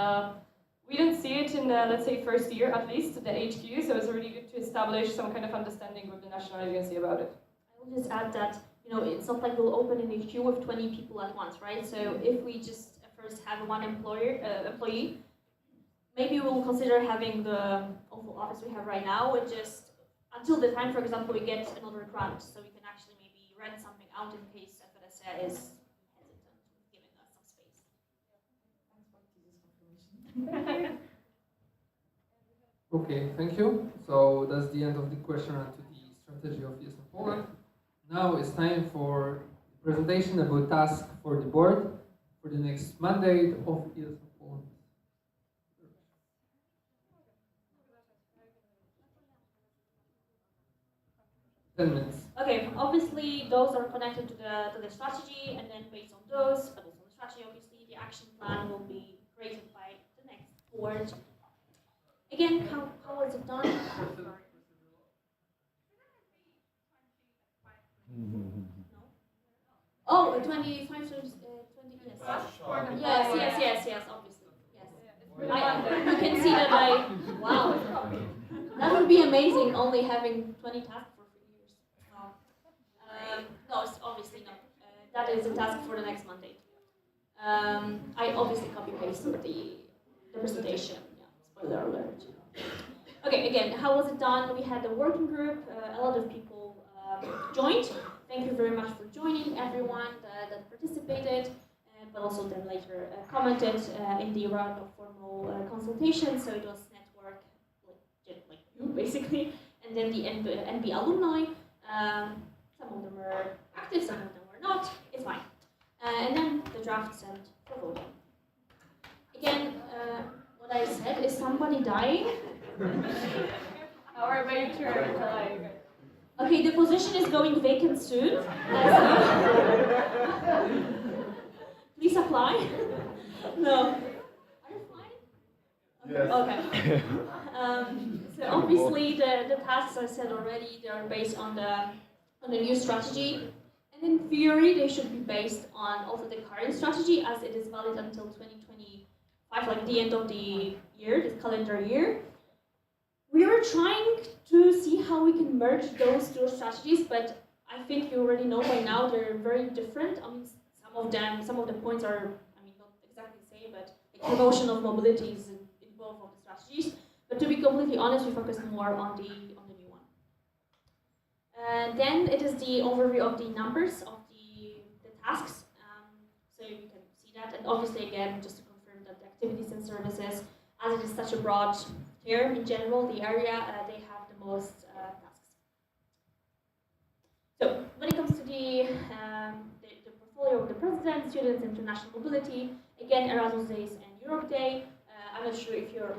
we don't see it in the, let's say, first year at least, the HQ, so it's really good to establish some kind of understanding with the national agency about it. I will just add that, you know, it's not like we'll open an HQ with 20 people at once, right? So if we just first have one employee, maybe we'll consider having the awful office we have right now, with just until the time, for example, we get another grant, so we can actually maybe rent something out in case FRSA is hesitant with giving us some space. Okay, thank you. So that's the end of the question and to the strategy of ESN Poland. Now it's time for the presentation about task for the board for the next mandate of ESN Poland. 10 minutes. Okay, obviously those are connected to the strategy, and then based on those, but also the strategy, obviously the action plan will be created by the next board. Again, how was it done? Oh, 25 20, yes, obviously. Yes. You can see that wow. That would be amazing, only having 20 tasks for 3 years. Wow. No, it's obviously not. That is a task for the next mandate. I obviously copy-pasted the presentation. Yeah, spoiler alert. Okay, again, how was it done? We had a working group, a lot of people joined. Thank you very much for joining, everyone that participated, but also then later commented in the round of formal consultation. So it was network, like you basically, and then the NB alumni. Some of them were active, some of them were not. It's fine. And then the draft sent for voting. Again, what I said, is somebody dying? Our major dying. Okay, the position is going vacant soon. Please apply. No. Are you fine? Yes. Okay. So obviously the tasks I said already, they are based on the new strategy. And in theory, they should be based on also the current strategy, as it is valid until 2025, like the end of the year, this calendar year. We are trying to see how we can merge those two strategies, but I think you already know by now they're very different. I mean, some of the points are, I mean, not exactly the same, but like promotion of mobility is in both of the strategies. But to be completely honest, we focused more on the new one. Then it is the overview of the numbers of the tasks. So you can see that, and obviously again, just to confirm that the activities and services, as it is such a broad term in general, the area, they have the most tasks. So when it comes to the portfolio of the president, students, international mobility, again, Erasmus Days and Europe Day. I'm not sure if you're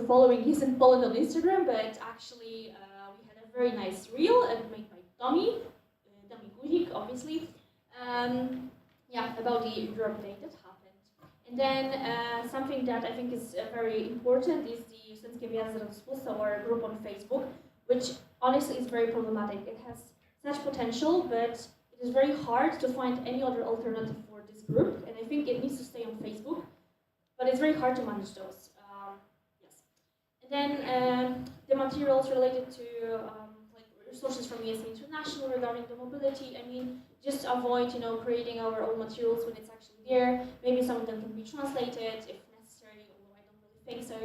following He's in Poland on Instagram, but actually we had a very nice reel made by Domi Guzik, obviously. Yeah, about the Europe Day that happened. And then something that I think is very important is the Studenckie Wyjazdy Rozpusta, or a group on Facebook, which honestly is very problematic. It has such potential, but it is very hard to find any other alternative for this group, and I think it needs to stay on Facebook, but it's very hard to manage those. Yes. And then the materials related to like resources from ESA International regarding the mobility. I mean, just avoid, creating our own materials when it's actually there. Maybe some of them can be translated if necessary, although I don't really think so.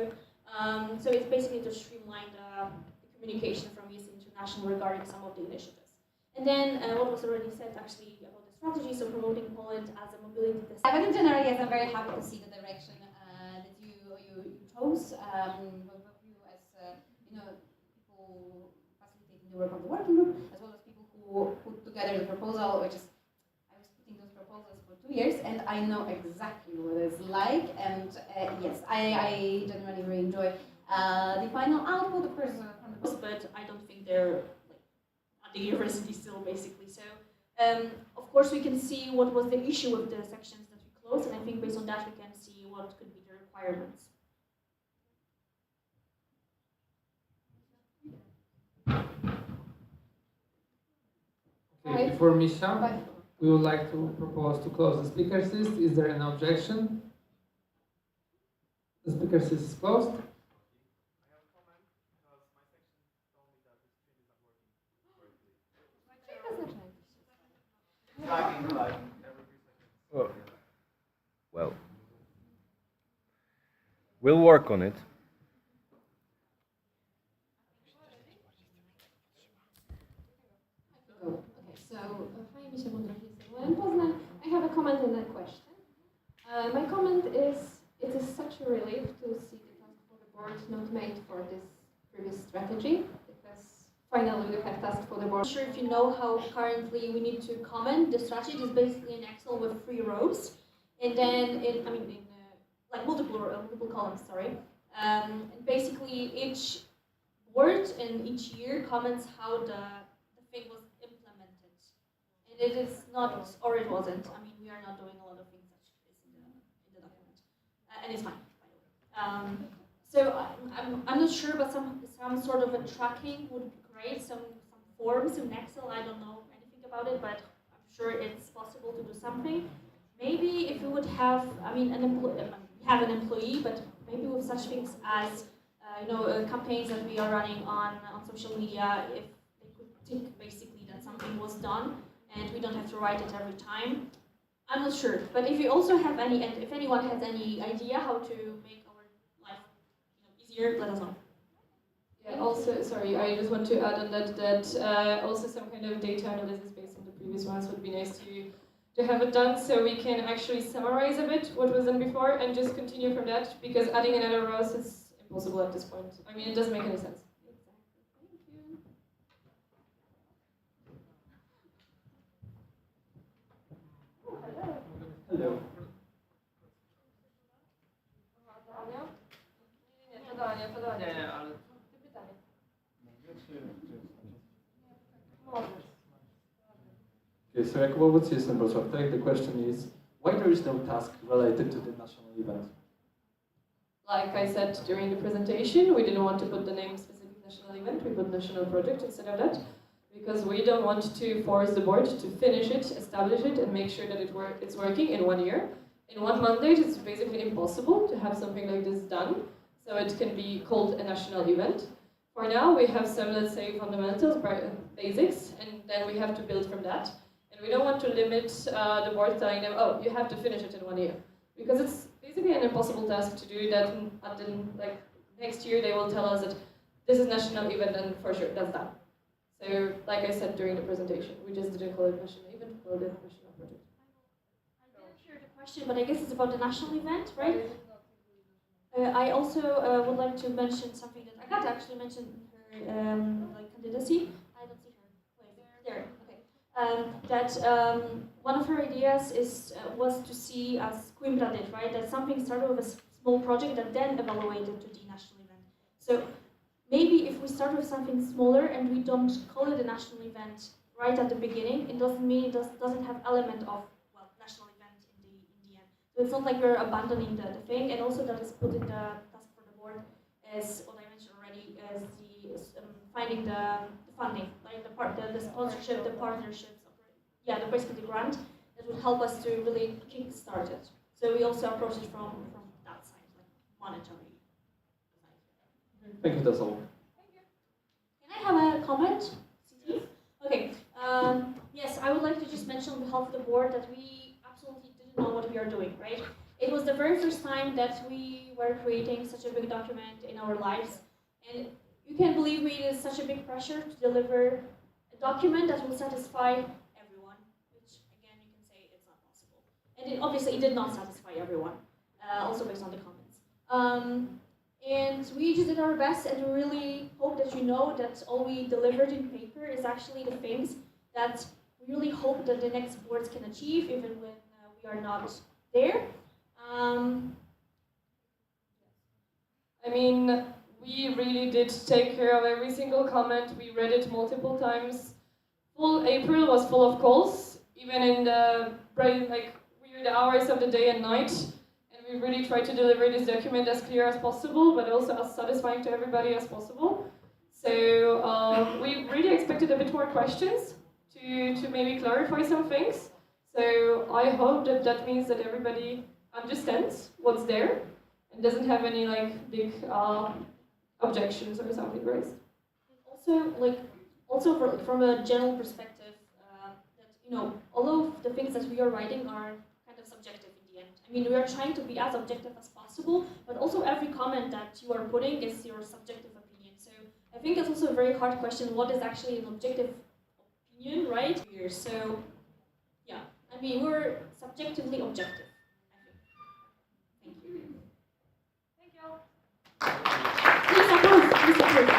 So it's basically to streamline the communication from ESA International regarding some of the initiatives. And then what was already said actually about the strategy, so promoting Poland as a mobility destination. But in general, yes, I'm very happy to see the direction that you chose, both of you as people facilitating the work of the working group, as well as people who put together the proposal, which is, I was putting those proposals for 2 years, and I know exactly what it's like, and yes, I generally really enjoy the final output, of course, from the post, but I don't think they're the university still, basically. So, of course, we can see what was the issue with the sections that we closed, and I think based on that we can see what could be the requirements. Okay, before Misha, we would like to propose to close the speakers list. Is there an objection? The speakers list is closed. Well, we'll work on it. Okay, so hi, Misha Poznań. I have a comment and a question. My comment is, it is such a relief to see the task for the board not made for this previous strategy, because finally we have task for the board. I'm not sure if you know how currently we need to comment. The strategy is basically an Excel with 3 rows, and then like multiple columns. Sorry, and basically each board and each year comments how the thing was implemented, and it is not, or it wasn't. I mean, we are not doing a lot of things that is in the document, and it's fine, by the way. So I'm not sure, but some sort of a tracking would be great. Some forms in Excel. I don't know anything about it, but I'm sure it's possible to do something. Maybe if we would have, we have an employee, but maybe with such things as campaigns that we are running on social media, if they could tick basically that something was done, and we don't have to write it every time. I'm not sure, but if you also have any, and if anyone has any idea how to make our life easier, let us know. Yeah, also, sorry, I just want to add on that also some kind of data analysis based on the previous ones would be nice to have it done, so we can actually summarize a bit what was done before and just continue from that, because adding another rows is impossible at this point. I mean, it doesn't make any sense. Hello. Okay, so Jakub Wódź and Wrocław Tech. The question is, why there is no task related to the national event? Like I said during the presentation, we didn't want to put the name specific national event, we put national project instead of that, because we don't want to force the board to finish it, establish it, and make sure that it's working in 1 year. In one mandate, it's basically impossible to have something like this done, so it can be called a national event. For now, we have some, let's say, fundamentals, basics, and then we have to build from that. And we don't want to limit the board telling them, oh, you have to finish it in 1 year. Because it's basically an impossible task to do that at next year they will tell us that this is national event and for sure that's done. So, like I said during the presentation, we just didn't call it national event, we called it national project. I didn't hear the question, but I guess it's about the national event, right? I also would like to mention something that Agata actually mentioned her like candidacy. I don't see her. Wait, there. Okay. One of her ideas was to see, as Coimbra did, right, that something started with a small project that then evaluated to the national event. So maybe if we start with something smaller and we don't call it a national event right at the beginning, it doesn't mean it doesn't have element of, well, national event in the end. So it's not like we're abandoning the thing, and also that is put in the task for the board as what I mentioned already, as finding the funding, like the sponsorship, the partnerships, basically the grant that would help us to really kickstart it. So we also approach it from that side, like monetary. Thank you, that's all. Can I have a comment? CT? Okay. Yes, I would like to just mention on behalf of the board that we absolutely didn't know what we are doing, right? It was the very first time that we were creating such a big document in our lives. And you can believe me, it is such a big pressure to deliver a document that will satisfy everyone, which again, you can say it's not possible. And obviously it did not satisfy everyone, also based on the comments. And we just did our best, and we really hope that you know that all we delivered in paper is actually the things that we really hope that the next boards can achieve, even when we are not there. I mean, we really did take care of every single comment. We read it multiple times. Full April was full of calls, even in the weird hours of the day and night. We really try to deliver this document as clear as possible, but also as satisfying to everybody as possible. So we really expected a bit more questions to maybe clarify some things. So I hope that means that everybody understands what's there and doesn't have any big objections or something raised. Also, from a general perspective, that all of the things that we are writing are kind of subjective. I mean, we are trying to be as objective as possible, but also every comment that you are putting is your subjective opinion. So I think that's also a very hard question, what is actually an objective opinion, right? So, yeah, I mean, we're subjectively objective, I think. Thank you. Thank you. Please approve, please approve.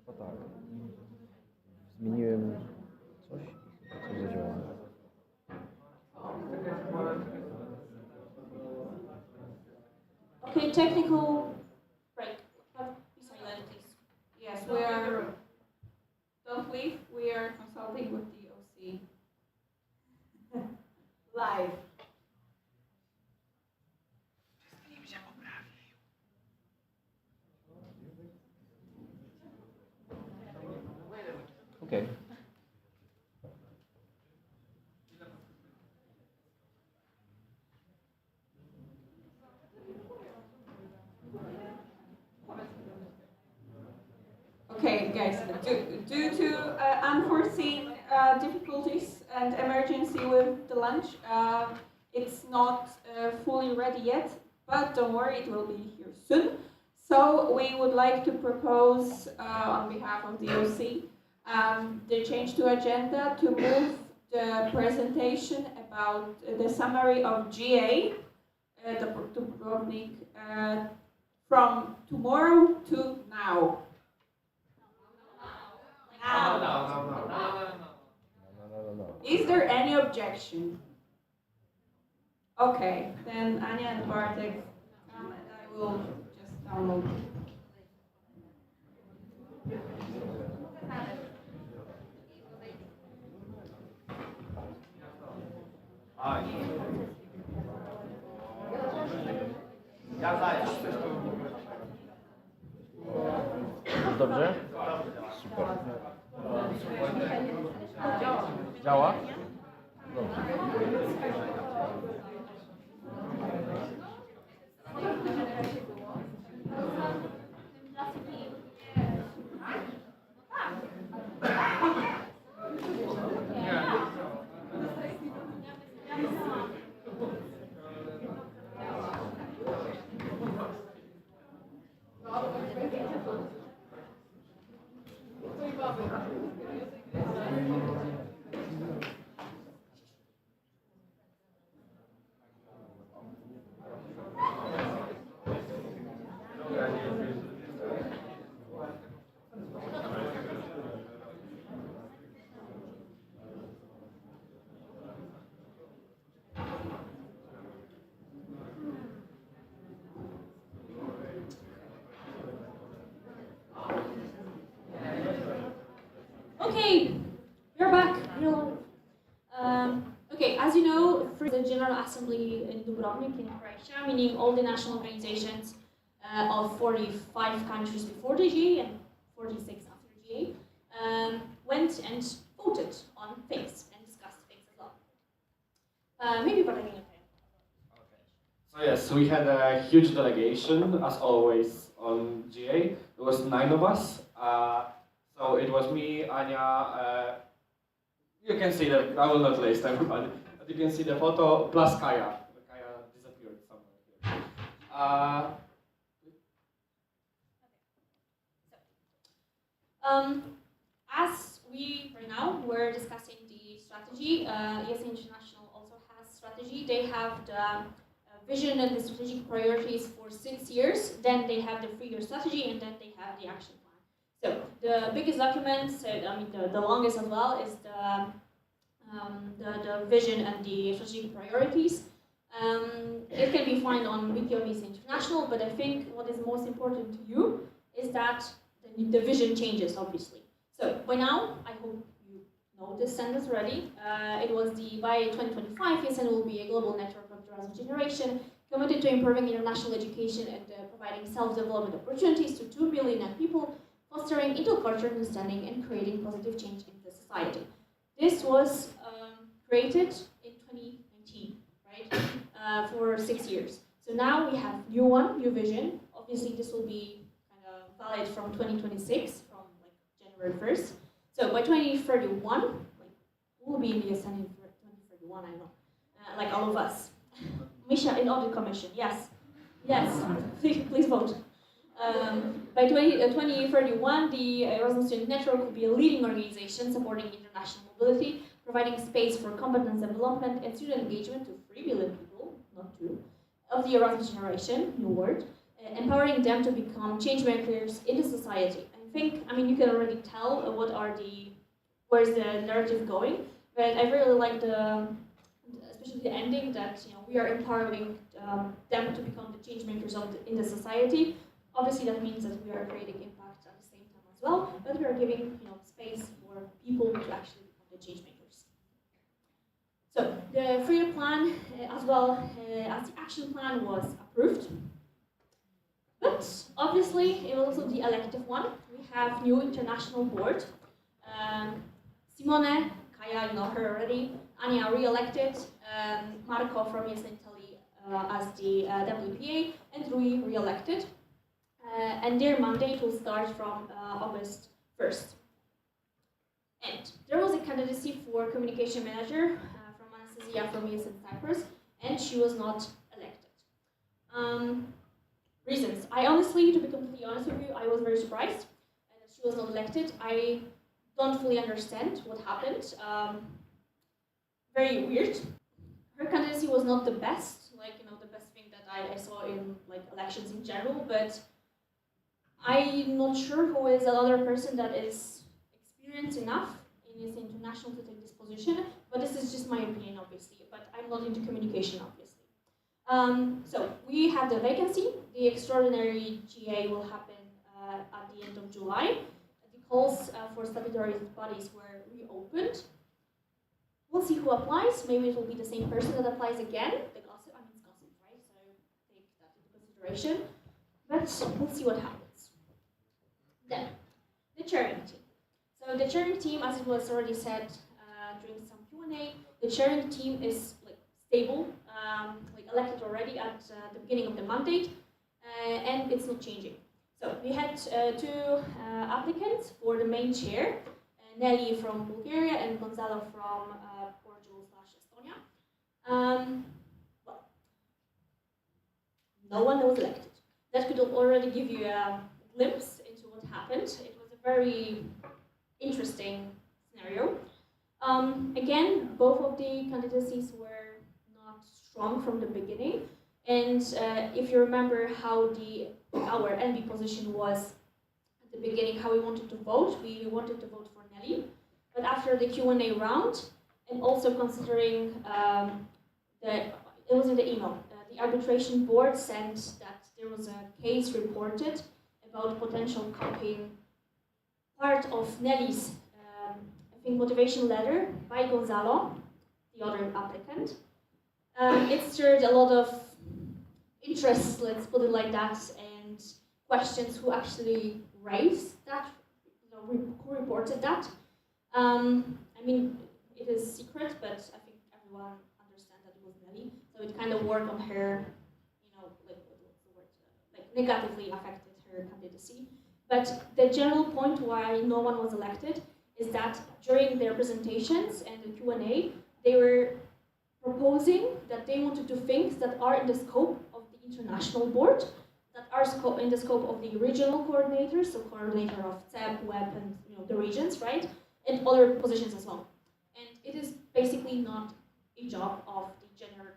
No tak. Zmieniłem coś i coś zadziałało. Okay, technical break. Be silent, please. Yes, we are. Don't leave. We are consulting with the OC. Live. Okay. Okay, guys, due to unforeseen difficulties and emergency with the lunch, it's not fully ready yet, but don't worry, it will be here soon. So we would like to propose, on behalf of the OC, the change to agenda to move the presentation about the summary of GA, the Dubrovnik, from tomorrow to now. No. Is there any objection? Okay, then Anya and Bartek come and I will just download. Dobrze? Super. Działa? Dobrze. Okay, we're back. We're live. Okay, as you know, for the General Assembly in Dubrovnik in Croatia, meaning all the national organizations of 45 countries before the GA and 46 after the GA, went and voted on things and discussed things as well. Maybe what I mean. So yes, we had a huge delegation, as always, on GA. There was 9 of us. So it was me, Anya, you can see that, I will not list everybody, but you can see the photo, plus Kaya. Kaya disappeared somewhere here. As we right now we're discussing the strategy, ESA International also has strategy. They have the vision and the strategic priorities for 6 years. Then they have the 3-year strategy, and then they have the action plan. So the biggest document, the longest as well, is the vision and the strategic priorities. It can be found on Wiki of ESA International, but I think what is most important to you is that the vision changes, obviously. So by now, I hope you know this sentence already. It was by 2025, ESN will be a global network of the Erasmus generation, committed to improving international education and providing self-development opportunities to 2 billion young people, fostering intercultural understanding and creating positive change in the society. This was created in 2019, right? For 6 years. So now we have new vision. Obviously, this will be valid from 2026, from like January 1st. So by 2031, like we'll be in the ESN in 2031, I know, like all of us. Misha in Audit Commission, yes, please vote. By 2031, the Erasmus Student Network will be a leading organization supporting international mobility, providing space for competence development and student engagement to 3 billion people, not 2, of the Erasmus generation, new word, empowering them to become change makers in the society. I mean, you can already tell where's the narrative going, but I really like especially the ending that we are empowering them to become the change makers in the society. Obviously, that means that we are creating impact at the same time as well, but we are giving space for people to actually become the change makers. So the 3-year plan, as well as the action plan, was approved. But obviously, it was also the elective one. We have new international board. Simone, Kaya, you know her already. Anya re-elected. Marco from ESN Italy as the WPA, and Rui re-elected. And their mandate will start from August 1st. And there was a candidacy for communication manager from Anastasia from ESN Cyprus, and she was not elected. Reasons. I honestly, to be completely honest with you, I was very surprised that she was not elected. I don't fully understand what happened. Very weird. Her candidacy was not the best, the best thing that I saw in elections in general, but I'm not sure who is another person that is experienced enough in ESA International to take this position, but this is just my opinion, obviously, but I'm not into communication, obviously. So we have the vacancy. The extraordinary GA will happen at the end of July. The calls for statutory bodies were reopened. We'll see who applies. Maybe it will be the same person that applies again. It's gossip, right? So take that into consideration. But we'll see what happens. Then, the chairing team. So the chairing team, as it was already said during some Q&A, the chairing team is stable, elected already at the beginning of the mandate, and it's not changing. So we had 2 applicants for the main chair, Nelly from Bulgaria and Gonzalo from Portugal/Estonia. Well, no one was elected. That could already give you a glimpse into what happened. It was a very interesting scenario. Again, both of the candidacies were not strong from the beginning. And if you remember how our NB position was at the beginning, how we wanted to vote for Nelly. But after the Q&A round, and also considering it was in the email, the arbitration board sent that there was a case reported about potential copying part of Nelly's think, motivation letter by Gonzalo, the other applicant. It stirred a lot of interest, let's put it like that, and questions who actually raised that, who reported that. I mean, it is secret, but I think everyone understands that it was Nelly, so it kind of worked on her, like what's the word, like negatively affected her candidacy. But the general point why no one was elected is that during their presentations and the Q&A, they were proposing that they want to do things that are in the scope of the international board, that are in the scope of the regional coordinators, so coordinator of CEP, WEB, and the regions, right? And other positions as well. And it is basically not a job of the General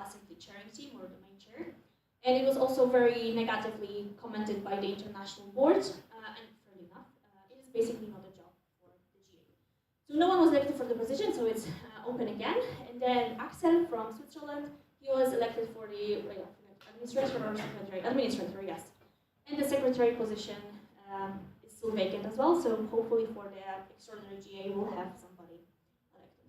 Assembly chairing team or the main chair. And it was also very negatively commented by the international board, and fairly enough, it is basically not a job for the GA. So no one was elected for the position, so it's open again. And then Axel from Switzerland, he was elected for the administrator or secretary, administrator, yes. And the secretary position is still vacant as well, so hopefully for the extraordinary GA we'll have somebody elected.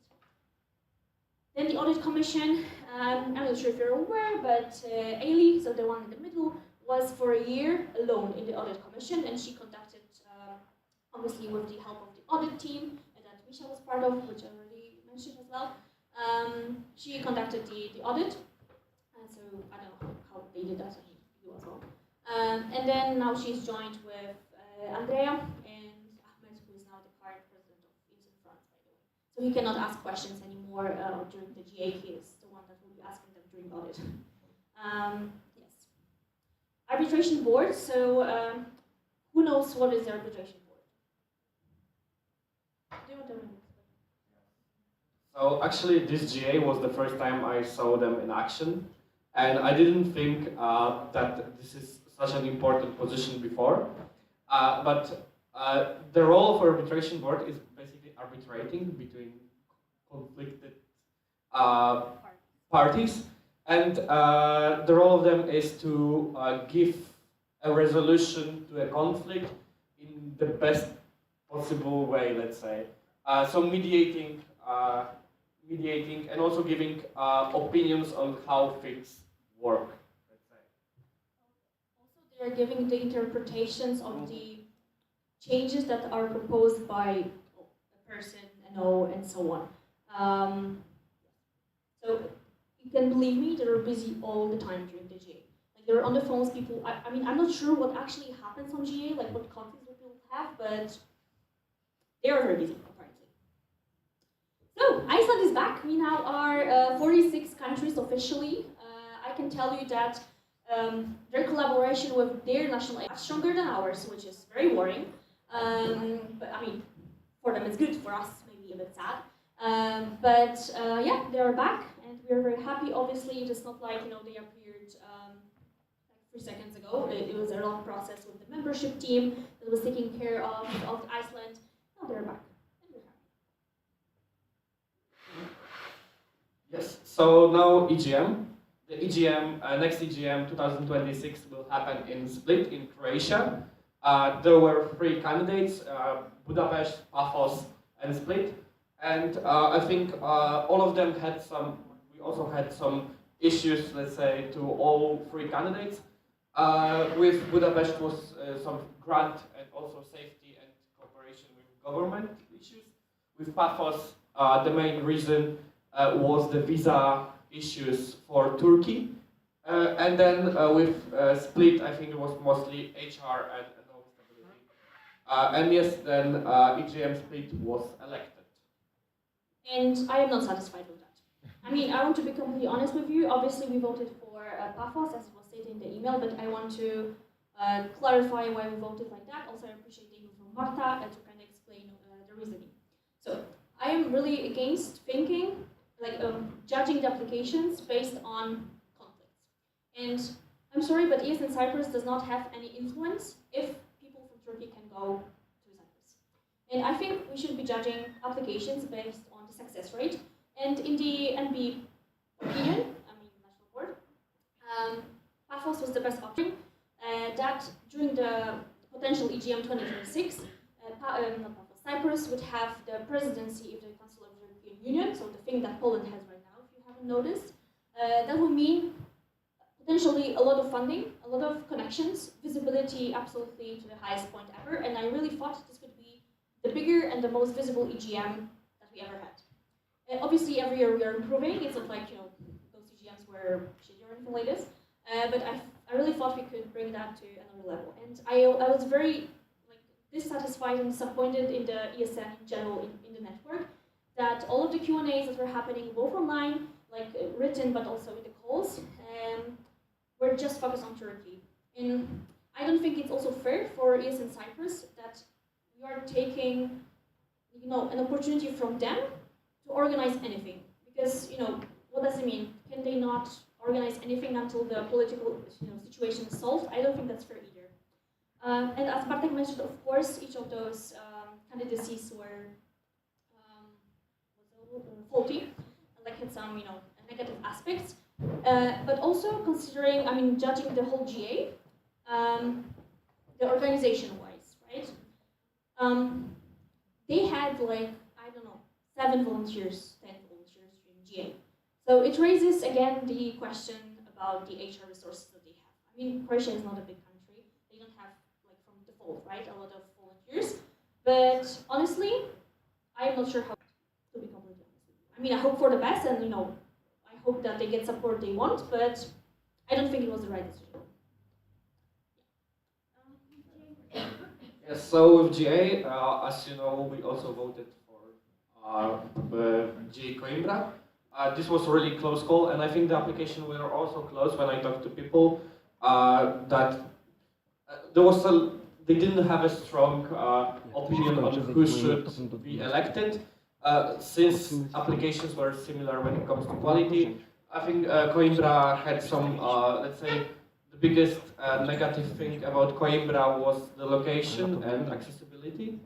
Then the audit commission, I'm not sure if you're aware, but Ailey, so the one in the middle, was for a year alone in the audit commission, and she conducted, obviously with the help of the audit team that Misha was part of, which I already mentioned as well. She conducted the audit, and so I don't know how they did that, and you as well. And then now she's joined with Andrea and Ahmed, who is now the current president of Eastern France, by the way. So he cannot ask questions anymore during the GA. He is the one that will be asking them during audit. Yes. Arbitration board. So who knows what is the arbitration board? Do you want to know? So actually, this GA was the first time I saw them in action, and I didn't think that this is such an important position before. But the role of arbitration board is basically arbitrating between conflicted parties, and the role of them is to give a resolution to a conflict in the best possible way, let's say. So mediating and also giving opinions on how things work. They are giving the interpretations of the changes that are proposed by a person, and so on. So you can believe me, they're busy all the time during the GA. Like they're on the phones, people. I mean, I'm not sure what actually happens on GA, like what conflicts people have, but they are very busy apparently. So Iceland is back. We now are 46 countries officially. I can tell you that. Their collaboration with their national aid is stronger than ours, which is very worrying. But I mean, for them it's good, for us maybe a bit sad. Yeah, they are back, and we are very happy. Obviously, it is not like they appeared like 3 seconds ago. It was a long process with the membership team that was taking care of Iceland. Now they're back, and we're happy. Yes. So now EGM. The EGM, next EGM 2026 will happen in Split in Croatia. There were 3 candidates, Budapest, Paphos, and Split. And I think all of them had we also had some issues, let's say, to all 3 candidates. With Budapest was some grant and also safety and cooperation with government issues. With Paphos, the main reason was the visa issues for Turkey, and then with Split, I think it was mostly HR and stability. And yes, then EGM Split was elected. And I am not satisfied with that. I mean, I want to be completely honest with you. Obviously, we voted for Paphos, as was stated in the email, but I want to clarify why we voted like that. Also, I appreciate the email from Marta to kind of explain the reasoning. So, I am really against thinking judging the applications based on conflicts. And I'm sorry, but ES Cyprus does not have any influence if people from Turkey can go to Cyprus. And I think we should be judging applications based on the success rate. And in the NB opinion, National Board, Paphos was the best option. That during the potential EGM 2026, Cyprus would have the presidency of the Council of the European Union, so the thing that Poland has right now, if you haven't noticed. That would mean potentially a lot of funding, a lot of connections, visibility absolutely to the highest point ever, and I really thought this could be the bigger and the most visible EGM that we ever had. Obviously, every year we are improving. It's not like, you know, those EGMs were shitty or anything like this, but I really thought we could bring that to another level. And I was very dissatisfied and disappointed in the ESN in general in the network, that all of the Q&As that were happening both online, like written, but also in the calls, were just focused on Turkey. And I don't think it's also fair for ESN Cyprus that we are taking, you know, an opportunity from them to organize anything. Because, you know, what does it mean? Can they not organize anything until the political, you know, situation is solved? I don't think that's fair either. And as Bartek mentioned, of course, each of those candidacies were faulty, like had some, you know, negative aspects. But also considering, I mean, judging the whole GA, the organization-wise, right? They had like, I don't know, 7 volunteers, 10 volunteers in GA. So it raises again the question about the HR resources that they have. I mean, Croatia is not a big country. They don't have, like, from default, right, a lot of volunteers. But honestly, I'm not sure how to be completely honest with you. I mean, I hope for the best, and, you know, I hope that they get support they want, but I don't think it was the right decision. Yes, so with GA, as you know, we also voted for GA Coimbra. This was a really close call, and I think the application were also close when I talked to people that there was they didn't have a strong opinion on who should be elected. Since applications were similar when it comes to quality, I think Coimbra had some, let's say, the biggest negative thing about Coimbra was the location and accessibility.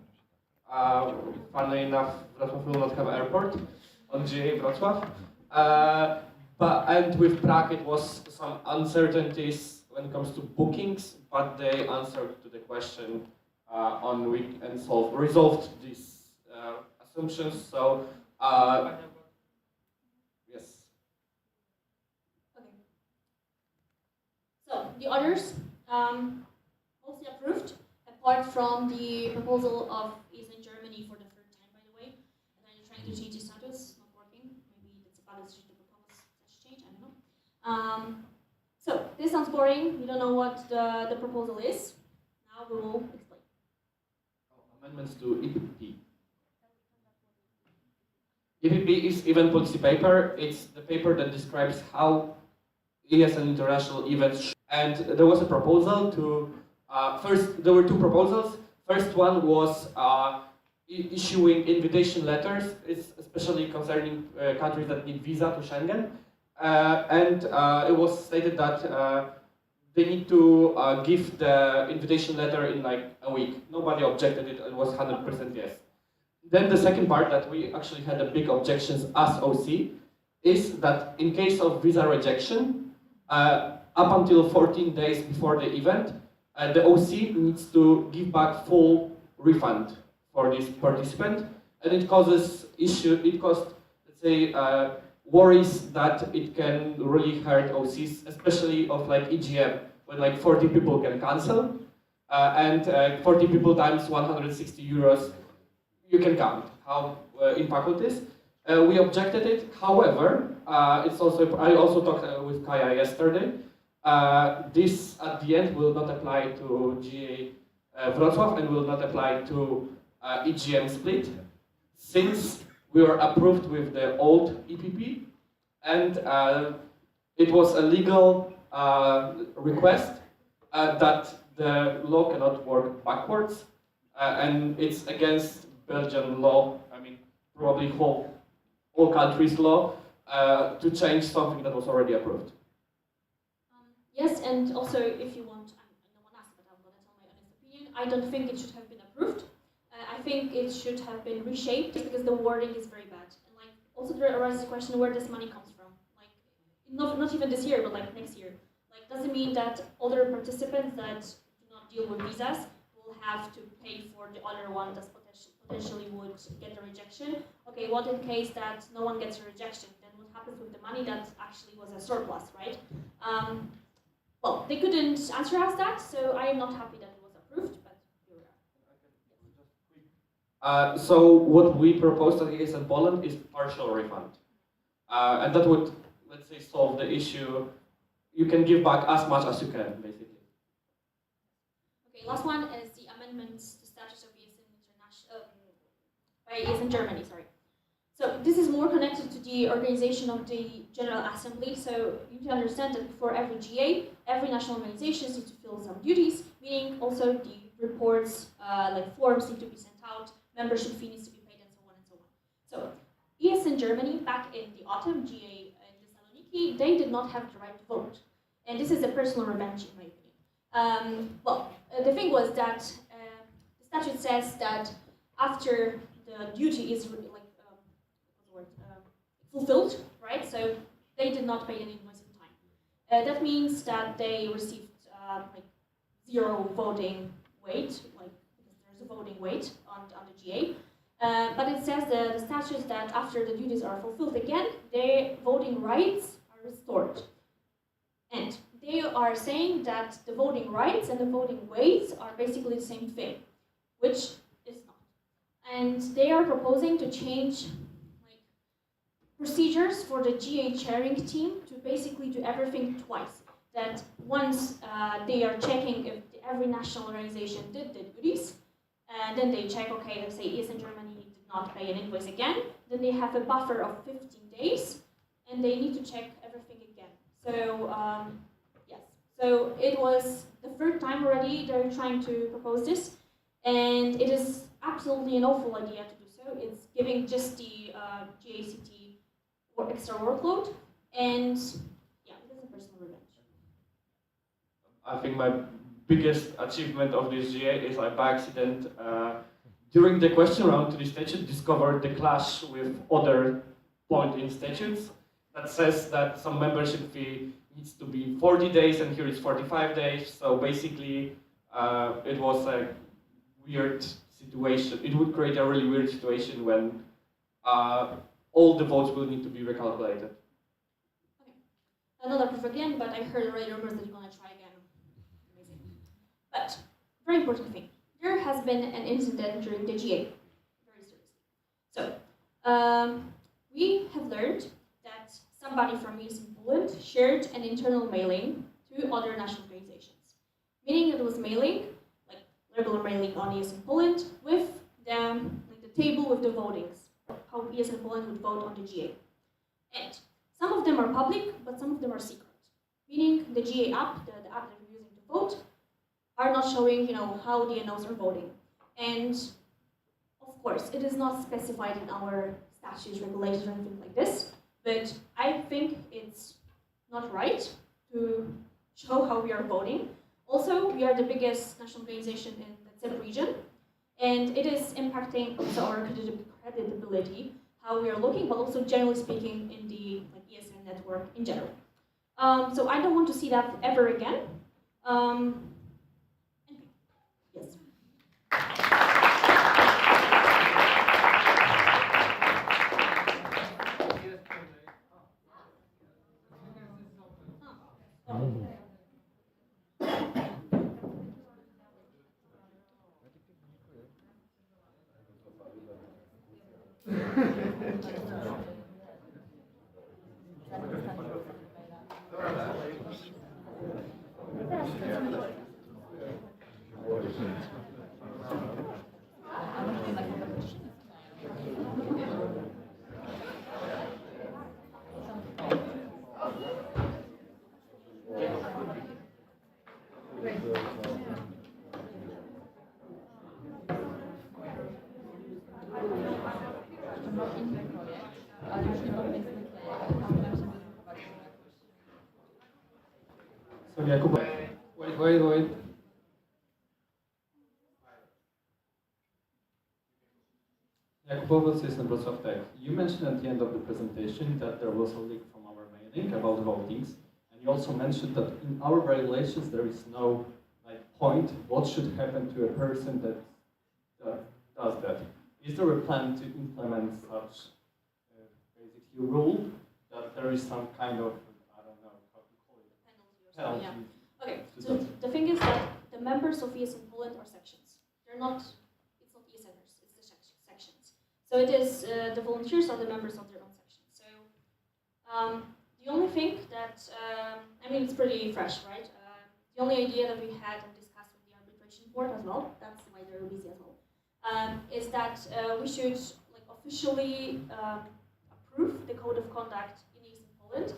Funnily enough, Wrocław will not have an airport on GA Wrocław. And with Prague it was some uncertainties when it comes to bookings, but they answered to the question on week and resolved these assumptions. So yes. Okay. So the others mostly approved, apart from the proposal of ESN Germany for the third time, by the way, and then you're trying to change the status, not working. Maybe that's a bad decision to propose such change. I don't know. So this sounds boring. You don't know what the proposal is. Now we will explain. Amendments to EPP. EPP is Event Policy Paper. It's the paper that describes how ESN international events. And there was a proposal to, first, there were 2 proposals. First one was issuing invitation letters, especially concerning countries that need visa to Schengen. And it was stated that they need to give the invitation letter in like a week. Nobody objected it was 100% yes. Then the second part that we actually had a big objections as OC is that in case of visa rejection, up until 14 days before the event, the OC needs to give back full refund for this participant, and it causes let's say, worries that it can really hurt OCs, especially of like EGM, when like 40 people can cancel, and 40 people times 160 euros, you can count how impactful it is. We objected it. However, I also talked with Kaya yesterday. This at the end will not apply to GA Wrocław and will not apply to EGM split, since we were approved with the old EPP, and it was a legal request that the law cannot work backwards, and it's against Belgian law, I mean, probably all countries' law, to change something that was already approved. Yes, and also if you want, no one asked, but I'm going to tell my honest opinion, I don't think it should have been approved. I think it should have been reshaped because the wording is very bad. And like, also there arises the question where this money comes from. Like, not even this year, but like next year. Like, does it mean that other participants that do not deal with visas will have to pay for the other one that's potentially potentially would get a rejection. Okay, what in case that no one gets a rejection? Then what happens with the money that actually was a surplus, right? Well, they couldn't answer us that, so I am not happy that it was approved, but here we are. So what we proposed at ESN Poland is partial refund. And that would, let's say, solve the issue. You can give back as much as you can, basically. Okay, last one is the amendments to statutes of ESN by ESN Germany, sorry. So this is more connected to the organization of the General Assembly. So you need to understand that before every GA, every national organization needs to fill some duties, meaning also the reports, like forms need to be sent out, membership fee needs to be paid, and so on and so on. So ESN Germany, back in the autumn, GA in Thessaloniki, they did not have the right to vote. And this is a personal revenge, in my opinion. The thing was that the statute says that after the duty is fulfilled, right? So they did not pay an invoice in time. That means that they received like zero voting weight, like because there's a voting weight on the GA. But it says the statute that after the duties are fulfilled again, their voting rights are restored. And they are saying that the voting rights and the voting weights are basically the same thing, which is not. And they are proposing to change procedures for the GA chairing team to basically do everything twice. That once they are checking if every national organization did the duties, and then they check, okay, let's say ESN Germany did not pay an invoice again, then they have a buffer of 15 days, and they need to check everything again. So, yes. So it was the third time already they're trying to propose this, and it is absolutely an awful idea to do so. It's giving just the GACT or extra workload, and yeah, it is a personal revenge. I think my biggest achievement of this GA is I by accident, during the question round to the statute, discovered the clash with other point in statutes that says that some membership fee needs to be 40 days and here it's 45 days. So basically, it was a weird situation. It would create a really weird situation when all the votes will need to be recalculated. Okay. Another proof again, but I heard already rumors that you're going to try again. Amazing. But, very important thing. There has been an incident during the GA. Very seriously. So, we have learned that somebody from ESN Poland shared an internal mailing to other national organizations. Meaning it was mailing, like regular mailing on ESN Poland, with the table with the votings. How ESN Poland would vote on the GA. And some of them are public, but some of them are secret. Meaning the GA app, the app that we're using to vote, are not showing, how the NOs are voting. And of course, it is not specified in our statutes, regulations, or anything like this, but I think it's not right to show how we are voting. Also, we are the biggest national organization in the CEP region, and it is impacting also our credibility, how we are looking, but also generally speaking in the ESN network in general. So I don't want to see that ever again. Yes. So Jakub, wait. Jakub, System Wrocław Tech. You mentioned at the end of the presentation that there was a leak from our mailing about votings, and you also mentioned that in our regulations there is no point what should happen to a person that does that. Is there a plan to implement such basically rule that there is some kind of, I don't know how to call it, penalty? Yeah. Okay, so the thing is that the members of ESN Poland are sections. They're not, it's not ESNers, it's the sections. So it is, the volunteers are the members of their own section. So the only thing that, I mean, it's pretty fresh, right? The only idea that we had and discussed with the arbitration board as well, that's why they're busy as well, is that we should like officially approve the code of conduct in ESN Poland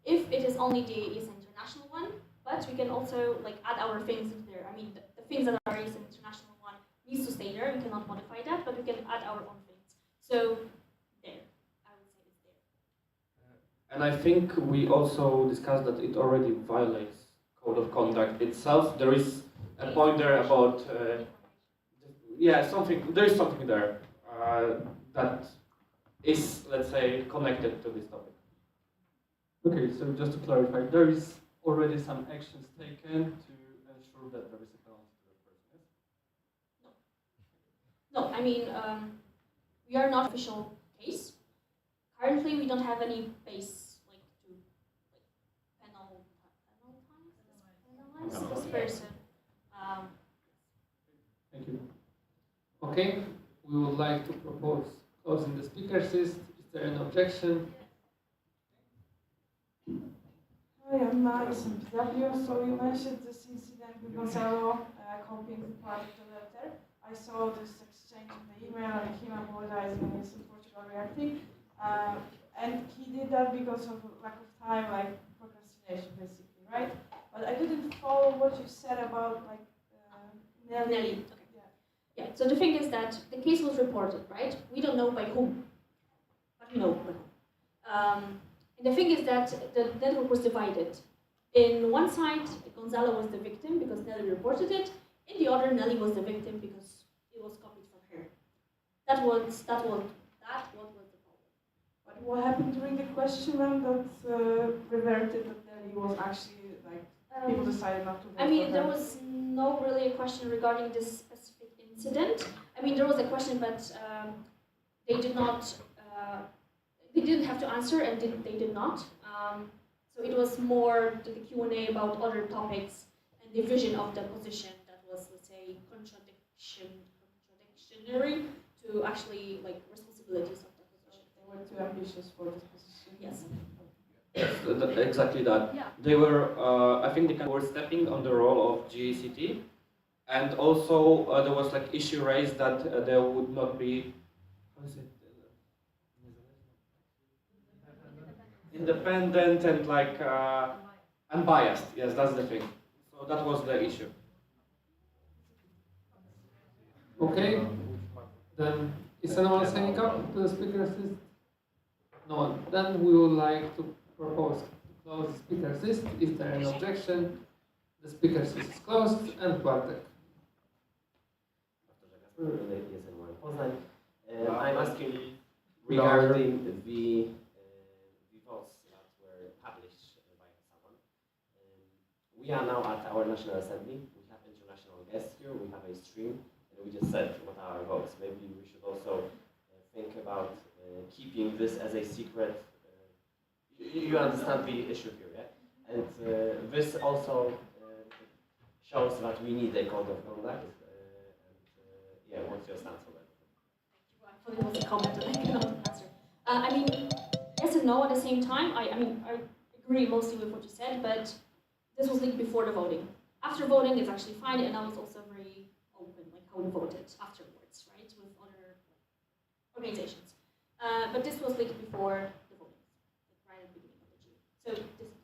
if it is only the ESN International one, but we can also like add our things into there. I mean, the things that are ESN International one needs to stay there, we cannot modify that, but we can add our own things. So there, I would say it's there. And I think we also discussed that it already violates code of conduct itself. There is a point there about, there is something there that is, let's say, connected to this topic. Okay, so just to clarify, there is already some actions taken to ensure that there is a penalty to the person, yes? No, I mean, we are not official case. Currently, we don't have any base like to penalize this person. Thank you. Okay, we would like to propose closing the speakers list. Is there an objection? Hi, I'm Maris from PW. So you mentioned this incident with Gonzalo copying part of the letter. I saw this exchange in the email and him apologizing and he's in Portugal reacting. And he did that because of lack of time, like procrastination basically, right? But I didn't follow what you said about like Nelly. Okay. Yeah, so the thing is that the case was reported, right? We don't know by whom, but we know by whom. And the thing is that the network was divided. In one side, Gonzalo was the victim because Nelly reported it. In the other, Nelly was the victim because it was copied from her. That was the problem. But what happened during the question round that reverted that Nelly was actually like people decided not to vote I mean, for there her? was no really a question regarding this specific incident. I mean, there was a question, but they did not. They didn't have to answer, and they did not. So it was more the Q&A about other topics and the vision of the position that was, let's say, contradictionary to actually like responsibilities of the position. They were too ambitious for this position. Yes. Exactly that. Yeah. They were, I think they were stepping on the role of GACT, and also there was like issue raised that there would not be, how is it? Independent and like unbiased. Yes, that's the thing. So that was the issue. Okay, then is anyone signing up to the speakers list? No one. Then we would like to propose to close the speakers list. Is there an objection? The speakers list is closed, and Bartek. I'm asking regarding the votes that were published by someone. We are now at our National Assembly. We have international guests here. We have a stream, and we just said what are our votes. Maybe we should also think about keeping this as a secret. You understand the issue here, yeah? And this also shows that we need a code of conduct. Yeah, what's your stance on that? I thought it was a comment that I cannot answer. I mean, yes and no at the same time. I mean, I agree mostly with what you said, but this was leaked before the voting. After voting, it's actually fine, and I was also very open, like how we voted afterwards, right, with other organizations. But this was leaked before the voting, like right at the beginning of the June. So this is the issue.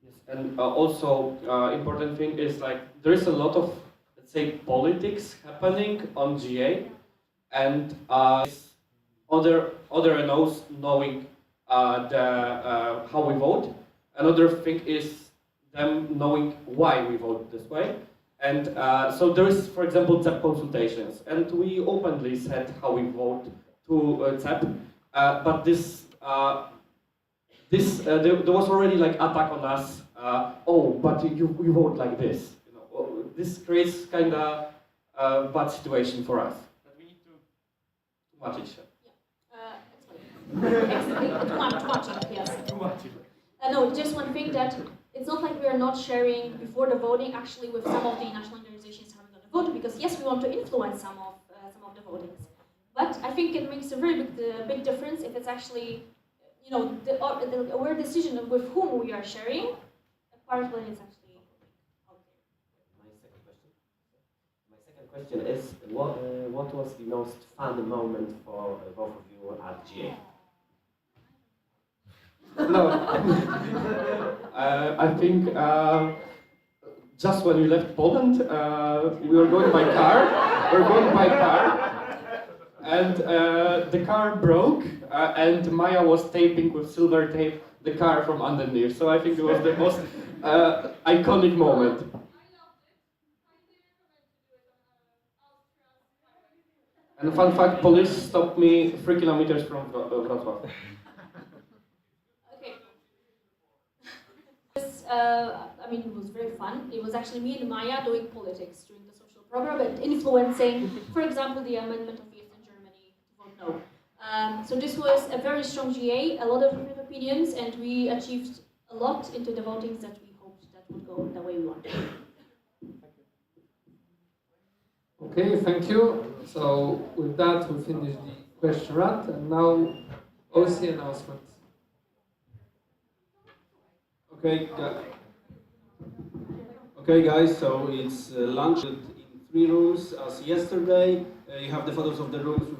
Yes, and also important thing is like there is a lot of, let's say, politics happening on GA, and other NOs knowing how we vote. Another thing is them knowing why we vote this way. And so there is, for example, CEP consultations, and we openly said how we vote to CEP, but there was already like attack on us. Oh, but you vote like this. You know, this creates kind of bad situation for us. But we need Tłumaczyć się. Tłumaczyć, yes. No, just one thing that it's not like we are not sharing before the voting actually with some of the national organizations how we're going to vote, because yes, we want to influence some of the votings. But I think it makes a very big difference if it's actually, you know, the aware decision of with whom we are sharing, apart when it's actually out there. My second question is, what was the most fun moment for both of you at GA? No, I think just when we left Poland, we were going by car. And the car broke, and Maya was taping with silver tape the car from underneath. So I think it was the most iconic moment. And fun fact, police stopped me 3 kilometers from Wrocław. I mean, it was very fun. It was actually me and Maya doing politics during the social program and influencing, for example, the amendment of youth in Germany to vote no. So this was a very strong GA, a lot of different opinions, and we achieved a lot into the votings that we hoped that would go the way we wanted. Okay, thank you. So with that, we finish the question round, and now OC announcement. Okay, guys, so it's lunch in 3 rooms as yesterday. You have the photos of the rooms.